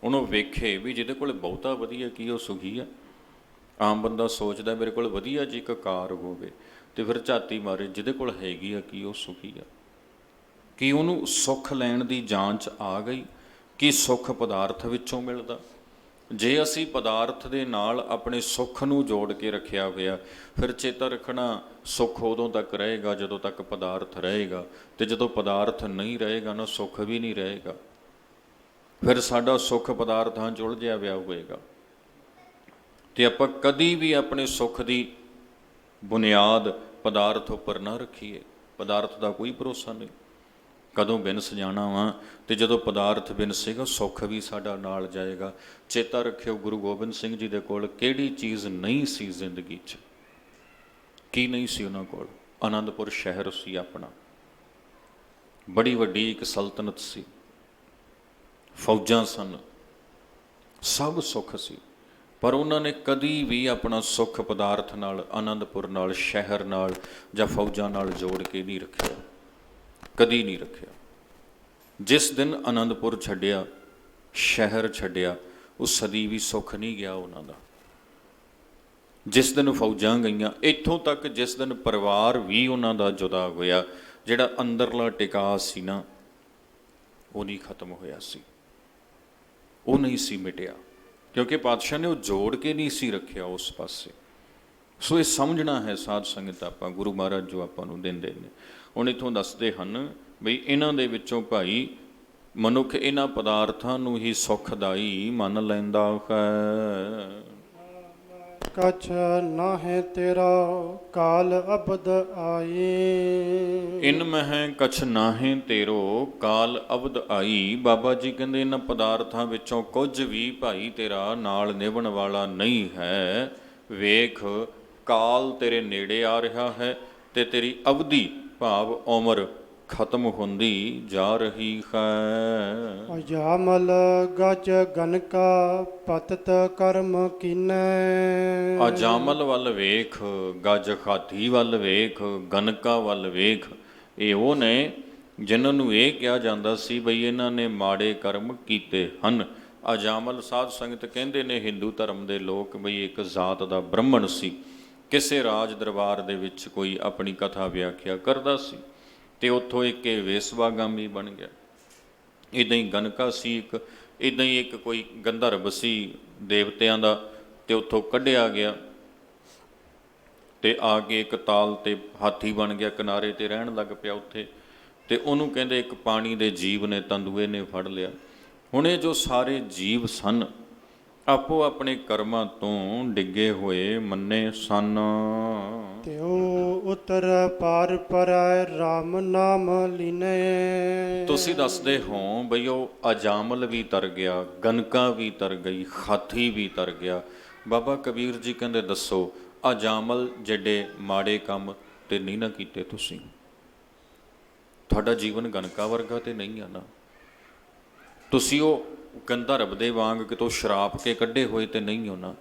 ਉਹਨੂੰ ਵੇਖੇ ਵੀ ਜਿਹਦੇ ਕੋਲ ਬਹੁਤਾ ਵਧੀਆ, ਕੀ ਉਹ ਸੁਖੀ ਆ? ਆਮ ਬੰਦਾ ਸੋਚਦਾ ਮੇਰੇ ਕੋਲ ਵਧੀਆ ਜੀ ਇੱਕ ਕਾਰ ਹੋਵੇ, ਤੇ ਫਿਰ ਝਾਤੀ ਮਾਰੇ ਜਿਹਦੇ ਕੋਲ ਹੈਗੀ ਆ, ਕੀ ਉਹ ਸੁਖੀ ਆ? ਕੀ ਉਹਨੂੰ ਸੁੱਖ ਲੈਣ ਦੀ ਜਾਂਚ ਆ ਗਈ ਕਿ ਸੁੱਖ ਪਦਾਰਥ ਵਿੱਚੋਂ ਮਿਲਦਾ? ਜੇ ਅਸੀਂ ਪਦਾਰਥ ਦੇ ਨਾਲ ਆਪਣੇ ਸੁੱਖ ਨੂੰ ਜੋੜ ਕੇ ਰੱਖਿਆ ਹੋਇਆ, ਫਿਰ ਚੇਤਾ ਰੱਖਣਾ ਸੁੱਖ ਉਦੋਂ ਤੱਕ ਰਹੇਗਾ ਜਦੋਂ ਤੱਕ ਪਦਾਰਥ ਰਹੇਗਾ, ਤੇ ਜਦੋਂ ਪਦਾਰਥ ਨਹੀਂ ਰਹੇਗਾ ਨਾ, ਸੁੱਖ ਵੀ ਨਹੀਂ ਰਹੇਗਾ। ਫਿਰ ਸਾਡਾ ਸੁੱਖ ਪਦਾਰਥਾਂ 'ਚ ਉਲਝਿਆ ਪਿਆ ਹੋਵੇਗਾ। ਤੇ ਆਪਾਂ ਕਦੀ ਵੀ ਆਪਣੇ ਸੁੱਖ ਦੀ ਬੁਨਿਆਦ ਪਦਾਰਥ ਉੱਪਰ ਨਾ ਰੱਖੀਏ। ਪਦਾਰਥ ਦਾ ਕੋਈ ਭਰੋਸਾ ਨਹੀਂ, ਕਦੋਂ ਬਿਨਸ ਜਾਣਾ ਵਾ, ਤੇ ਜਦੋਂ ਪਦਾਰਥ ਬਿਨਸੇਗਾ ਸੁੱਖ ਵੀ ਸਾਡਾ ਨਾਲ ਜਾਏਗਾ। ਚੇਤਾ ਰੱਖਿਓ, ਗੁਰੂ ਗੋਬਿੰਦ ਸਿੰਘ ਜੀ ਦੇ ਕੋਲ ਕਿਹੜੀ ਚੀਜ਼ ਨਹੀਂ ਸੀ ਜ਼ਿੰਦਗੀ 'ਚ? ਕੀ ਨਹੀਂ ਸੀ ਉਹਨਾਂ ਕੋਲ? ਆਨੰਦਪੁਰ ਸ਼ਹਿਰ ਸੀ ਆਪਣਾ, ਬੜੀ ਵੱਡੀ ਇੱਕ ਸਲਤਨਤ ਸੀ, ਫੌਜਾਂ ਸਨ, ਸਭ ਸੁੱਖ ਸੀ। ਪਰ ਉਹਨਾਂ ਨੇ ਕਦੀ ਵੀ ਆਪਣਾ ਸੁੱਖ ਪਦਾਰਥ ਨਾਲ, ਆਨੰਦਪੁਰ ਨਾਲ, ਸ਼ਹਿਰ ਨਾਲ ਜਾਂ ਫੌਜਾਂ ਨਾਲ ਜੋੜ ਕੇ ਨਹੀਂ ਰੱਖਿਆ, ਕਦੀ ਨਹੀਂ ਰੱਖਿਆ। ਜਿਸ ਦਿਨ ਆਨੰਦਪੁਰ ਛੱਡਿਆ, ਸ਼ਹਿਰ ਛੱਡਿਆ, ਉਸ ਸਦੀ ਵੀ ਸੁੱਖ ਨਹੀਂ ਗਿਆ ਉਹਨਾਂ ਦਾ। ਜਿਸ ਦਿਨ ਫੌਜਾਂ ਗਈਆਂ, ਇੱਥੋਂ ਤੱਕ ਜਿਸ ਦਿਨ ਪਰਿਵਾਰ ਵੀ ਉਹਨਾਂ ਦਾ ਜੁਦਾ ਹੋਇਆ, ਜਿਹੜਾ ਅੰਦਰਲਾ ਟਿਕਾ ਸੀ ਨਾ, ਉਹ ਨਹੀਂ ਖਤਮ ਹੋਇਆ ਸੀ, ਉਹ ਨਹੀਂ ਸੀ ਮਿਟਿਆ, ਕਿਉਂਕਿ ਪਾਤਸ਼ਾਹ ਨੇ ਉਹ ਜੋੜ ਕੇ ਨਹੀਂ ਸੀ ਰੱਖਿਆ ਉਸ ਪਾਸੇ। ਸੋ ਇਹ ਸਮਝਣਾ ਹੈ ਸਾਧ ਸੰਗਤ, ਆਪਾਂ ਗੁਰੂ ਮਹਾਰਾਜ ਜੋ ਆਪਾਂ ਨੂੰ ਦਿੰਦੇ ਨੇ। ਹੁਣ ਇੱਥੋਂ ਦੱਸਦੇ ਹਨ ਬਈ ਇਹਨਾਂ ਦੇ ਵਿੱਚੋਂ ਭਾਈ ਮਨੁੱਖ ਇਹਨਾਂ ਪਦਾਰਥਾਂ ਨੂੰ ਹੀ ਸੁਖਦਾਈ ਮੰਨ ਲੈਂਦਾ ਹੈ। ਕਛ ਨਾਹਿ ਤੇਰਾ ਕਾਲ ਅਬਦ ਆਈ। ਇਨ ਮਹਿ ਕਛ ਨਾਹਿ ਤੇਰੋ ਕਾਲ ਅਬਦ ਆਈ। ਬਾਬਾ ਜੀ ਕਹਿੰਦੇ ਇਹਨਾਂ ਪਦਾਰਥਾਂ ਵਿੱਚੋਂ ਕੁਝ ਵੀ ਭਾਈ ਤੇਰਾ ਨਾਲ ਨਿਭਣ ਵਾਲਾ ਨਹੀਂ ਹੈ। ਵੇਖ ਕਾਲ ਤੇਰੇ ਨੇੜੇ ਆ ਰਿਹਾ ਹੈ ਤੇ ਤੇਰੀ ਅਵਧੀ ਭਾਵ ਉਮਰ ਖਤਮ ਹੁੰਦੀ ਜਾ ਰਹੀ ਹੈ। ਅਜਾਮਲ ਗਜ ਗਨਕਾ ਪਤਤ ਕਰਮ ਕੀਨੈ। ਅਜਾਮਲ ਵੱਲ ਵੇਖ, ਗਜ ਹਾਥੀ ਵੱਲ ਵੇਖ, ਗਨਕਾ ਵੱਲ ਵੇਖ। ਇਹ ਉਹ ਨੇ ਜਿਨ੍ਹਾਂ ਨੂੰ ਇਹ ਕਿਹਾ ਜਾਂਦਾ ਸੀ ਬਈ ਇਹਨਾਂ ਨੇ ਮਾੜੇ ਕਰਮ ਕੀਤੇ ਹਨ। ਅਜਾਮਲ ਸਾਧ ਸੰਗਤ ਕਹਿੰਦੇ ਨੇ ਹਿੰਦੂ ਧਰਮ ਦੇ ਲੋਕ ਬਈ ਇੱਕ ਜ਼ਾਤ ਦਾ ਬ੍ਰਾਹਮਣ ਸੀ, ਕਿਸੇ ਰਾਜ ਦਰਬਾਰ ਦੇ ਵਿੱਚ ਕੋਈ ਆਪਣੀ ਕਥਾ ਵਿਆਖਿਆ ਕਰਦਾ ਸੀ ਤੇ ਉੱਥੋਂ ਇੱਕ ਇਹ ਵੇਸਵਾਗਾਮੀ ਬਣ ਗਿਆ। ਇੱਦਾਂ ਹੀ ਗਨਕਾ ਸੀ ਇੱਕ, ਇੱਦਾਂ ਹੀ ਇੱਕ ਕੋਈ ਗੰਧਰਵ ਸੀ ਦੇਵਤਿਆਂ ਦਾ, ਤੇ ਉੱਥੋਂ ਕੱਢਿਆ ਗਿਆ ਤੇ ਆ ਕੇ ਇੱਕ ਤਾਲ ਤੇ ਹਾਥੀ ਬਣ ਗਿਆ, ਕਿਨਾਰੇ ਤੇ ਰਹਿਣ ਲੱਗ ਪਿਆ ਉੱਥੇ। ਤੇ ਉਹਨੂੰ ਕਹਿੰਦੇ ਇੱਕ ਪਾਣੀ ਦੇ ਜੀਵ ਨੇ ਤੰਦੂਏ ਨੇ ਫੜ ਲਿਆ। ਹੁਣ ਇਹ ਜੋ ਸਾਰੇ ਜੀਵ ਸਨ ਆਪੋ ਆਪਣੇ ਕਰਮਾਂ ਤੋਂ ਡਿੱਗੇ ਹੋਏ ਮੰਨੇ ਸਨ। ਤਿਉ ਉਤਰ ਪਾਰ ਪਰੈ RAM ਨਾਮ ਲੀਨੇ। ਤੁਸੀਂ ਦੱਸਦੇ ਹੋ ਬਈ ਉਹ ਅਜਾਮਲ ਵੀ ਤਰ ਗਿਆ, ਗਨਕਾ ਵੀ ਤਰ ਗਈ, ਹਾਥੀ ਵੀ ਤਰ ਗਿਆ। ਬਾਬਾ ਕਬੀਰ ਜੀ ਕਹਿੰਦੇ ਦੱਸੋ ਅਜਾਮਲ ਜਿਹੜੇ ਮਾੜੇ ਕੰਮ ਤੇ ਨਹੀਂ ਨਾ ਕੀਤੇ ਤੁਸੀਂ? ਤੁਹਾਡਾ ਜੀਵਨ ਗਨਕਾ ਵਰਗਾ ਤੇ ਨਹੀਂ ਆ ਨਾ? ਤੁਸੀਂ ਉਹ ਗੰਧਰਵ ਦੇ ਵਾਂਗ ਕਿਤੋਂ ਸ਼ਰਾਪ ਕੇ ਕੱਢੇ ਹੋਏ ਤੇ ਨਹੀਂ ਹੋ ਨਾ?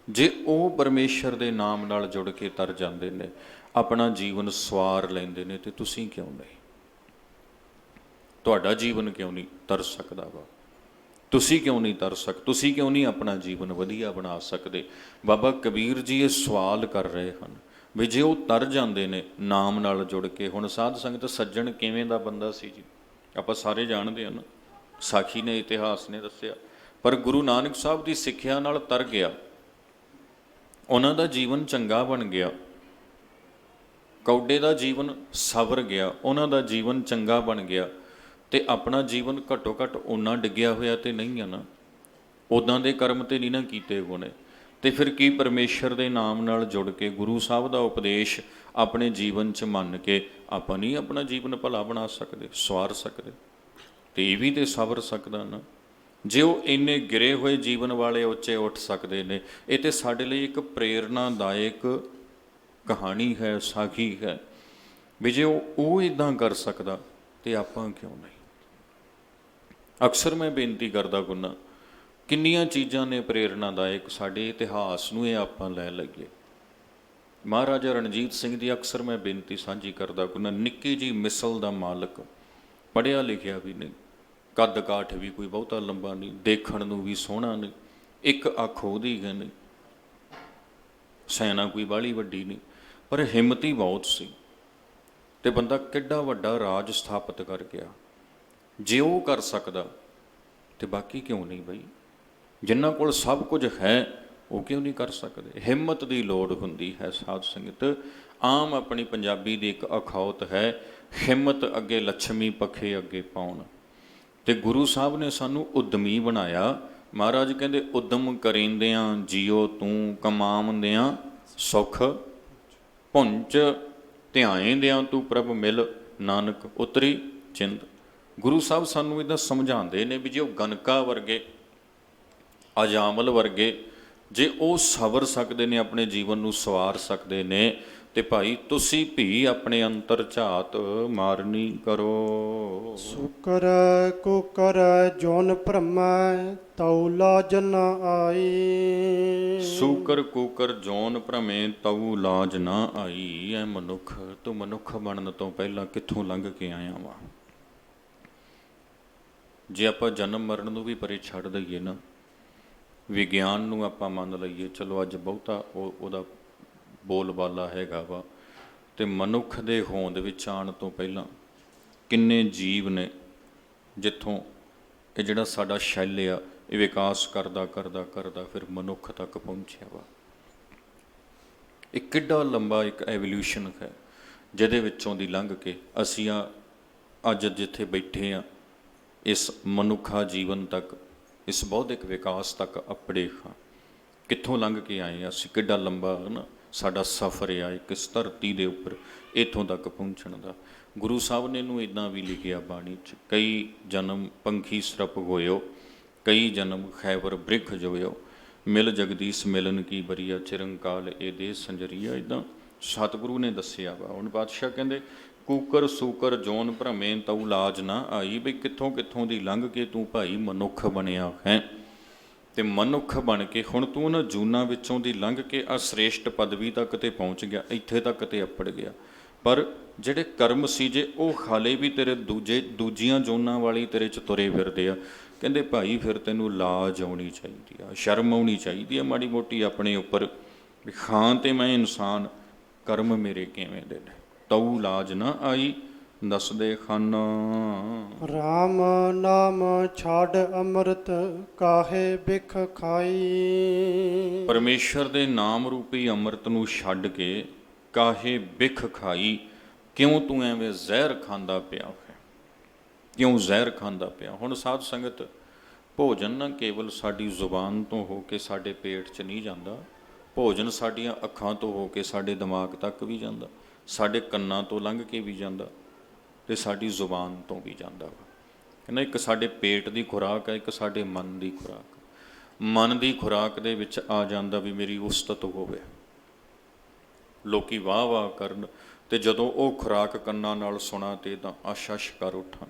ਜੇ ਉਹ ਪਰਮੇਸ਼ਰ ਦੇ ਨਾਮ ਨਾਲ ਜੁੜ ਕੇ ਤਰ ਜਾਂਦੇ ਨੇ, ਆਪਣਾ ਜੀਵਨ ਸਵਾਰ ਲੈਂਦੇ ਨੇ, ਤੇ ਤੁਸੀਂ ਕਿਉਂ ਨਹੀਂ? ਤੁਹਾਡਾ ਜੀਵਨ ਕਿਉਂ ਨਹੀਂ ਤਰ ਸਕਦਾ ਵਾ? ਤੁਸੀਂ ਕਿਉਂ ਨਹੀਂ ਤਰ ਤੁਸੀਂ ਕਿਉਂ ਨਹੀਂ ਆਪਣਾ ਜੀਵਨ ਵਧੀਆ ਬਣਾ ਸਕਦੇ? ਬਾਬਾ ਕਬੀਰ ਜੀ ਇਹ ਸਵਾਲ ਕਰ ਰਹੇ ਹਨ ਵੀ ਜੇ ਉਹ ਤਰ ਜਾਂਦੇ ਨੇ ਨਾਮ ਨਾਲ ਜੁੜ ਕੇ। ਹੁਣ ਸਾਧ ਸੰਗਤ ਸੱਜਣ ਕਿਵੇਂ ਦਾ ਬੰਦਾ ਸੀ ਜੀ, ਆਪਾਂ ਸਾਰੇ ਜਾਣਦੇ ਹਾਂ ਨਾ, ਸਾਖੀ ਨੇ ਇਤਿਹਾਸ ਨੇ ਦੱਸਿਆ। ਪਰ ਗੁਰੂ ਨਾਨਕ ਸਾਹਿਬ ਦੀ ਸਿੱਖਿਆ ਨਾਲ ਤਰ ਗਿਆ, ਉਹਨਾਂ ਦਾ ਜੀਵਨ ਚੰਗਾ ਬਣ ਗਿਆ। ਕੌਡੇ ਦਾ ਜੀਵਨ ਸਵਰ ਗਿਆ, ਉਹਨਾਂ ਦਾ ਜੀਵਨ ਚੰਗਾ ਬਣ ਗਿਆ, ਤੇ ਆਪਣਾ ਜੀਵਨ ਘੱਟੋ ਘੱਟ ਓਨਾ ਡਿੱਗਿਆ ਹੋਇਆ ਤੇ ਨਹੀਂ ਆ ਨਾ? ਉੱਦਾਂ ਦੇ ਕਰਮ ਤੇ ਨਹੀਂ ਨਾ ਕੀਤੇ ਹੋਣੇ। ਤੇ ਫਿਰ ਕੀ ਪਰਮੇਸ਼ਰ ਦੇ ਨਾਮ ਨਾਲ ਜੁੜ ਕੇ ਗੁਰੂ ਸਾਹਿਬ ਦਾ ਉਪਦੇਸ਼ ਆਪਣੇ ਜੀਵਨ 'ਚ ਮੰਨ ਕੇ ਆਪਾਂ ਨਹੀਂ ਆਪਣਾ ਜੀਵਨ ਭਲਾ ਬਣਾ ਸਕਦੇ, ਸਵਾਰ ਸਕਦੇ? ਤੇ ਇਹ ਵੀ ਤੇ ਸਵਰ ਸਕਦਾ ਨਾ। ਜੇ ਉਹ ਇੰਨੇ ਗਿਰੇ ਹੋਏ ਜੀਵਨ ਵਾਲੇ ਉੱਚੇ ਉੱਠ ਸਕਦੇ ਨੇ, ਇਹ ਤੇ ਸਾਡੇ ਲਈ ਇੱਕ ਪ੍ਰੇਰਨਾਦਾਇਕ ਕਹਾਣੀ ਹੈ, ਸਾਖੀ ਹੈ ਵੀ ਜੇ ਉਹ ਇੱਦਾਂ ਕਰ ਸਕਦਾ ਤੇ ਆਪਾਂ ਕਿਉਂ ਨਹੀਂ? ਅਕਸਰ ਮੈਂ ਬੇਨਤੀ ਕਰਦਾ ਗੁਨਾ, ਕਿੰਨੀਆਂ ਚੀਜ਼ਾਂ ਨੇ ਪ੍ਰੇਰਨਾਦਾਇਕ ਸਾਡੇ ਇਤਿਹਾਸ ਨੂੰ, ਇਹ ਆਪਾਂ ਲੈ ਲਈਏ। ਮਹਾਰਾਜਾ ਰਣਜੀਤ ਸਿੰਘ ਦੀ ਅਕਸਰ ਮੈਂ ਬੇਨਤੀ ਸਾਂਝੀ ਕਰਦਾ ਗੁਨਾ, ਨਿੱਕੀ ਜੀ ਮਿਸਲ ਦਾ ਮਾਲਕ, ਪੜ੍ਹਿਆ ਲਿਖਿਆ ਵੀ ਨਹੀਂ, ਕੱਦ ਕਾਠ ਵੀ ਕੋਈ ਬਹੁਤਾ ਲੰਬਾ ਨਹੀਂ, ਦੇਖਣ ਨੂੰ ਵੀ ਸੋਹਣਾ ਨਹੀਂ, ਇੱਕ ਅੱਖ ਉਹਦੀ ਹੈ ਨਹੀਂ, ਸੈਨਾ ਕੋਈ ਬਾਹਲੀ ਵੱਡੀ ਨਹੀਂ, ਪਰ ਹਿੰਮਤੀ ਬਹੁਤ ਸੀ। ਤੇ ਬੰਦਾ ਕਿੱਡਾ ਵੱਡਾ ਰਾਜ ਸਥਾਪਿਤ ਕਰ ਗਿਆ। ਜੇ ਉਹ ਕਰ ਸਕਦਾ ਤੇ ਬਾਕੀ ਕਿਉਂ ਨਹੀਂ ਬਈ? ਜਿਨ੍ਹਾਂ ਕੋਲ ਸਭ ਕੁਝ ਹੈ ਉਹ ਕਿਉਂ ਨਹੀਂ ਕਰ ਸਕਦੇ? ਹਿੰਮਤ ਦੀ ਲੋੜ ਹੁੰਦੀ ਹੈ ਸਾਧ ਸੰਗਤ। ਆਮ ਆਪਣੀ ਪੰਜਾਬੀ ਦੀ ਇੱਕ ਅਖੌਤ ਹੈ, ਹਿੰਮਤ ਅੱਗੇ ਲੱਛਮੀ ਪੱਖੇ ਅੱਗੇ ਪਾਉਣ। ਤੇ ਗੁਰੂ ਸਾਹਿਬ ਨੇ ਸਾਨੂੰ ਉਦਮੀ ਬਣਾਇਆ। ਮਹਾਰਾਜ ਕਹਿੰਦੇ ਉਦਮ ਕਰੀਂਦਿਆਂ ਜੀਓ ਤੂੰ, ਕਮਾਉਂਦਿਆਂ ਸੁਖ ਪੁੰਚ, ਧਿਆਏਂਦਿਆਂ ਤੂੰ ਪ੍ਰਭ ਮਿਲ, ਨਾਨਕ ਉਤਰੀ ਚਿੰਦ। ਗੁਰੂ ਸਾਹਿਬ ਸਾਨੂੰ ਇੱਦਾਂ ਸਮਝਾਉਂਦੇ ਨੇ ਵੀ ਜੇ ਉਹ ਗਨਕਾ ਵਰਗੇ, ਅਜਾਮਲ ਵਰਗੇ, ਜੇ ਉਹ ਸਵਰ ਸਕਦੇ ਨੇ, ਆਪਣੇ ਜੀਵਨ ਨੂੰ ਸਵਾਰ ਸਕਦੇ ਨੇ, ਤੇ ਭਾਈ ਤੁਸੀਂ ਵੀ ਆਪਣੇ ਅੰਤਰ ਝਾਤ ਮਾਰਨੀ ਕਰੋ। ਸੁਕਰ ਕੁਕਰ ਜੋਨ ਭ੍ਰਮੈ ਤਉ ਲਾਜ ਨ ਆਈ। ਸੂਕਰ ਕੂਕਰ ਜੋਨ ਭ੍ਰਮੇ ਤਉ ਲਾਜ ਨਾ ਆਈ। ਐ ਮਨੁੱਖ, ਤੂੰ ਮਨੁੱਖ ਬਣਨ ਤੋਂ ਪਹਿਲਾਂ ਕਿੱਥੋਂ ਲੰਘ ਕੇ ਆਇਆ ਵਾ? ਜੇ ਆਪਾਂ ਜਨਮ ਮਰਨ ਨੂੰ ਵੀ ਪਰੇ ਛੱਡ ਦਈਏ ਨਾ, ਵਿਗਿਆਨ ਨੂੰ ਆਪਾਂ ਮੰਨ ਲਈਏ, ਚਲੋ ਅੱਜ ਬਹੁਤਾ ਉਹਦਾ ਬੋਲਬਾਲਾ ਹੈਗਾ ਵਾ, ਤੇ ਮਨੁੱਖ ਦੇ ਹੋਂਦ ਵਿੱਚ ਆਉਣ ਤੋਂ ਪਹਿਲਾਂ ਕਿੰਨੇ ਜੀਵ ਨੇ ਜਿੱਥੋਂ ਇਹ ਜਿਹੜਾ ਸਾਡਾ ਸ਼ੈਲ ਆ ਇਹ ਵਿਕਾਸ ਕਰਦਾ ਕਰਦਾ ਕਰਦਾ ਫਿਰ ਮਨੁੱਖ ਤੱਕ ਪਹੁੰਚਿਆ ਵਾ। ਇਹ ਕਿੱਡਾ ਲੰਬਾ ਇੱਕ ਐਵੋਲਿਊਸ਼ਨ ਹੈ ਜਿਹਦੇ ਵਿੱਚੋਂ ਦੀ ਲੰਘ ਕੇ ਅਸੀਂ ਅੱਜ ਜਿੱਥੇ ਬੈਠੇ ਹਾਂ, ਇਸ ਮਨੁੱਖਾ ਜੀਵਨ ਤੱਕ, ਇਸ ਬੌਧਿਕ ਵਿਕਾਸ ਤੱਕ ਅੱਪੜੇ ਹਾਂ। ਕਿੱਥੋਂ ਲੰਘ ਕੇ ਆਏ ਅਸੀਂ? ਕਿੱਡਾ ਲੰਬਾ ਨਾ ਸਾਡਾ ਸਫ਼ਰ ਆ ਇਸ ਧਰਤੀ ਦੇ ਉੱਪਰ ਇੱਥੋਂ ਤੱਕ ਪਹੁੰਚਣ ਦਾ। ਗੁਰੂ ਸਾਹਿਬ ਨੇ ਇਹਨੂੰ ਇੱਦਾਂ ਵੀ ਲਿਖਿਆ ਬਾਣੀ 'ਚ, ਕਈ ਜਨਮ ਪੰਖੀ ਸਰਪ ਹੋਇਓ, ਕਈ ਜਨਮ ਖੈਬਰ ਬ੍ਰਿਖ ਜੋਇਓ, ਮਿਲ ਜਗਦੀਸ਼ ਮਿਲਨ ਕੀ ਬਰੀਆ, ਚਿਰੰਕਾਲ ਇਹ ਦੇ ਸੰਜਰੀਆ। ਇੱਦਾਂ ਸਤਿਗੁਰੂ ਨੇ ਦੱਸਿਆ ਵਾ। ਹੁਣ ਪਾਤਸ਼ਾਹ ਕਹਿੰਦੇ ਕੂਕਰ ਸੂਕਰ ਜੋਨ ਭ੍ਰਮੇ ਤਉ ਲਾਜ ਨਾ ਆਈ, ਬਈ ਕਿੱਥੋਂ ਕਿੱਥੋਂ ਦੀ ਲੰਘ ਕੇ ਤੂੰ ਭਾਈ ਮਨੁੱਖ ਬਣਿਆ ਹੈ। ਤੇ ਮਨੁੱਖ ਬਣ ਕੇ ਹੁਣ ਤੂੰ ਉਹਨਾਂ ਜੂਨਾਂ ਵਿੱਚੋਂ ਦੀ ਲੰਘ ਕੇ ਆ ਸ੍ਰੇਸ਼ਟ ਪਦਵੀ ਤੱਕ ਤੇ ਪਹੁੰਚ ਗਿਆ, ਇੱਥੇ ਤੱਕ ਤੇ ਅੱਪੜ ਗਿਆ। ਪਰ ਜਿਹੜੇ ਕਰਮ ਸੀ ਜੇ ਉਹ ਹਾਲੇ ਵੀ ਤੇਰੇ ਦੂਜੀਆਂ ਜੋਨਾਂ ਵਾਲੀ ਤੇਰੇ 'ਚ ਤੁਰੇ ਫਿਰਦੇ ਆ, ਕਹਿੰਦੇ ਭਾਈ ਫਿਰ ਤੈਨੂੰ ਲਾਜ ਆਉਣੀ ਚਾਹੀਦੀ ਆ, ਸ਼ਰਮ ਆਉਣੀ ਚਾਹੀਦੀ ਆ ਮਾੜੀ ਮੋਟੀ ਆਪਣੇ ਉੱਪਰ ਵੀ ਹਾਂ ਤੇ ਮੈਂ ਇਨਸਾਨ, ਕਰਮ ਮੇਰੇ ਕਿਵੇਂ ਦੇ ਨੇ। ਤਉ ਲਾਜ ਨਾ ਆਈ ਦੱਸਦੇ ਖਾਨਾ। RAM ਨਾਮ ਛਾੜ ਅੰਮ੍ਰਿਤ ਕਾਹੇ ਬਿਖ ਖਾਈ। ਪਰਮੇਸ਼ਰ ਦੇ ਨਾਮ ਰੂਪੀ ਅੰਮ੍ਰਿਤ ਨੂੰ ਛੱਡ ਕੇ ਕਾਹੇ ਬਿਖ ਖਾਈ, ਕਿਉਂ ਤੂੰ ਐਵੇਂ ਜ਼ਹਿਰ ਖਾਂਦਾ ਪਿਆ ਹੈ, ਕਿਉਂ ਜ਼ਹਿਰ ਖਾਂਦਾ ਪਿਆ। ਹੁਣ ਸਾਧ ਸੰਗਤ, ਭੋਜਨ ਨਾ ਕੇਵਲ ਸਾਡੀ ਜ਼ੁਬਾਨ ਤੋਂ ਹੋ ਕੇ ਸਾਡੇ ਪੇਟ 'ਚ ਨਹੀਂ ਜਾਂਦਾ, ਭੋਜਨ ਸਾਡੀਆਂ ਅੱਖਾਂ ਤੋਂ ਹੋ ਕੇ ਸਾਡੇ ਦਿਮਾਗ ਤੱਕ ਵੀ ਜਾਂਦਾ, ਸਾਡੇ ਕੰਨਾਂ ਤੋਂ ਲੰਘ ਕੇ ਵੀ ਜਾਂਦਾ, ਅਤੇ ਸਾਡੀ ਜ਼ੁਬਾਨ ਤੋਂ ਵੀ ਜਾਂਦਾ ਵਾ। ਕਹਿੰਦਾ ਇੱਕ ਸਾਡੇ ਪੇਟ ਦੀ ਖੁਰਾਕ ਹੈ, ਇੱਕ ਸਾਡੇ ਮਨ ਦੀ ਖੁਰਾਕ। ਮਨ ਦੀ ਖੁਰਾਕ ਦੇ ਵਿੱਚ ਆ ਜਾਂਦਾ ਵੀ ਮੇਰੀ ਉਸਤਤ ਹੋਵੇ, ਲੋਕੀ ਵਾਹ ਵਾਹ ਕਰਨ, ਅਤੇ ਜਦੋਂ ਉਹ ਖੁਰਾਕ ਕੰਨਾਂ ਨਾਲ ਸੁਣਾ ਤੇ ਤਾਂ ਆਸ਼ਸ਼ ਕਰ ਉੱਠਾਂ।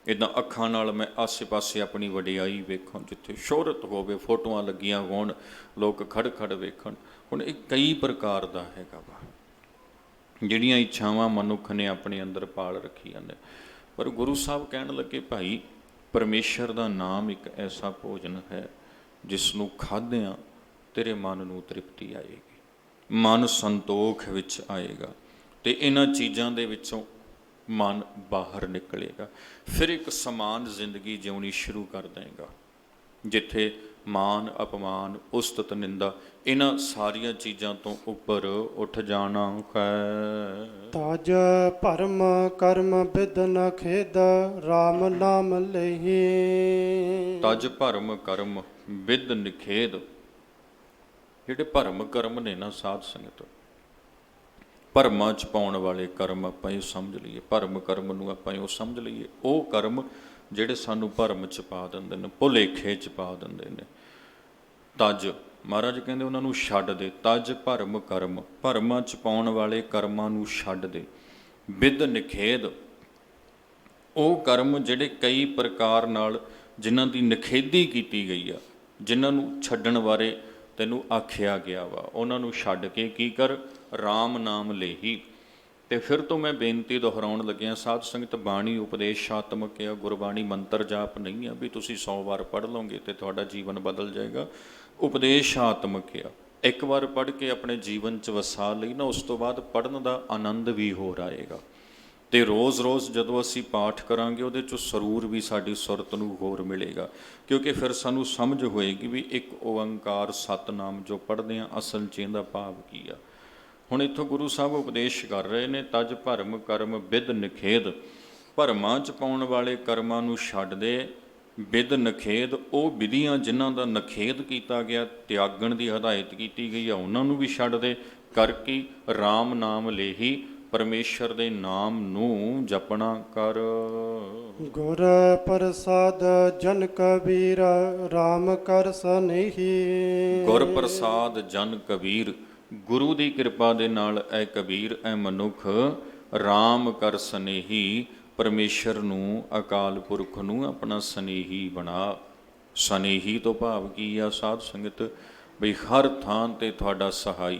ਇੱਦਾਂ ਅੱਖਾਂ ਨਾਲ ਮੈਂ ਆਸੇ ਪਾਸੇ ਆਪਣੀ ਵਡਿਆਈ ਵੇਖਾਂ, ਜਿੱਥੇ ਸ਼ੋਹਰਤ ਹੋਵੇ, ਫੋਟੋਆਂ ਲੱਗੀਆਂ ਹੋਣ, ਲੋਕ ਖੜ ਖੜ ਵੇਖਣ। ਹੁਣ ਇਹ ਕਈ ਪ੍ਰਕਾਰ ਦਾ ਹੈਗਾ ਵਾ, ਜਿਹੜੀਆਂ ਇੱਛਾਵਾਂ ਮਨੁੱਖ ਨੇ ਆਪਣੇ ਅੰਦਰ ਪਾਲ ਰੱਖੀਆਂ ਨੇ। ਪਰ ਗੁਰੂ ਸਾਹਿਬ ਕਹਿਣ ਲੱਗੇ, ਭਾਈ ਪਰਮੇਸ਼ਰ ਦਾ ਨਾਮ ਇੱਕ ਐਸਾ ਭੋਜਨ ਹੈ ਜਿਸ ਨੂੰ ਖਾਧਿਆਂ ਤੇਰੇ ਮਨ ਨੂੰ ਤ੍ਰਿਪਤੀ ਆਏਗੀ, ਮਨ ਸੰਤੋਖ ਵਿੱਚ ਆਏਗਾ, ਅਤੇ ਇਹਨਾਂ ਚੀਜ਼ਾਂ ਦੇ ਵਿੱਚੋਂ ਮਨ ਬਾਹਰ ਨਿਕਲੇਗਾ। ਫਿਰ ਇੱਕ ਸਮਾਨ ਜ਼ਿੰਦਗੀ ਜਿਉਣੀ ਸ਼ੁਰੂ ਕਰ ਦੇਗਾ, ਜਿੱਥੇ ਮਾਨ ਅਪਮਾਨ ਉਸਤਤ ਨਿੰਦਾ ਇਹਨਾਂ ਸਾਰੀਆਂ ਚੀਜ਼ਾਂ ਤੋਂ ਉੱਪਰ ਉੱਠ ਜਾਣਾ ਹੈ। ਤਜ ਭਰਮ ਕਰਮ ਬਿਦ ਨ ਖੇਦ ਰਾਮ ਨਾਮ ਲਹੀ। ਤਜ ਭਰਮ ਕਰਮ ਬਿਦ ਨਿਖੇਦ। ਜਿਹੜੇ ਭਰਮ ਕਰਮ ਨੇ ਨਾ ਸਾਧ ਸੰਗਤ, ਭਰਮਾਂ 'ਚ ਪਾਉਣ ਵਾਲੇ ਕਰਮ ਆਪਾਂ ਇਹ ਸਮਝ ਲਈਏ, ਭਰਮ ਕਰਮ ਨੂੰ ਆਪਾਂ ਉਹ ਸਮਝ ਲਈਏ, ਉਹ ਕਰਮ ਜਿਹੜੇ ਸਾਨੂੰ ਭਰਮ 'ਚ ਪਾ ਦਿੰਦੇ ਨੇ, ਭੁਲੇਖੇ 'ਚ ਪਾ ਦਿੰਦੇ ਨੇ। ਤਜ ਮਹਾਰਾਜ ਕਹਿੰਦੇ ਉਹਨਾਂ ਨੂੰ ਛੱਡ ਦੇ। ਤਜ ਭਰਮ ਕਰਮ, ਭਰਮਾਂ 'ਚ ਪਾਉਣ ਵਾਲੇ ਕਰਮਾਂ ਨੂੰ ਛੱਡ ਦੇ। ਬਿਦ ਨਿਖੇਦ, ਉਹ ਕਰਮ ਜਿਹੜੇ ਕਈ ਪ੍ਰਕਾਰ ਨਾਲ ਜਿਨ੍ਹਾਂ ਦੀ ਨਿਖੇਧੀ ਕੀਤੀ ਗਈ ਆ, ਜਿਨ੍ਹਾਂ ਨੂੰ ਛੱਡਣ ਬਾਰੇ ਤੈਨੂੰ ਆਖਿਆ ਗਿਆ ਵਾ, ਉਹਨਾਂ ਨੂੰ ਛੱਡ ਕੇ ਕੀ ਕਰ, ਰਾਮ ਨਾਮ ਲੇਹੀ। ਅਤੇ ਫਿਰ ਤੋਂ ਮੈਂ ਬੇਨਤੀ ਦੁਹਰਾਉਣ ਲੱਗਿਆ, ਸਾਧ ਸੰਗਤ ਬਾਣੀ ਉਪਦੇਸ਼ਾਤਮਕ ਆ, ਗੁਰਬਾਣੀ ਮੰਤਰ ਜਾਪ ਨਹੀਂ ਆ ਵੀ ਤੁਸੀਂ 100 ਵਾਰ ਪੜ੍ਹ ਲਓਗੇ ਅਤੇ ਤੁਹਾਡਾ ਜੀਵਨ ਬਦਲ ਜਾਏਗਾ। ਉਪਦੇਸ਼ਾਤਮਕ ਆ, ਇੱਕ ਵਾਰ ਪੜ੍ਹ ਕੇ ਆਪਣੇ ਜੀਵਨ 'ਚ ਵਸਾ ਲਈ ਨਾ, ਉਸ ਤੋਂ ਬਾਅਦ ਪੜ੍ਹਨ ਦਾ ਆਨੰਦ ਵੀ ਹੋਰ ਆਏਗਾ। ਅਤੇ ਰੋਜ਼-ਰੋਜ਼ ਜਦੋਂ ਅਸੀਂ ਪਾਠ ਕਰਾਂਗੇ, ਉਹਦੇ 'ਚੋਂ ਸਰੂਰ ਵੀ ਸਾਡੀ ਸੁਰਤ ਨੂੰ ਹੋਰ ਮਿਲੇਗਾ, ਕਿਉਂਕਿ ਫਿਰ ਸਾਨੂੰ ਸਮਝ ਹੋਏਗੀ ਵੀ ਇੱਕ ਓਅੰਕਾਰ ਸਤਿਨਾਮ ਜੋ ਪੜ੍ਹਦੇ ਹਾਂ, ਅਸਲ 'ਚ ਇਹਦਾ ਭਾਵ ਕੀ ਆ। ਹੁਣ ਇੱਥੋਂ ਗੁਰੂ ਸਾਹਿਬ ਉਪਦੇਸ਼ ਕਰ ਰਹੇ ਨੇ, ਤਜ ਭਰਮ ਕਰਮ ਬਿਦ ਨਿਖੇਦ। ਭਰਮਾਂ 'ਚ ਪਾਉਣ ਵਾਲੇ ਕਰਮਾਂ ਨੂੰ ਛੱਡ ਦੇ। ਬਿਦ ਨਿਖੇਦ, ਉਹ ਵਿਧੀਆਂ ਜਿਨ੍ਹਾਂ ਦਾ ਨਿਖੇਧ ਕੀਤਾ ਗਿਆ, ਤਿਆਗਣ ਦੀ ਹਦਾਇਤ ਕੀਤੀ ਗਈ ਆ, ਉਹਨਾਂ ਨੂੰ ਵੀ ਛੱਡ ਦੇ। ਕਰ ਕੀ, ਰਾਮ ਨਾਮ ਲੇਹੀ, ਪਰਮੇਸ਼ਰ ਦੇ ਨਾਮ ਨੂੰ ਜਪਣਾ ਕਰ। ਗੁਰ ਪ੍ਰਸਾਦ ਜਨ ਕਬੀਰ ਰਾਮ ਕਰ ਸਨੇਹੀ। ਗੁਰ ਪ੍ਰਸਾਦ ਜਨ ਕਬੀਰ, ਗੁਰੂ ਦੀ ਕਿਰਪਾ ਦੇ ਨਾਲ ਐ ਕਬੀਰ, ਐ ਮਨੁੱਖ ਰਾਮ ਕਰ ਸਨੇਹੀ, ਪਰਮੇਸ਼ਰ ਨੂੰ, ਅਕਾਲ ਪੁਰਖ ਨੂੰ ਆਪਣਾ ਸਨੇਹੀ ਬਣਾ। ਸਨੇਹੀ ਤੋਂ ਭਾਵ ਕੀ ਆ ਸਾਧ ਸੰਗਤ, ਬਈ ਹਰ ਥਾਂ 'ਤੇ ਤੁਹਾਡਾ ਸਹਾਈ,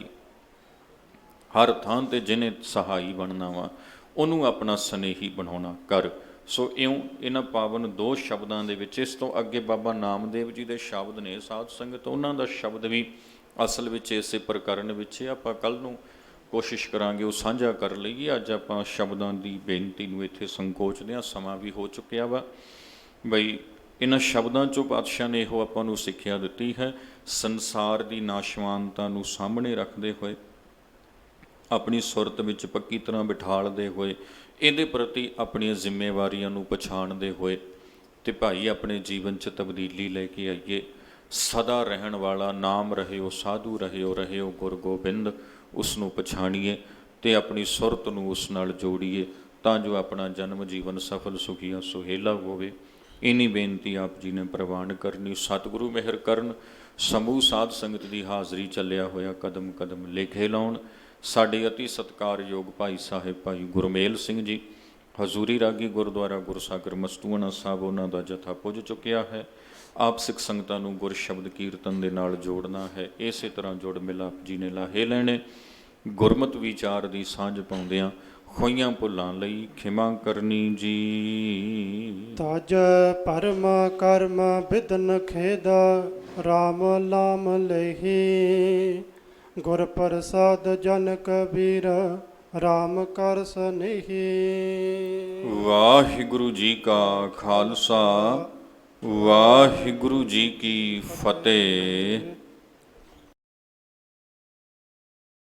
ਹਰ ਥਾਂ 'ਤੇ ਜਿਹਨੇ ਸਹਾਈ ਬਣਨਾ ਵਾ ਉਹਨੂੰ ਆਪਣਾ ਸਨੇਹੀ ਬਣਾਉਣਾ ਕਰ। ਸੋ ਇਉਂ ਇਹਨਾਂ ਪਾਵਨ 2 ਸ਼ਬਦਾਂ ਦੇ ਵਿੱਚ, ਇਸ ਤੋਂ ਅੱਗੇ ਬਾਬਾ ਨਾਮਦੇਵ ਜੀ ਦੇ ਸ਼ਬਦ ਨੇ ਸਾਧ ਸੰਗਤ, ਉਹਨਾਂ ਦਾ ਸ਼ਬਦ ਵੀ ਅਸਲ ਵਿੱਚ ਇਸੇ ਪ੍ਰਕਰਨ ਵਿੱਚ ਆਪਾਂ ਕੱਲ੍ਹ ਨੂੰ ਕੋਸ਼ਿਸ਼ ਕਰਾਂਗੇ ਉਹ ਸਾਂਝਾ ਕਰ ਲਈਏ। ਅੱਜ ਆਪਾਂ ਸ਼ਬਦਾਂ ਦੀ ਬੇਨਤੀ ਨੂੰ ਇੱਥੇ ਸੰਕੋਚਦੇ ਹਾਂ, ਸਮਾਂ ਵੀ ਹੋ ਚੁੱਕਿਆ ਵਾ। ਬਈ ਇਹਨਾਂ ਸ਼ਬਦਾਂ 'ਚੋਂ ਪਾਤਸ਼ਾਹ ਨੇ ਇਹੋ ਆਪਾਂ ਨੂੰ ਸਿੱਖਿਆ ਦਿੱਤੀ ਹੈ, ਸੰਸਾਰ ਦੀ ਨਾਸ਼ਵਾਨਤਾ ਨੂੰ ਸਾਹਮਣੇ ਰੱਖਦੇ ਹੋਏ, ਆਪਣੀ ਸੁਰਤ ਵਿੱਚ ਪੱਕੀ ਤਰ੍ਹਾਂ ਬਿਠਾਲਦੇ ਹੋਏ, ਇਹਦੇ ਪ੍ਰਤੀ ਆਪਣੀਆਂ ਜ਼ਿੰਮੇਵਾਰੀਆਂ ਨੂੰ ਪਛਾਣਦੇ ਹੋਏ, ਅਤੇ ਭਾਈ ਆਪਣੇ ਜੀਵਨ 'ਚ ਤਬਦੀਲੀ ਲੈ ਕੇ ਆਈਏ। ਸਦਾ ਰਹਿਣ ਵਾਲਾ ਨਾਮ ਰਹਿਓ, ਸਾਧੂ ਰਹਿਓ, ਰਹਿਓ ਗੁਰ ਗੋਬਿੰਦ, ਉਸ ਨੂੰ ਪਛਾਣੀਏ ਅਤੇ ਆਪਣੀ ਸੁਰਤ ਨੂੰ ਉਸ ਨਾਲ ਜੋੜੀਏ, ਤਾਂ ਜੋ ਆਪਣਾ ਜਨਮ ਜੀਵਨ ਸਫਲ ਸੁਖੀਆ ਸੁਹੇਲਾ ਹੋਵੇ। ਇੰਨੀ ਬੇਨਤੀ ਆਪ ਜੀ ਨੇ ਪ੍ਰਵਾਨ ਕਰਨੀ। ਸਤਿਗੁਰੂ ਮਿਹਰ ਕਰਨ, ਸਮੂਹ ਸਾਧ ਸੰਗਤ ਦੀ ਹਾਜ਼ਰੀ ਚੱਲਿਆ ਹੋਇਆ ਕਦਮ ਕਦਮ ਲੇਖੇ ਲਾਉਣ। ਸਾਡੇ ਅਤੀ ਸਤਿਕਾਰਯੋਗ ਭਾਈ ਸਾਹਿਬ ਭਾਈ ਗੁਰਮੇਲ ਸਿੰਘ ਜੀ, ਹਜ਼ੂਰੀ ਰਾਗੀ ਗੁਰਦੁਆਰਾ ਗੁਰਸਾਗਰ ਮਸਤੂਆਣਾ ਸਾਹਿਬ, ਉਹਨਾਂ ਦਾ ਜਥਾ ਪੁੱਜ ਚੁੱਕਿਆ ਹੈ। ਆਪ ਸਿੱਖ ਸੰਗਤਾਂ ਨੂੰ ਗੁਰ ਸ਼ਬਦ ਕੀਰਤਨ ਦੇ ਨਾਲ ਜੋੜਨਾ ਹੈ। ਇਸੇ ਤਰ੍ਹਾਂ ਜੁੜ ਮਿਲ ਆਪ ਜੀ ਨੇ ਲਾਹੇ ਲੈਣੇ। ਗੁਰਮਤਿ ਵਿਚਾਰ ਦੀ ਸਾਂਝ ਪਾਉਂਦਿਆਂ ਹੋਈਆਂ ਭੁੱਲਾਂ ਲਈ ਖਿਮਾ ਕਰਨੀ ਜੀ। ਤਜ ਭਰਮ ਕਰਮ ਬਿਦਨ ਖੇਦ ਰਾਮ ਨਾਮ ਲਹੀ। ਗੁਰ ਪ੍ਰਸਾਦ ਜਨ ਕਬੀਰ ਰਾਮ ਕਰ ਸਨੇਹੀ। ਵਾਹਿਗੁਰੂ ਜੀ ਕਾ ਖਾਲਸਾ, ਵਾਹਿਗੁਰੂ ਜੀ ਕੀ ਫਤਿਹ।